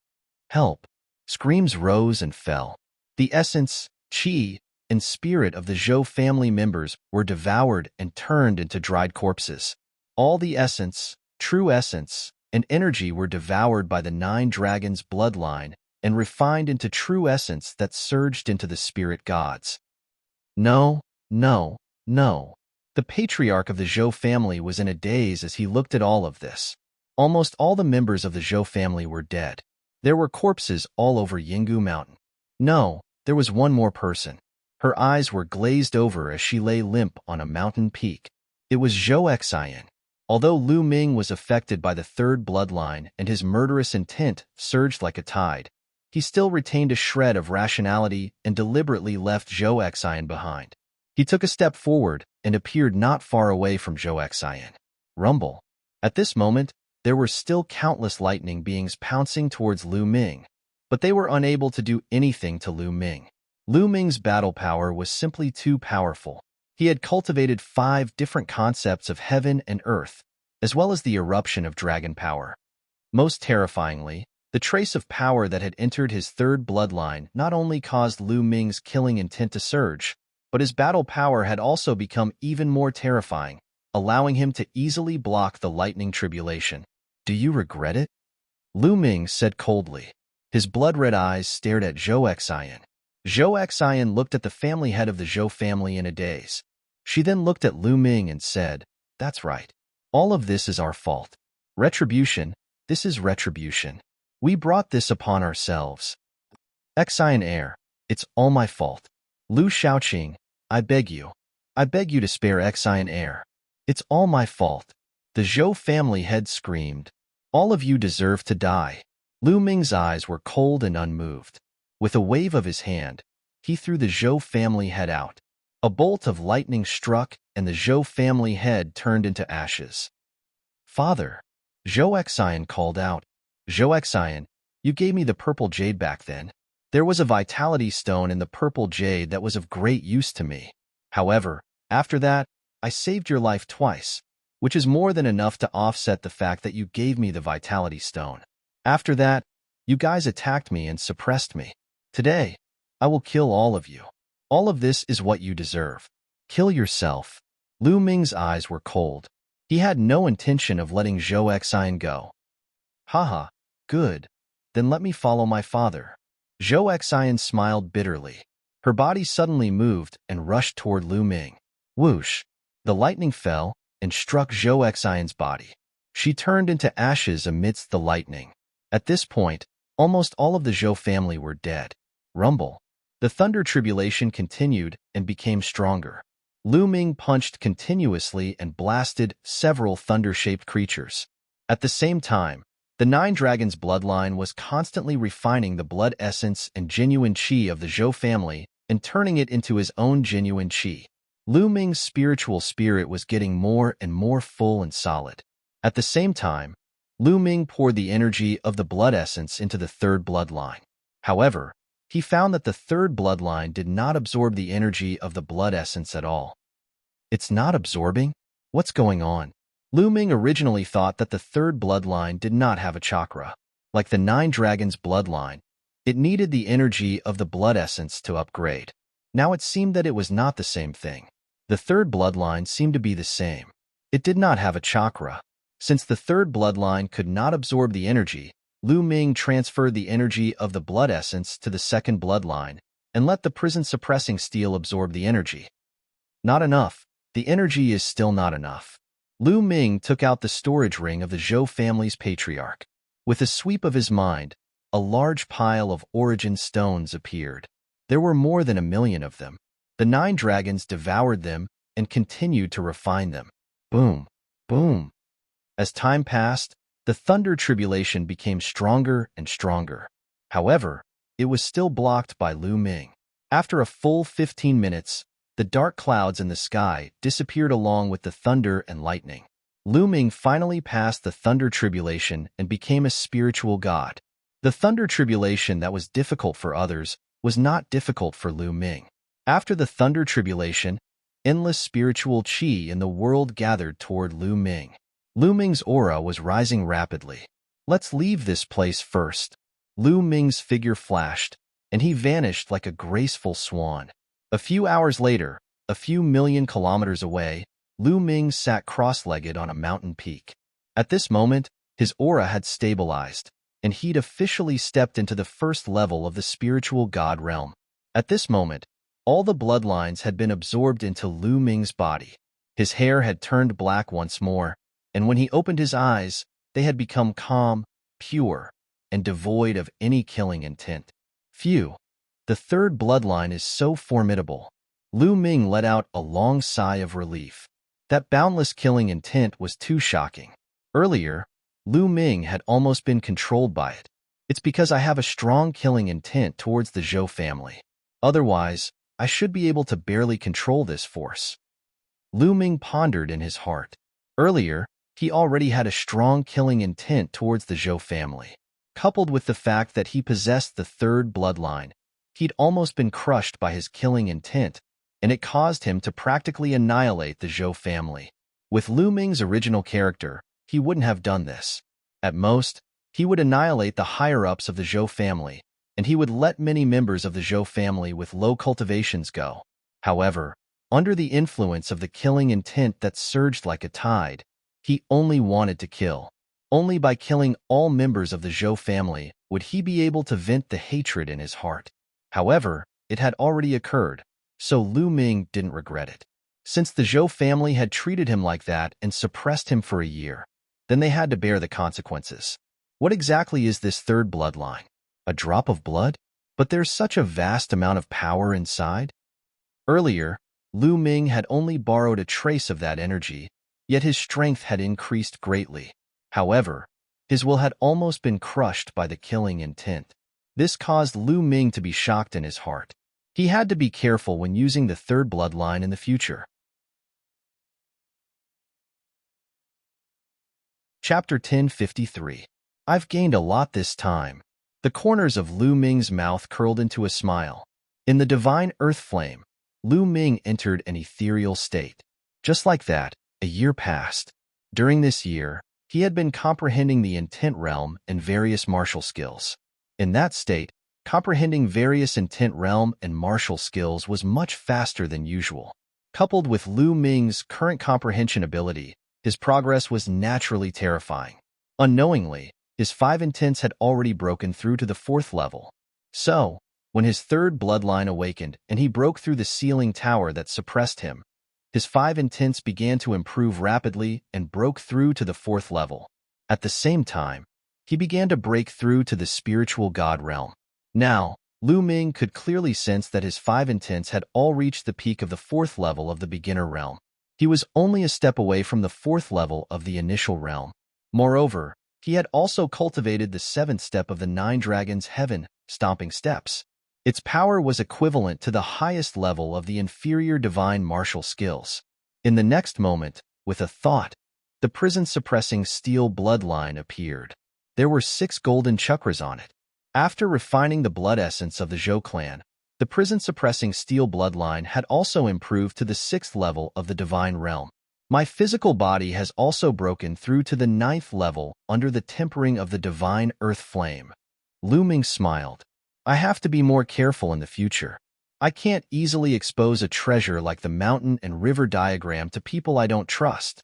Help! Screams rose and fell. The essence, qi, and spirit of the Zhou family members were devoured and turned into dried corpses. All the essence, true essence, and energy were devoured by the nine dragons' bloodline and refined into true essence that surged into the spirit gods. No, no, no. The patriarch of the Zhou family was in a daze as he looked at all of this. Almost all the members of the Zhou family were dead. There were corpses all over Yinggu Mountain. No, there was one more person. Her eyes were glazed over as she lay limp on a mountain peak. It was Zhou Xian. Although Lu Ming was affected by the third bloodline and his murderous intent surged like a tide, he still retained a shred of rationality and deliberately left Zhou Xian behind. He took a step forward and appeared not far away from Zhou Xian. Rumble. At this moment, there were still countless lightning beings pouncing towards Lu Ming, but they were unable to do anything to Lu Ming. Lu Ming's battle power was simply too powerful. He had cultivated 5 different concepts of heaven and earth, as well as the eruption of dragon power. Most terrifyingly, the trace of power that had entered his third bloodline not only caused Lu Ming's killing intent to surge, but his battle power had also become even more terrifying, allowing him to easily block the lightning tribulation. Do you regret it? Lu Ming said coldly. His blood-red eyes stared at Zhou Xian. Zhou Xian looked at the family head of the Zhou family in a daze. She then looked at Lu Ming and said, "That's right. All of this is our fault. Retribution, this is retribution. We brought this upon ourselves. Xian heir, it's all my fault. Lu Shaoqing, I beg you to spare Xian heir. It's all my fault." The Zhou family head screamed, "All of you deserve to die." Lu Ming's eyes were cold and unmoved. With a wave of his hand, he threw the Zhou family head out. A bolt of lightning struck, and the Zhou family head turned into ashes. "Father," Zhou Xian called out. "Zhou Xian, you gave me the purple jade back then. There was a vitality stone in the purple jade that was of great use to me. However, after that, I saved your life twice, which is more than enough to offset the fact that you gave me the vitality stone. After that, you guys attacked me and suppressed me. Today, I will kill all of you. All of this is what you deserve. Kill yourself." Lu Ming's eyes were cold. He had no intention of letting Zhou Xian go. "Haha, good. Then let me follow my father." Zhou Xian smiled bitterly. Her body suddenly moved and rushed toward Lu Ming. Whoosh! The lightning fell and struck Zhou Xian's body. She turned into ashes amidst the lightning. At this point, almost all of the Zhou family were dead. Rumble. The thunder tribulation continued and became stronger. Lu Ming punched continuously and blasted several thunder-shaped creatures. At the same time, the Nine Dragons bloodline was constantly refining the blood essence and genuine qi of the Zhou family and turning it into his own genuine qi. Lu Ming's spiritual spirit was getting more and more full and solid. At the same time, Lu Ming poured the energy of the blood essence into the third bloodline. However, he found that the third bloodline did not absorb the energy of the blood essence at all. It's not absorbing? What's going on? Lu Ming originally thought that the third bloodline did not have a chakra. Like the Nine Dragons bloodline, it needed the energy of the blood essence to upgrade. Now it seemed that it was not the same thing. The third bloodline seemed to be the same. It did not have a chakra. Since the third bloodline could not absorb the energy, Lu Ming transferred the energy of the blood essence to the second bloodline and let the prison-suppressing steel absorb the energy. Not enough. The energy is still not enough. Lu Ming took out the storage ring of the Zhou family's patriarch. With a sweep of his mind, a large pile of origin stones appeared. There were more than 1,000,000 of them. The Nine Dragons devoured them and continued to refine them. Boom, boom. As time passed, the thunder tribulation became stronger and stronger. However, it was still blocked by Lu Ming. After a full 15 minutes, the dark clouds in the sky disappeared along with the thunder and lightning. Lu Ming finally passed the thunder tribulation and became a spiritual god. The thunder tribulation that was difficult for others was not difficult for Lu Ming. After the thunder tribulation, Endless spiritual qi in the world gathered toward Lu Ming. Lu Ming's aura was rising rapidly. "Let's leave this place first." Lu Ming's figure flashed, and he vanished like a graceful swan. A few hours later, a few million kilometers away, Lu Ming sat cross-legged on a mountain peak. At this moment, his aura had stabilized, and he'd officially stepped into the first level of the spiritual god realm. At this moment, all the bloodlines had been absorbed into Lu Ming's body. His hair had turned black once more, and when he opened his eyes, they had become calm, pure, and devoid of any killing intent. Phew, the third bloodline is so formidable. Lu Ming let out a long sigh of relief. That boundless killing intent was too shocking. Earlier, Lu Ming had almost been controlled by it. It's because I have a strong killing intent towards the Zhou family. Otherwise, I should be able to barely control this force. Lu Ming pondered in his heart. Earlier, he already had a strong killing intent towards the Zhou family. Coupled with the fact that he possessed the third bloodline, he'd almost been crushed by his killing intent, and it caused him to practically annihilate the Zhou family. With Lu Ming's original character, he wouldn't have done this. At most, he would annihilate the higher-ups of the Zhou family, and he would let many members of the Zhou family with low cultivations go. However, under the influence of the killing intent that surged like a tide, he only wanted to kill. Only by killing all members of the Zhou family would he be able to vent the hatred in his heart. However, it had already occurred, so Lu Ming didn't regret it. Since the Zhou family had treated him like that and suppressed him for a year, then they had to bear the consequences. What exactly is this third bloodline? A drop of blood? But there's such a vast amount of power inside? Earlier, Lu Ming had only borrowed a trace of that energy, yet his strength had increased greatly. However, his will had almost been crushed by the killing intent. This caused Lu Ming to be shocked in his heart. He had to be careful when using the third bloodline in the future. Chapter 1053. I've gained a lot this time. The corners of Lu Ming's mouth curled into a smile. In the divine earth flame, Lu Ming entered an ethereal state. Just like that, a year passed. During this year, he had been comprehending the intent realm and various martial skills. In that state, comprehending various intent realm and martial skills was much faster than usual. Coupled with Lu Ming's current comprehension ability, his progress was naturally terrifying. Unknowingly, his 5 intents had already broken through to the 4th level. So, when his third bloodline awakened and he broke through the ceiling tower that suppressed him, his 5 intents began to improve rapidly and broke through to the 4th level. At the same time, he began to break through to the spiritual god realm. Now, Lu Ming could clearly sense that his 5 intents had all reached the peak of the 4th level of the beginner realm. He was only a step away from the 4th level of the initial realm. Moreover, he had also cultivated the 7th step of the 9 Dragons' Heaven, Stomping Steps. Its power was equivalent to the highest level of the inferior divine martial skills. In the next moment, with a thought, the prison-suppressing steel bloodline appeared. There were 6 golden chakras on it. After refining the blood essence of the Zhou clan, the prison-suppressing steel bloodline had also improved to the 6th level of the divine realm. My physical body has also broken through to the 9th level under the tempering of the divine earth flame. Lu Ming smiled. I have to be more careful in the future. I can't easily expose a treasure like the mountain and river diagram to people I don't trust.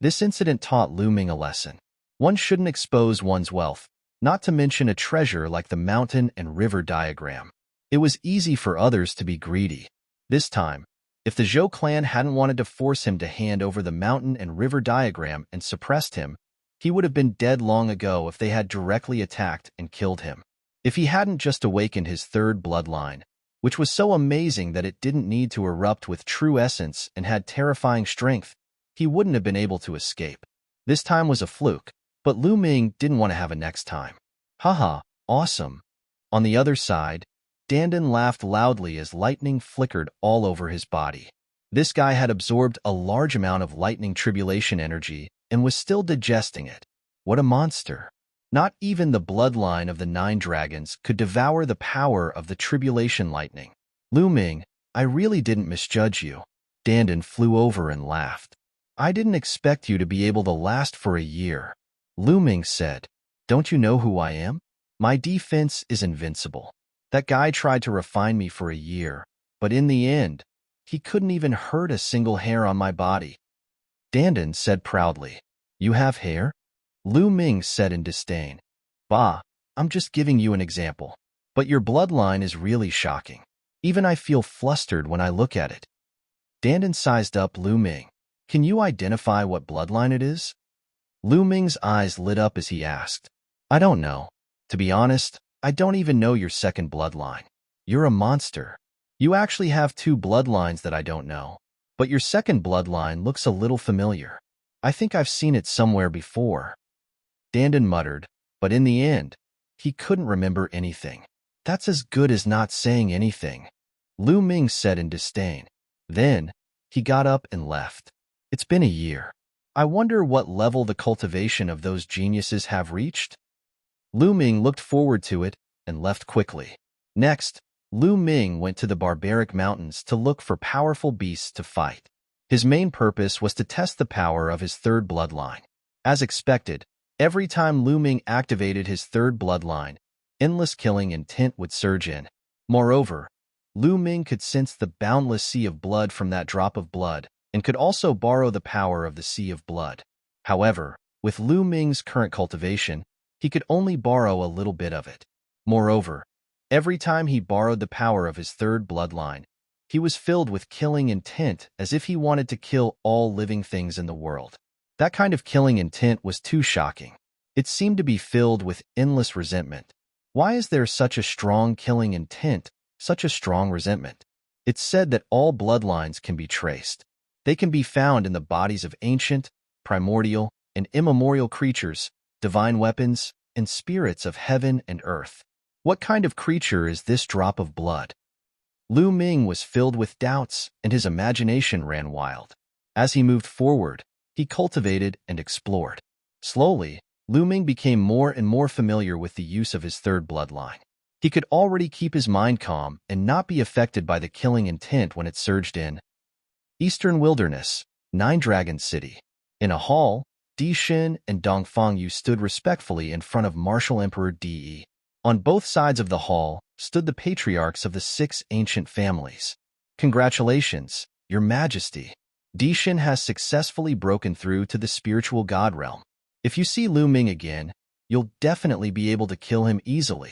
This incident taught Lu Ming a lesson. One shouldn't expose one's wealth, not to mention a treasure like the mountain and river diagram. It was easy for others to be greedy. This time, if the Zhou clan hadn't wanted to force him to hand over the mountain and river diagram and suppressed him, he would have been dead long ago if they had directly attacked and killed him. If he hadn't just awakened his third bloodline, which was so amazing that it didn't need to erupt with true essence and had terrifying strength, he wouldn't have been able to escape. This time was a fluke, but Lu Ming didn't want to have a next time. Haha, awesome. On the other side, Dandan laughed loudly as lightning flickered all over his body. This guy had absorbed a large amount of lightning tribulation energy and was still digesting it. What a monster. Not even the bloodline of the 9 dragons could devour the power of the tribulation lightning. Lu Ming, I really didn't misjudge you. Dandan flew over and laughed. I didn't expect you to be able to last for a year. Lu Ming said, don't you know who I am? My defense is invincible. That guy tried to refine me for a year, but in the end, he couldn't even hurt a single hair on my body. Dandan said proudly, you have hair? Lu Ming said in disdain, bah, I'm just giving you an example. But your bloodline is really shocking. Even I feel flustered when I look at it. Dandan sized up Lu Ming. Can you identify what bloodline it is? Lu Ming's eyes lit up as he asked. I don't know. To be honest, I don't even know your second bloodline. You're a monster. You actually have two bloodlines that I don't know. But your second bloodline looks a little familiar. I think I've seen it somewhere before. Dandan muttered, but in the end, he couldn't remember anything. That's as good as not saying anything, Lu Ming said in disdain. Then, he got up and left. It's been a year. I wonder what level the cultivation of those geniuses have reached? Lu Ming looked forward to it and left quickly. Next, Lu Ming went to the barbaric mountains to look for powerful beasts to fight. His main purpose was to test the power of his third bloodline. As expected, every time Lu Ming activated his third bloodline, endless killing intent would surge in. Moreover, Lu Ming could sense the boundless sea of blood from that drop of blood and could also borrow the power of the sea of blood. However, with Lu Ming's current cultivation, he could only borrow a little bit of it. Moreover, every time he borrowed the power of his third bloodline, he was filled with killing intent as if he wanted to kill all living things in the world. That kind of killing intent was too shocking. It seemed to be filled with endless resentment. Why is there such a strong killing intent, such a strong resentment? It's said that all bloodlines can be traced. They can be found in the bodies of ancient, primordial, and immemorial creatures, divine weapons, and spirits of heaven and earth. What kind of creature is this drop of blood? Lu Ming was filled with doubts, and his imagination ran wild. As he moved forward, he cultivated and explored. Slowly, Lu Ming became more and more familiar with the use of his third bloodline. He could already keep his mind calm and not be affected by the killing intent when it surged in. Eastern Wilderness, Nine Dragon City. In a hall, Di Xin and Dong Fangyu stood respectfully in front of Martial Emperor Di. On both sides of the hall stood the patriarchs of the 6 ancient families. Congratulations, Your Majesty. Di Xin has successfully broken through to the spiritual god realm. If you see Lu Ming again, you'll definitely be able to kill him easily.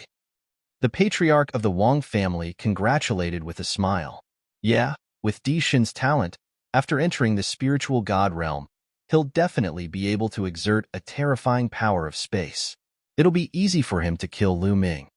The patriarch of the Wang family congratulated with a smile. Yeah, with Di Xin's talent, after entering the spiritual god realm, he'll definitely be able to exert a terrifying power of space. It'll be easy for him to kill Lu Ming.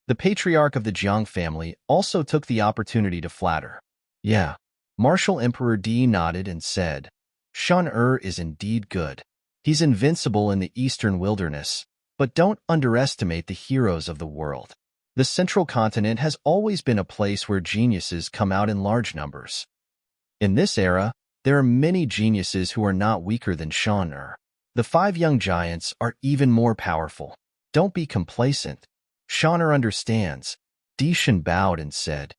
The patriarch of the Jiang family also took the opportunity to flatter. Yeah, Martial Emperor Di nodded and said, Shan is indeed good. He's invincible in the Eastern Wilderness, but don't underestimate the heroes of the world. The Central Continent has always been a place where geniuses come out in large numbers. In this era, there are many geniuses who are not weaker than Shan. The 5 young giants are even more powerful. Don't be complacent. Shan understands. Di Xin bowed and said,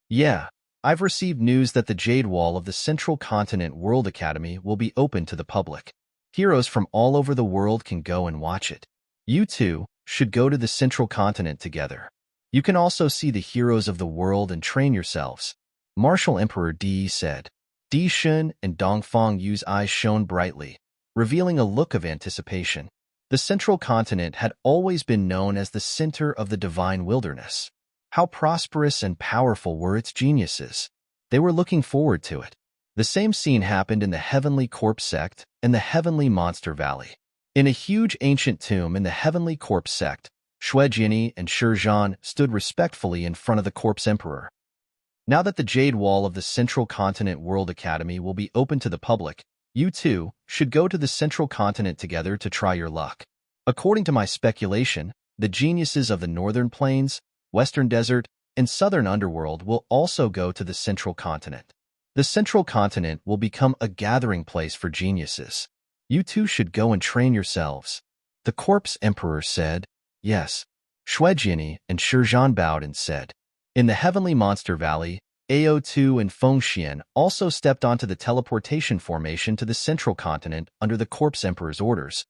Yeah, I've received news that the Jade Wall of the Central Continent World Academy will be open to the public. Heroes from all over the world can go and watch it. You two should go to the Central Continent together. You can also see the heroes of the world and train yourselves. Martial Emperor Di said. Di Xin and Dong Fangyu's eyes shone brightly, revealing a look of anticipation. The Central Continent had always been known as the center of the divine wilderness. How prosperous and powerful were its geniuses. They were looking forward to it. The same scene happened in the Heavenly Corpse Sect and the Heavenly Monster Valley. In a huge ancient tomb in the Heavenly Corpse Sect, Shuejini and Shizhan stood respectfully in front of the Corpse Emperor. Now that the Jade Wall of the Central Continent World Academy will be open to the public, you two should go to the Central Continent together to try your luck. According to my speculation, the geniuses of the Northern Plains, Western Desert, and Southern Underworld will also go to the Central Continent. The Central Continent will become a gathering place for geniuses. You two should go and train yourselves. The Corpse Emperor said, Yes. Shuejini and Shizhan bowed and said, In the Heavenly Monster Valley, Ao2 and Fengxian also stepped onto the teleportation formation to the central continent under the Corpse Emperor's orders.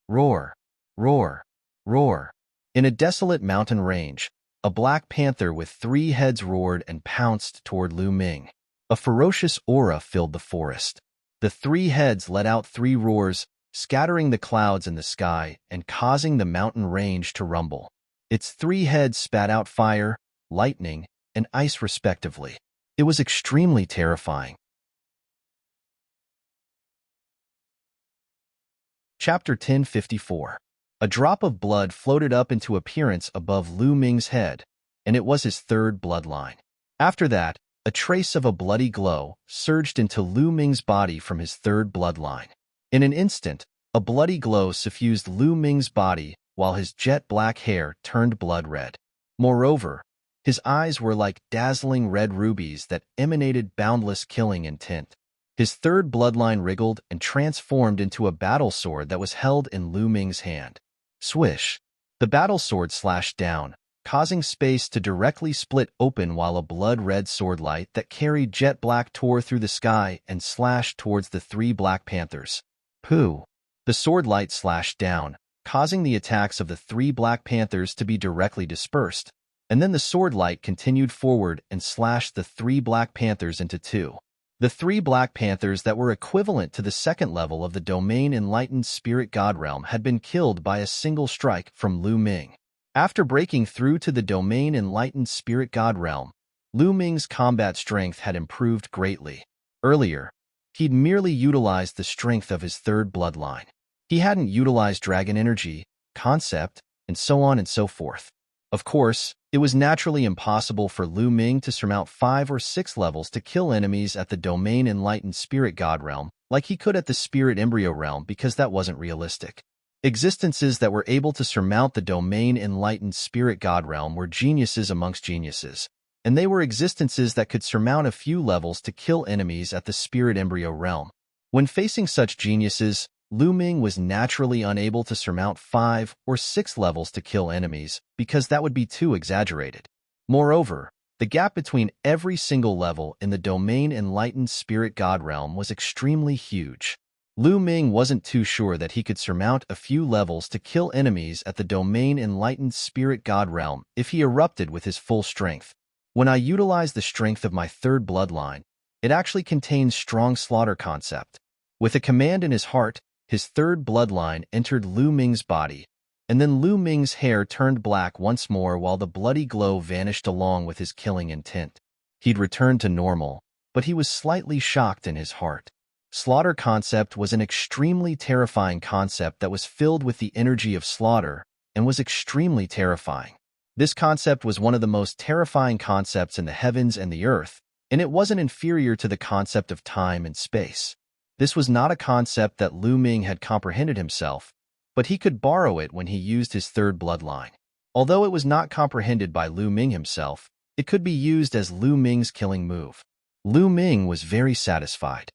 Roar, roar, roar. In a desolate mountain range, a black panther with 3 heads roared and pounced toward Lu Ming. A ferocious aura filled the forest. The 3 heads let out 3 roars, scattering the clouds in the sky and causing the mountain range to rumble. Its 3 heads spat out fire, lightning, and ice respectively. It was extremely terrifying. Chapter 1054. A drop of blood floated up into appearance above Lu Ming's head, and it was his 3rd bloodline. After that, a trace of a bloody glow surged into Lu Ming's body from his 3rd bloodline. In an instant, a bloody glow suffused Lu Ming's body while his jet black hair turned blood red. Moreover, his eyes were like dazzling red rubies that emanated boundless killing intent. His 3rd bloodline wriggled and transformed into a battle sword that was held in Lu Ming's hand. Swish! The battle sword slashed down, causing space to directly split open while a blood-red sword light that carried jet black tore through the sky and slashed towards the 3 Black Panthers. Pooh! The sword light slashed down, causing the attacks of the 3 Black Panthers to be directly dispersed, and then the sword light continued forward and slashed the 3 Black Panthers into 2. The 3 Black Panthers that were equivalent to the 2nd level of the Domain Enlightened Spirit God Realm had been killed by a single strike from Lu Ming. After breaking through to the Domain Enlightened Spirit God Realm, Lu Ming's combat strength had improved greatly. Earlier, he'd merely utilized the strength of his 3rd bloodline. He hadn't utilized dragon energy, concept, and so on and so forth. Of course, it was naturally impossible for Lu Ming to surmount 5 or 6 levels to kill enemies at the Domain Enlightened Spirit God Realm like he could at the Spirit Embryo Realm because that wasn't realistic. Existences that were able to surmount the Domain Enlightened Spirit God Realm were geniuses amongst geniuses, and they were existences that could surmount a few levels to kill enemies at the Spirit Embryo Realm. When facing such geniuses, Lu Ming was naturally unable to surmount 5 or 6 levels to kill enemies because that would be too exaggerated. Moreover, the gap between every single level in the Domain Enlightened Spirit God Realm was extremely huge. Lu Ming wasn't too sure that he could surmount a few levels to kill enemies at the Domain Enlightened Spirit God Realm if he erupted with his full strength. When I utilize the strength of my 3rd bloodline, it actually contains strong slaughter concept. With a command in his heart, his 3rd bloodline entered Lu Ming's body, and then Lu Ming's hair turned black once more while the bloody glow vanished along with his killing intent. He'd returned to normal, but he was slightly shocked in his heart. Slaughter concept was an extremely terrifying concept that was filled with the energy of slaughter and was extremely terrifying. This concept was one of the most terrifying concepts in the heavens and the earth, and it wasn't inferior to the concept of time and space. This was not a concept that Lu Ming had comprehended himself, but he could borrow it when he used his 3rd bloodline. Although it was not comprehended by Lu Ming himself, it could be used as Lu Ming's killing move. Lu Ming was very satisfied.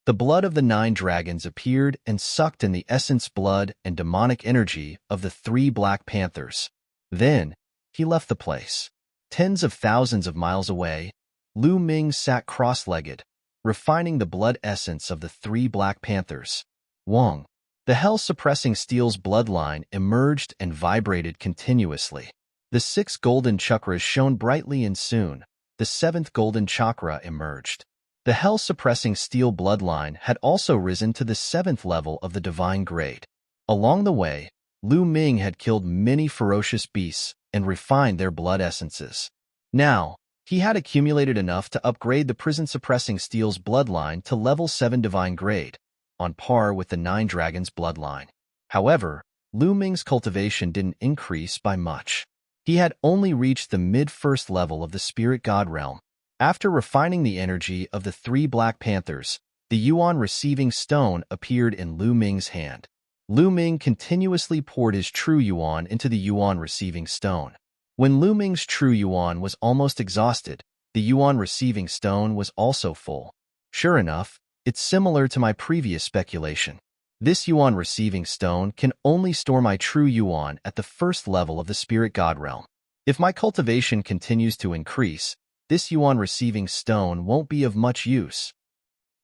The blood of the 9 dragons appeared and sucked in the essence blood and demonic energy of the 3 Black Panthers. Then, he left the place. Tens of thousands of miles away, Lu Ming sat cross-legged, refining the blood essence of the 3 Black Panthers. Wong. The hell-suppressing steel's bloodline emerged and vibrated continuously. The 6 golden chakras shone brightly and soon, the 7th golden chakra emerged. The hell-suppressing steel bloodline had also risen to the 7th level of the divine grade. Along the way, Lu Ming had killed many ferocious beasts and refined their blood essences. Now, he had accumulated enough to upgrade the prison-suppressing steel's bloodline to level 7 divine grade, on par with the 9 dragons' bloodline. However, Lu Ming's cultivation didn't increase by much. He had only reached the mid-first level of the Spirit God Realm. After refining the energy of the 3 Black Panthers, the Yuan Receiving Stone appeared in Lu Ming's hand. Lu Ming continuously poured his true Yuan into the Yuan Receiving Stone. When Lu Ming's true Yuan was almost exhausted, the Yuan Receiving Stone was also full. Sure enough, it's similar to my previous speculation. This Yuan Receiving Stone can only store my true Yuan at the 1st level of the Spirit God Realm. If my cultivation continues to increase, this yuan receiving stone won't be of much use.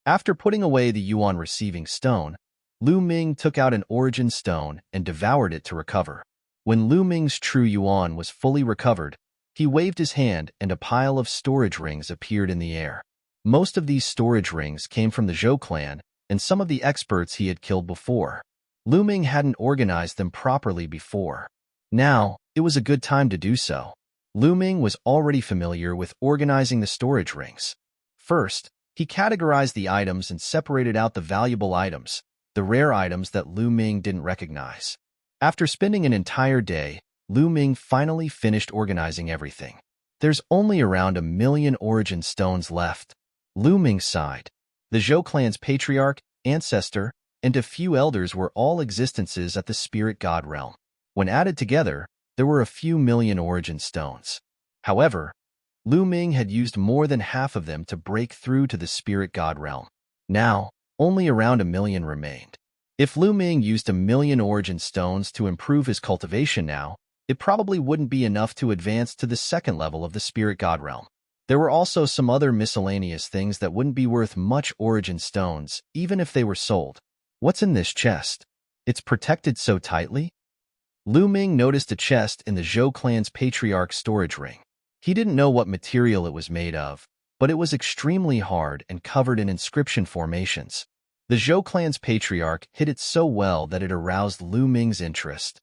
After putting away the yuan receiving stone, Lu Ming took out an origin stone and devoured it to recover. When Lu Ming's true yuan was fully recovered, he waved his hand and a pile of storage rings appeared in the air. Most of these storage rings came from the Zhou clan and some of the experts he had killed before. Lu Ming hadn't organized them properly before. Now, it was a good time to do so. Lu Ming was already familiar with organizing the storage rings. First, he categorized the items and separated out the valuable items, the rare items that Lu Ming didn't recognize. After spending an entire day, Lu Ming finally finished organizing everything. There's only around 1 million origin stones left. Lu Ming sighed. The Zhou clan's patriarch, ancestor, and a few elders were all existences at the spirit god realm. When added together, there were a few million origin stones. However, Lu Ming had used more than half of them to break through to the spirit god realm. Now, only around 1 million remained. If Lu Ming used 1 million origin stones to improve his cultivation now, it probably wouldn't be enough to advance to the second level of the spirit god realm. There were also some other miscellaneous things that wouldn't be worth much origin stones, even if they were sold. What's in this chest? It's protected so tightly? Lu Ming noticed a chest in the Zhou clan's patriarch storage ring. He didn't know what material it was made of, but it was extremely hard and covered in inscription formations. The Zhou clan's patriarch hid it so well that it aroused Lu Ming's interest.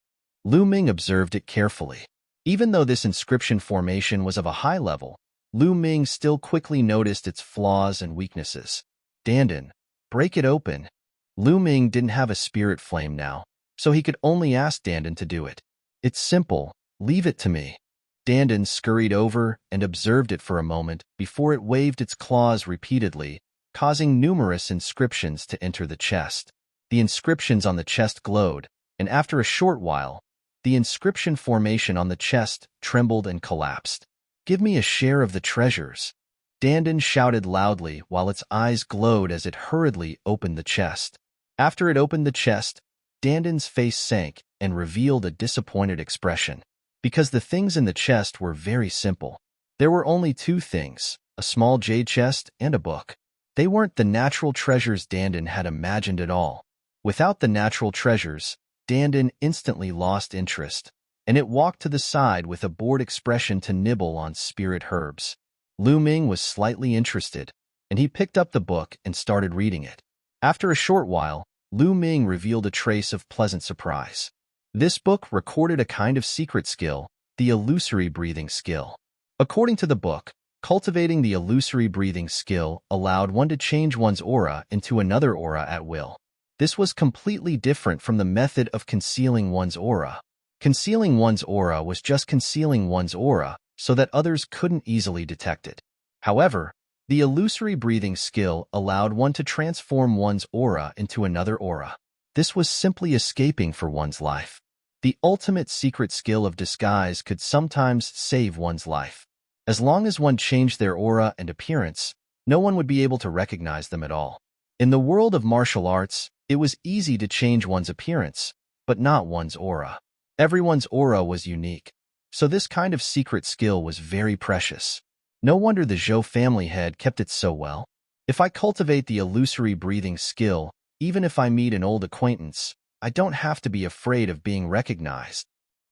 Lu Ming observed it carefully. Even though this inscription formation was of a high level, Lu Ming still quickly noticed its flaws and weaknesses. Dandan, break it open. Lu Ming didn't have a spirit flame now, so he could only ask Dandan to do it. It's simple, leave it to me. Dandan scurried over and observed it for a moment before it waved its claws repeatedly, causing numerous inscriptions to enter the chest. The inscriptions on the chest glowed, and after a short while, the inscription formation on the chest trembled and collapsed. Give me a share of the treasures. Dandan shouted loudly while its eyes glowed as it hurriedly opened the chest. After it opened the chest, Dandan's face sank and revealed a disappointed expression. Because the things in the chest were very simple. There were only 2 things, a small jade chest and a book. They weren't the natural treasures Dandan had imagined at all. Without the natural treasures, Dandan instantly lost interest, and it walked to the side with a bored expression to nibble on spirit herbs. Lu Ming was slightly interested, and he picked up the book and started reading it. After a short while, Lu Ming revealed a trace of pleasant surprise. This book recorded a kind of secret skill, the illusory breathing skill. According to the book, cultivating the illusory breathing skill allowed one to change one's aura into another aura at will. This was completely different from the method of concealing one's aura. Concealing one's aura was just concealing one's aura so that others couldn't easily detect it. However, the illusory breathing skill allowed one to transform one's aura into another aura. This was simply escaping for one's life. The ultimate secret skill of disguise could sometimes save one's life. As long as one changed their aura and appearance, no one would be able to recognize them at all. In the world of martial arts, it was easy to change one's appearance, but not one's aura. Everyone's aura was unique, so this kind of secret skill was very precious. No wonder the Zhou family had kept it so well. If I cultivate the illusory breathing skill, even if I meet an old acquaintance, I don't have to be afraid of being recognized.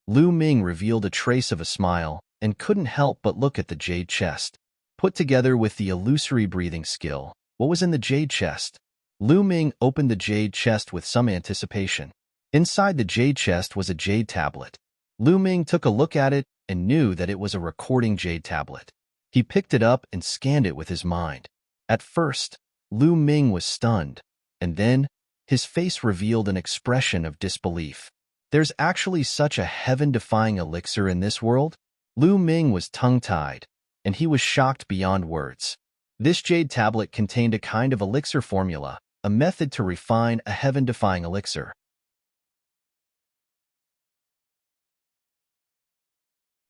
Lu Ming revealed a trace of a smile and couldn't help but look at the jade chest. Put together with the illusory breathing skill, what was in the jade chest? Lu Ming opened the jade chest with some anticipation. Inside the jade chest was a jade tablet. Lu Ming took a look at it and knew that it was a recording jade tablet. He picked it up and scanned it with his mind. At first, Lu Ming was stunned, and then his face revealed an expression of disbelief. There's actually such a heaven-defying elixir in this world? Lu Ming was tongue-tied, and he was shocked beyond words. This jade tablet contained a kind of elixir formula, a method to refine a heaven-defying elixir.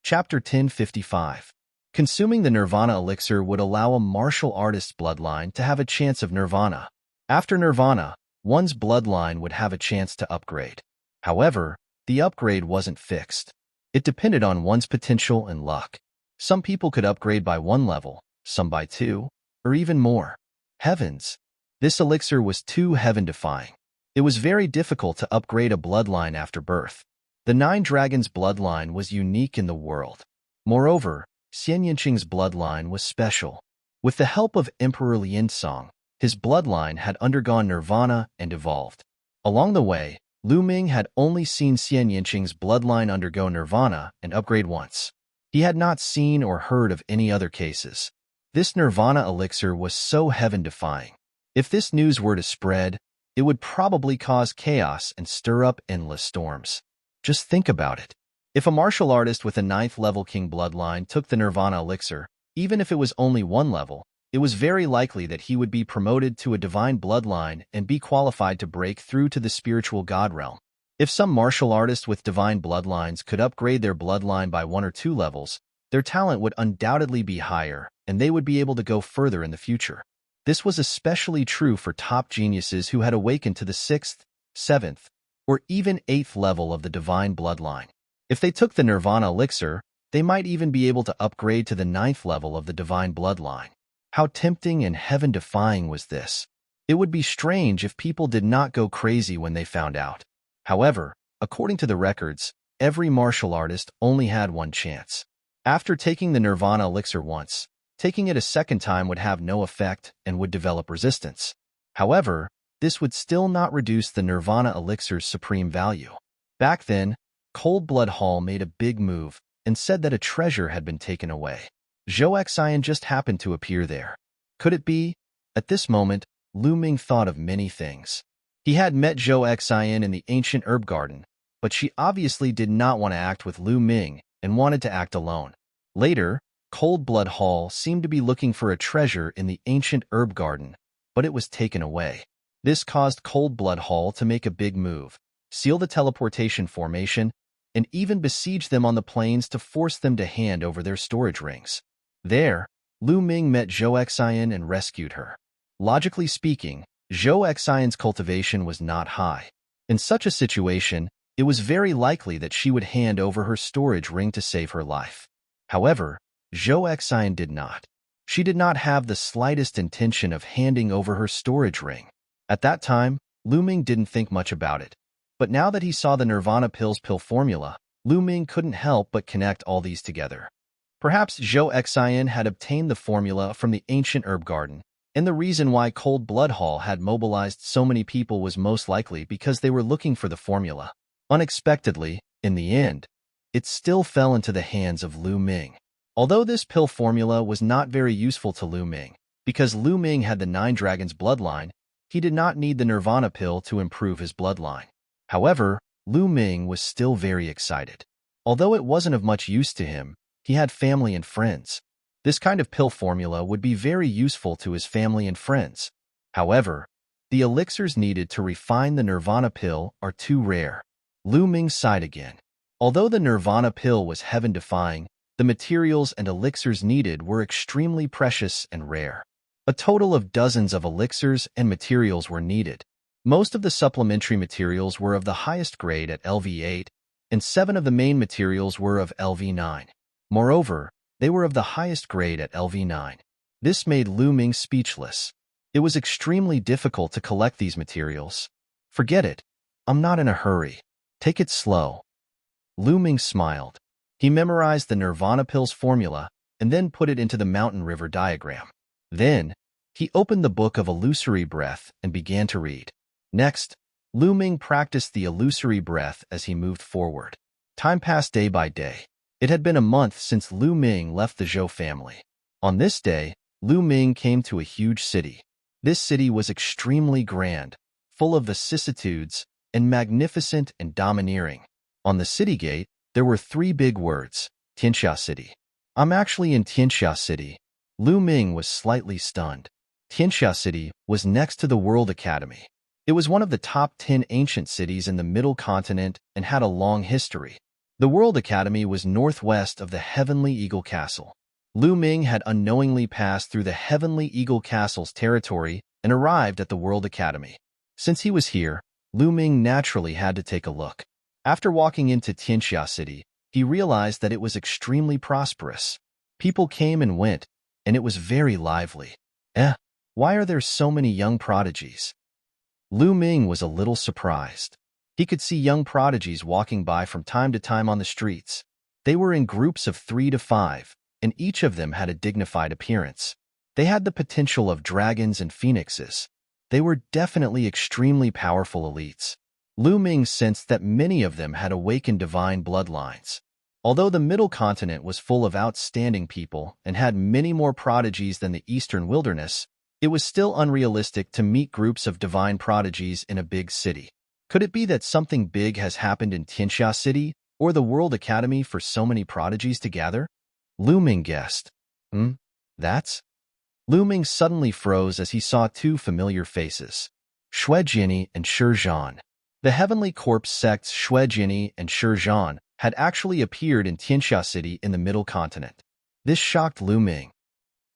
Chapter 1055. Consuming the Nirvana elixir would allow a martial artist's bloodline to have a chance of Nirvana. After Nirvana, one's bloodline would have a chance to upgrade. However, the upgrade wasn't fixed. It depended on one's potential and luck. Some people could upgrade by 1 level, some by 2, or even more. Heavens! This elixir was too heaven-defying. It was very difficult to upgrade a bloodline after birth. The Nine Dragons bloodline was unique in the world. Moreover, Xian Yinqing's bloodline was special. With the help of Emperor Liansong, his bloodline had undergone nirvana and evolved. Along the way, Lu Ming had only seen Xian Yinqing's bloodline undergo nirvana and upgrade once. He had not seen or heard of any other cases. This nirvana elixir was so heaven-defying. If this news were to spread, it would probably cause chaos and stir up endless storms. Just think about it. If a martial artist with a 9th level king bloodline took the nirvana elixir, even if it was only 1 level, it was very likely that he would be promoted to a divine bloodline and be qualified to break through to the spiritual god realm. If some martial artists with divine bloodlines could upgrade their bloodline by 1 or 2 levels, their talent would undoubtedly be higher, and they would be able to go further in the future. This was especially true for top geniuses who had awakened to the 6th, 7th, or even 8th level of the divine bloodline. If they took the nirvana elixir, they might even be able to upgrade to the 9th level of the divine bloodline. How tempting and heaven-defying was this? It would be strange if people did not go crazy when they found out. However, according to the records, every martial artist only had 1 chance. After taking the nirvana elixir once, taking it a second time would have no effect and would develop resistance. However, this would still not reduce the nirvana elixir's supreme value. Back then, Cold Blood Hall made a big move and said that a treasure had been taken away. Zhou Xian just happened to appear there. Could it be? At this moment, Lu Ming thought of many things. He had met Zhou Xian in the ancient herb garden, but she obviously did not want to act with Lu Ming and wanted to act alone. Later, Cold Blood Hall seemed to be looking for a treasure in the ancient herb garden, but it was taken away. This caused Cold Blood Hall to make a big move, seal the teleportation formation, and even besiege them on the plains to force them to hand over their storage rings. There, Lu Ming met Zhou Xian and rescued her. Logically speaking, Zhou Xian's cultivation was not high. In such a situation, it was very likely that she would hand over her storage ring to save her life. However, Zhou Xian did not. She did not have the slightest intention of handing over her storage ring. At that time, Lu Ming didn't think much about it. But now that he saw the Nirvana Pills pill formula, Lu Ming couldn't help but connect all these together. Perhaps Zhou Xian had obtained the formula from the ancient herb garden, and the reason why Cold Blood Hall had mobilized so many people was most likely because they were looking for the formula. Unexpectedly, in the end, it still fell into the hands of Lu Ming. Although this pill formula was not very useful to Lu Ming, because Lu Ming had the 9 Dragons bloodline, he did not need the Nirvana pill to improve his bloodline. However, Lu Ming was still very excited. Although it wasn't of much use to him, he had family and friends. This kind of pill formula would be very useful to his family and friends. However, the elixirs needed to refine the Nirvana pill are too rare. Lu Ming sighed again. Although the Nirvana pill was heaven-defying, the materials and elixirs needed were extremely precious and rare. A total of dozens of elixirs and materials were needed. Most of the supplementary materials were of the highest grade at LV8, and 7 of the main materials were of LV9. Moreover, they were of the highest grade at LV9. This made Lu Ming speechless. It was extremely difficult to collect these materials. Forget it. I'm not in a hurry. Take it slow. Lu Ming smiled. He memorized the Nirvana Pills formula and then put it into the mountain river diagram. Then, he opened the book of illusory breath and began to read. Next, Lu Ming practiced the illusory breath as he moved forward. Time passed day by day. It had been a month since Lu Ming left the Zhou family. On this day, Lu Ming came to a huge city. This city was extremely grand, full of vicissitudes, and magnificent and domineering. On the city gate, there were 3 big words, Tianxia City. I'm actually in Tianxia City. Lu Ming was slightly stunned. Tianxia City was next to the World Academy. It was one of the top 10 ancient cities in the Middle Continent and had a long history. The World Academy was northwest of the Heavenly Eagle Castle. Lu Ming had unknowingly passed through the Heavenly Eagle Castle's territory and arrived at the World Academy. Since he was here, Lu Ming naturally had to take a look. After walking into Tianxia City, he realized that it was extremely prosperous. People came and went, and it was very lively. Why are there so many young prodigies? Lu Ming was a little surprised. He could see young prodigies walking by from time to time on the streets. They were in groups of 3 to 5, and each of them had a dignified appearance. They had the potential of dragons and phoenixes. They were definitely extremely powerful elites. Lu Ming sensed that many of them had awakened divine bloodlines. Although the Middle Continent was full of outstanding people and had many more prodigies than the Eastern Wilderness, it was still unrealistic to meet groups of divine prodigies in a big city. Could it be that something big has happened in Tianxia City or the World Academy for so many prodigies to gather? Lu Ming guessed. That's? Lu Ming suddenly froze as he saw two familiar faces, Shui Jini and Shi Zhan. The Heavenly Corpse sects Shui Jini and Shi Zhan had actually appeared in Tianxia City in the Middle Continent. This shocked Lu Ming.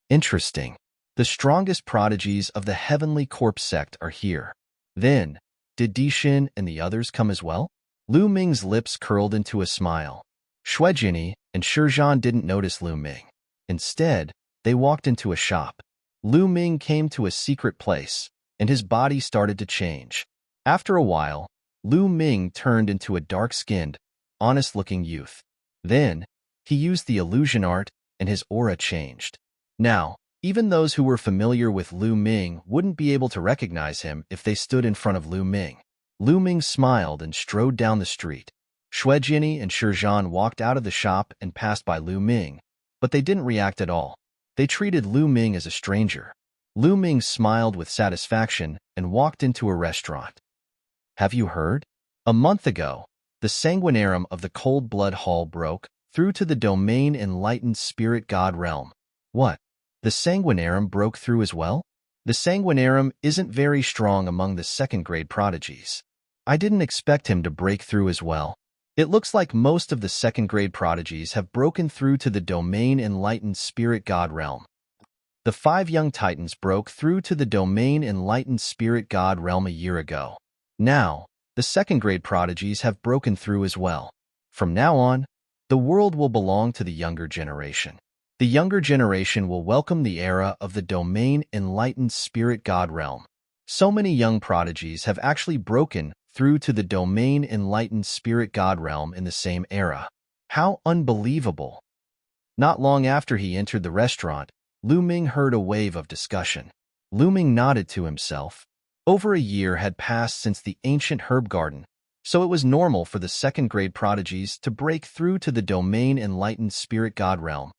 Interesting. The strongest prodigies of the Heavenly Corpse sect are here. Then, did Dixin and the others come as well? Lu Ming's lips curled into a smile. Shui Jini and Shi Zhan didn't notice Lu Ming. Instead, they walked into a shop. Lu Ming came to a secret place, and his body started to change. After a while, Lu Ming turned into a dark-skinned, honest-looking youth. Then, he used the illusion art, and his aura changed. Now, even those who were familiar with Lu Ming wouldn't be able to recognize him if they stood in front of Lu Ming. Lu Ming smiled and strode down the street. Shui Jini and Shi Zhan walked out of the shop and passed by Lu Ming, but they didn't react at all. They treated Lu Ming as a stranger. Lu Ming smiled with satisfaction and walked into a restaurant. Have you heard? A month ago, the sanguinarum of the Cold Blood Hall broke through to the domain enlightened spirit god realm. What? The sanguinarum broke through as well? The sanguinarum isn't very strong among the second-grade prodigies. I didn't expect him to break through as well. It looks like most of the second-grade prodigies have broken through to the domain enlightened spirit god realm. The 5 young titans broke through to the domain enlightened spirit god realm a year ago. Now, the second-grade prodigies have broken through as well. From now on, the world will belong to the younger generation. The younger generation will welcome the era of the domain enlightened spirit god realm. So many young prodigies have actually broken through to the domain enlightened spirit god realm in the same era. How unbelievable! Not long after he entered the restaurant, Lu Ming heard a wave of discussion. Lu Ming nodded to himself. Over a year had passed since the ancient herb garden, so it was normal for the second-grade prodigies to break through to the domain enlightened spirit god realm.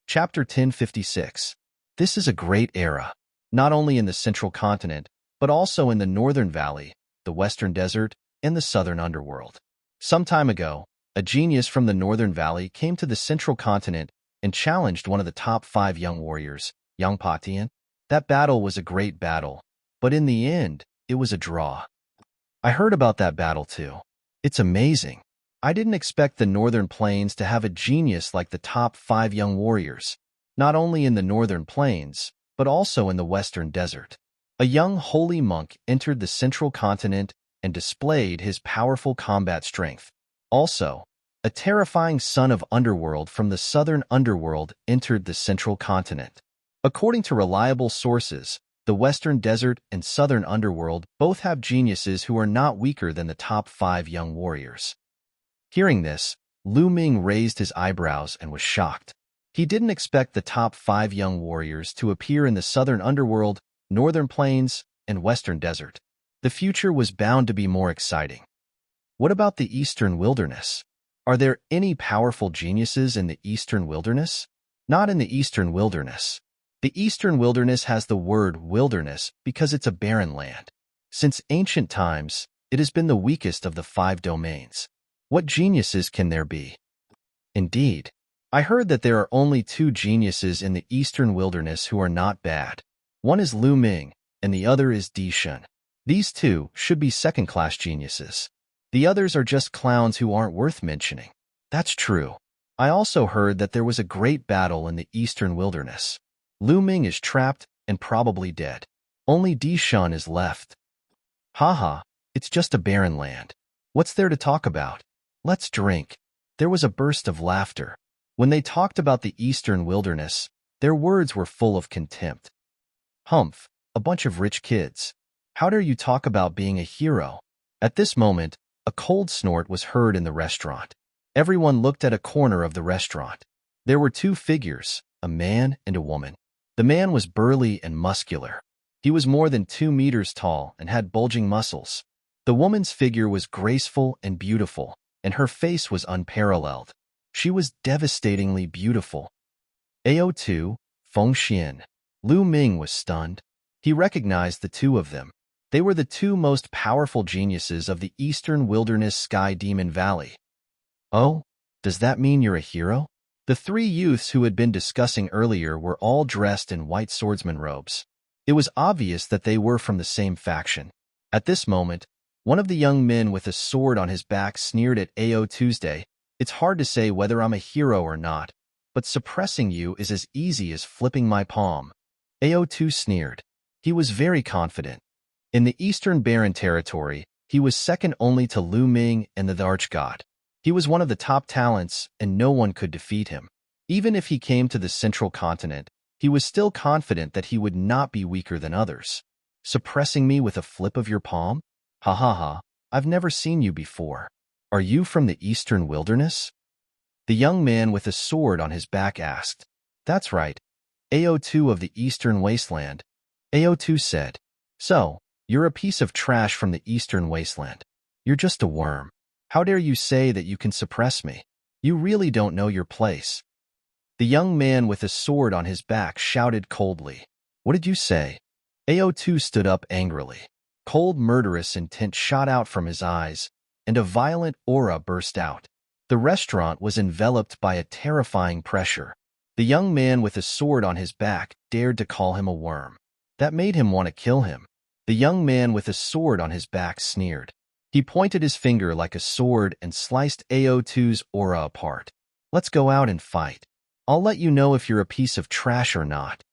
Chapter 1056. This is a great era, not only in the central continent, but also in the northern valley, the western desert, and the southern underworld. Some time ago, a genius from the northern valley came to the central continent and challenged one of the top 5 young warriors, Yang Patian. That battle was a great battle, but in the end, it was a draw. I heard about that battle too. It's amazing. I didn't expect the northern plains to have a genius like the top 5 young warriors, not only in the northern plains, but also in the western desert. A young holy monk entered the central continent and displayed his powerful combat strength. Also, a terrifying son of underworld from the southern underworld entered the central continent. According to reliable sources, the western desert and southern underworld both have geniuses who are not weaker than the top 5 young warriors. Hearing this, Lu Ming raised his eyebrows and was shocked. He didn't expect the top 5 young warriors to appear in the southern underworld, northern plains, and western desert. The future was bound to be more exciting. What about the eastern wilderness? Are there any powerful geniuses in the eastern wilderness? Not in the eastern wilderness. The eastern wilderness has the word wilderness because it's a barren land. Since ancient times, it has been the weakest of the 5 domains. What geniuses can there be? Indeed, I heard that there are only 2 geniuses in the eastern wilderness who are not bad. One is Lu Ming, and the other is Dixin. These 2 should be second-class geniuses. The others are just clowns who aren't worth mentioning. That's true. I also heard that there was a great battle in the eastern wilderness. Lu Ming is trapped and probably dead. Only Dixin is left. Haha, it's just a barren land. What's there to talk about? Let's drink. There was a burst of laughter. When they talked about the eastern wilderness, their words were full of contempt. Humph, a bunch of rich kids. How dare you talk about being a hero? At this moment, a cold snort was heard in the restaurant. Everyone looked at a corner of the restaurant. There were two figures, a man and a woman. The man was burly and muscular. He was more than 2 meters tall and had bulging muscles. The woman's figure was graceful and beautiful, and her face was unparalleled. She was devastatingly beautiful. AO2, Feng Xian. Lu Ming was stunned. He recognized the two of them. They were the two most powerful geniuses of the Eastern Wilderness Sky Demon Valley. Oh, does that mean you're a hero? The three youths who had been discussing earlier were all dressed in white swordsman robes. It was obvious that they were from the same faction. At this moment, one of the young men with a sword on his back sneered at AO Tuesday. It's hard to say whether I'm a hero or not, but suppressing you is as easy as flipping my palm. AO2 sneered. He was very confident. In the Eastern Barren Territory, he was second only to Lu Ming and the Archgod. He was one of the top talents, and no one could defeat him. Even if he came to the Central Continent, he was still confident that he would not be weaker than others. Suppressing me with a flip of your palm? Ha ha ha, I've never seen you before. Are you from the Eastern Wilderness? The young man with a sword on his back asked. That's right. AO2 of the Eastern Wasteland. AO2 said. So, you're a piece of trash from the Eastern Wasteland. You're just a worm. How dare you say that you can suppress me? You really don't know your place. The young man with a sword on his back shouted coldly. What did you say? AO2 stood up angrily. Cold, murderous intent shot out from his eyes, and a violent aura burst out. The restaurant was enveloped by a terrifying pressure. The young man with a sword on his back dared to call him a worm. That made him want to kill him. The young man with a sword on his back sneered. He pointed his finger like a sword and sliced AO2's aura apart. Let's go out and fight. I'll let you know if you're a piece of trash or not.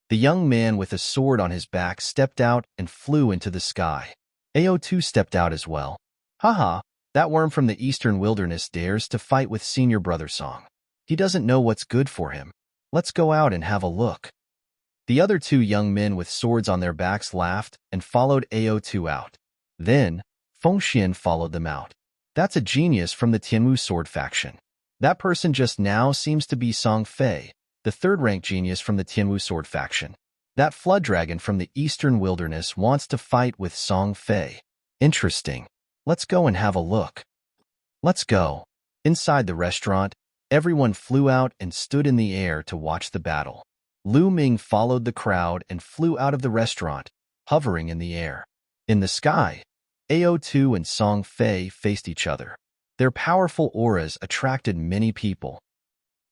The young man with a sword on his back stepped out and flew into the sky. AO2 stepped out as well. Haha, that worm from the Eastern Wilderness dares to fight with Senior Brother Song. He doesn't know what's good for him. Let's go out and have a look. The other two young men with swords on their backs laughed and followed AO2 out. Then, Feng Xian followed them out. That's a genius from the Tianwu sword faction. That person just now seems to be Song Fei, the third-rank genius from the Tianwu sword faction. That flood dragon from the Eastern Wilderness wants to fight with Song Fei. Interesting. Let's go and have a look. Let's go. Inside the restaurant, everyone flew out and stood in the air to watch the battle. Lu Ming followed the crowd and flew out of the restaurant, hovering in the air. In the sky, AO2 and Song Fei faced each other. Their powerful auras attracted many people.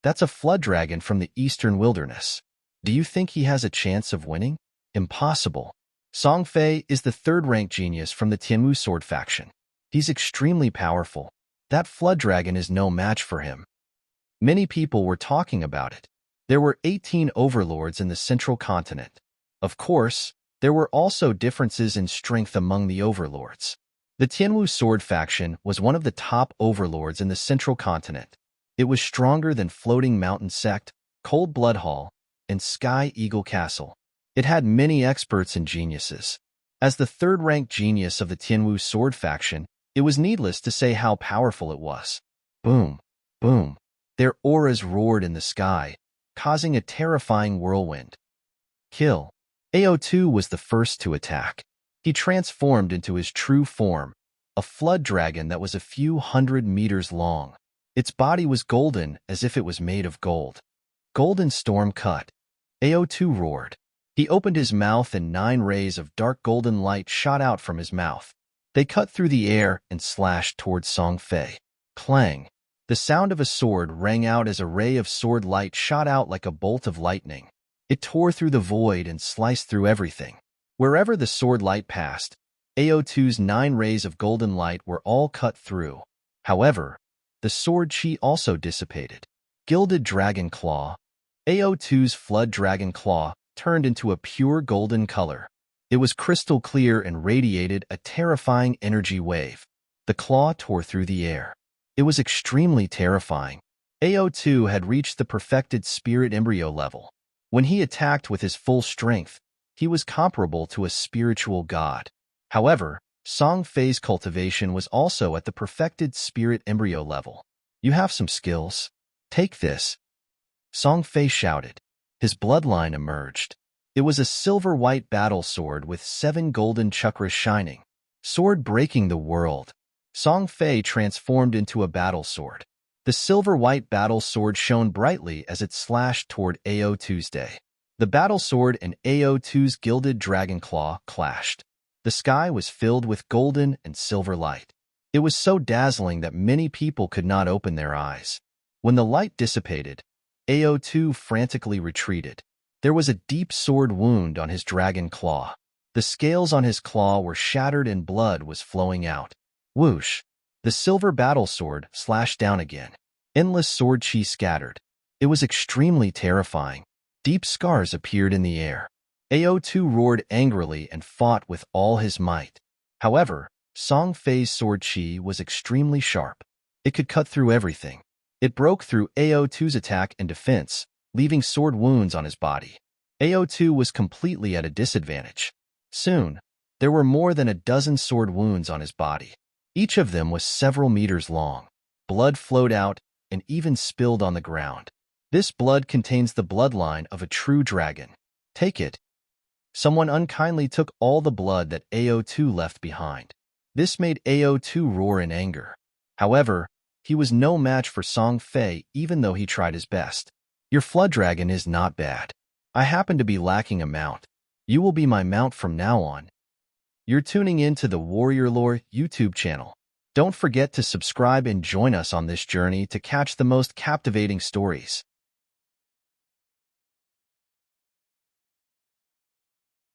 That's a flood dragon from the Eastern Wilderness. Do you think he has a chance of winning? Impossible. Song Fei is the third-rank genius from the Tianwu sword faction. He's extremely powerful. That flood dragon is no match for him. Many people were talking about it. There were 18 overlords in the Central Continent. Of course, there were also differences in strength among the overlords. The Tianwu sword faction was one of the top overlords in the Central Continent. It was stronger than Floating Mountain Sect, Cold Blood Hall, and Sky Eagle Castle. It had many experts and geniuses. As the third-ranked genius of the Tianwu sword faction, it was needless to say how powerful it was. Boom, boom. Their auras roared in the sky, causing a terrifying whirlwind. Kill. AO2 was the first to attack. He transformed into his true form, a flood dragon that was a few 100 meters long. Its body was golden as if it was made of gold. Golden storm cut. AO2 roared. He opened his mouth and 9 rays of dark golden light shot out from his mouth. They cut through the air and slashed towards Song Fei. Clang. The sound of a sword rang out as a ray of sword light shot out like a bolt of lightning. It tore through the void and sliced through everything. Wherever the sword light passed, AO2's 9 rays of golden light were all cut through. However, the sword chi also dissipated. Gilded Dragon Claw. AO2's Flood Dragon Claw turned into a pure golden color. It was crystal clear and radiated a terrifying energy wave. The claw tore through the air. It was extremely terrifying. AO2 had reached the perfected spirit embryo level. When he attacked with his full strength, he was comparable to a spiritual god. However, Song Fei's cultivation was also at the perfected spirit embryo level. You have some skills. Take this. Song Fei shouted. His bloodline emerged. It was a silver-white battle sword with 7 golden chakras shining. Sword breaking the world. Song Fei transformed into a battle sword. The silver-white battle sword shone brightly as it slashed toward AO2's day. The battle sword and AO2's gilded dragon claw clashed. The sky was filled with golden and silver light. It was so dazzling that many people could not open their eyes. When the light dissipated, AO2 frantically retreated. There was a deep sword wound on his dragon claw. The scales on his claw were shattered and blood was flowing out. Whoosh! The silver battle sword slashed down again. Endless sword chi scattered. It was extremely terrifying. Deep scars appeared in the air. AO2 roared angrily and fought with all his might. However, Song Fei's sword chi was extremely sharp. It could cut through everything. It broke through AO2's attack and defense, leaving sword wounds on his body. AO2 was completely at a disadvantage. Soon, there were more than a dozen sword wounds on his body. Each of them was several meters long. Blood flowed out and even spilled on the ground. This blood contains the bloodline of a true dragon. Take it. Someone unkindly took all the blood that AO2 left behind. This made AO2 roar in anger. However, he was no match for Song Fei even though he tried his best. Your flood dragon is not bad. I happen to be lacking a mount. You will be my mount from now on. You're tuning in to the Warrior Lore YouTube channel. Don't forget to subscribe and join us on this journey to catch the most captivating stories.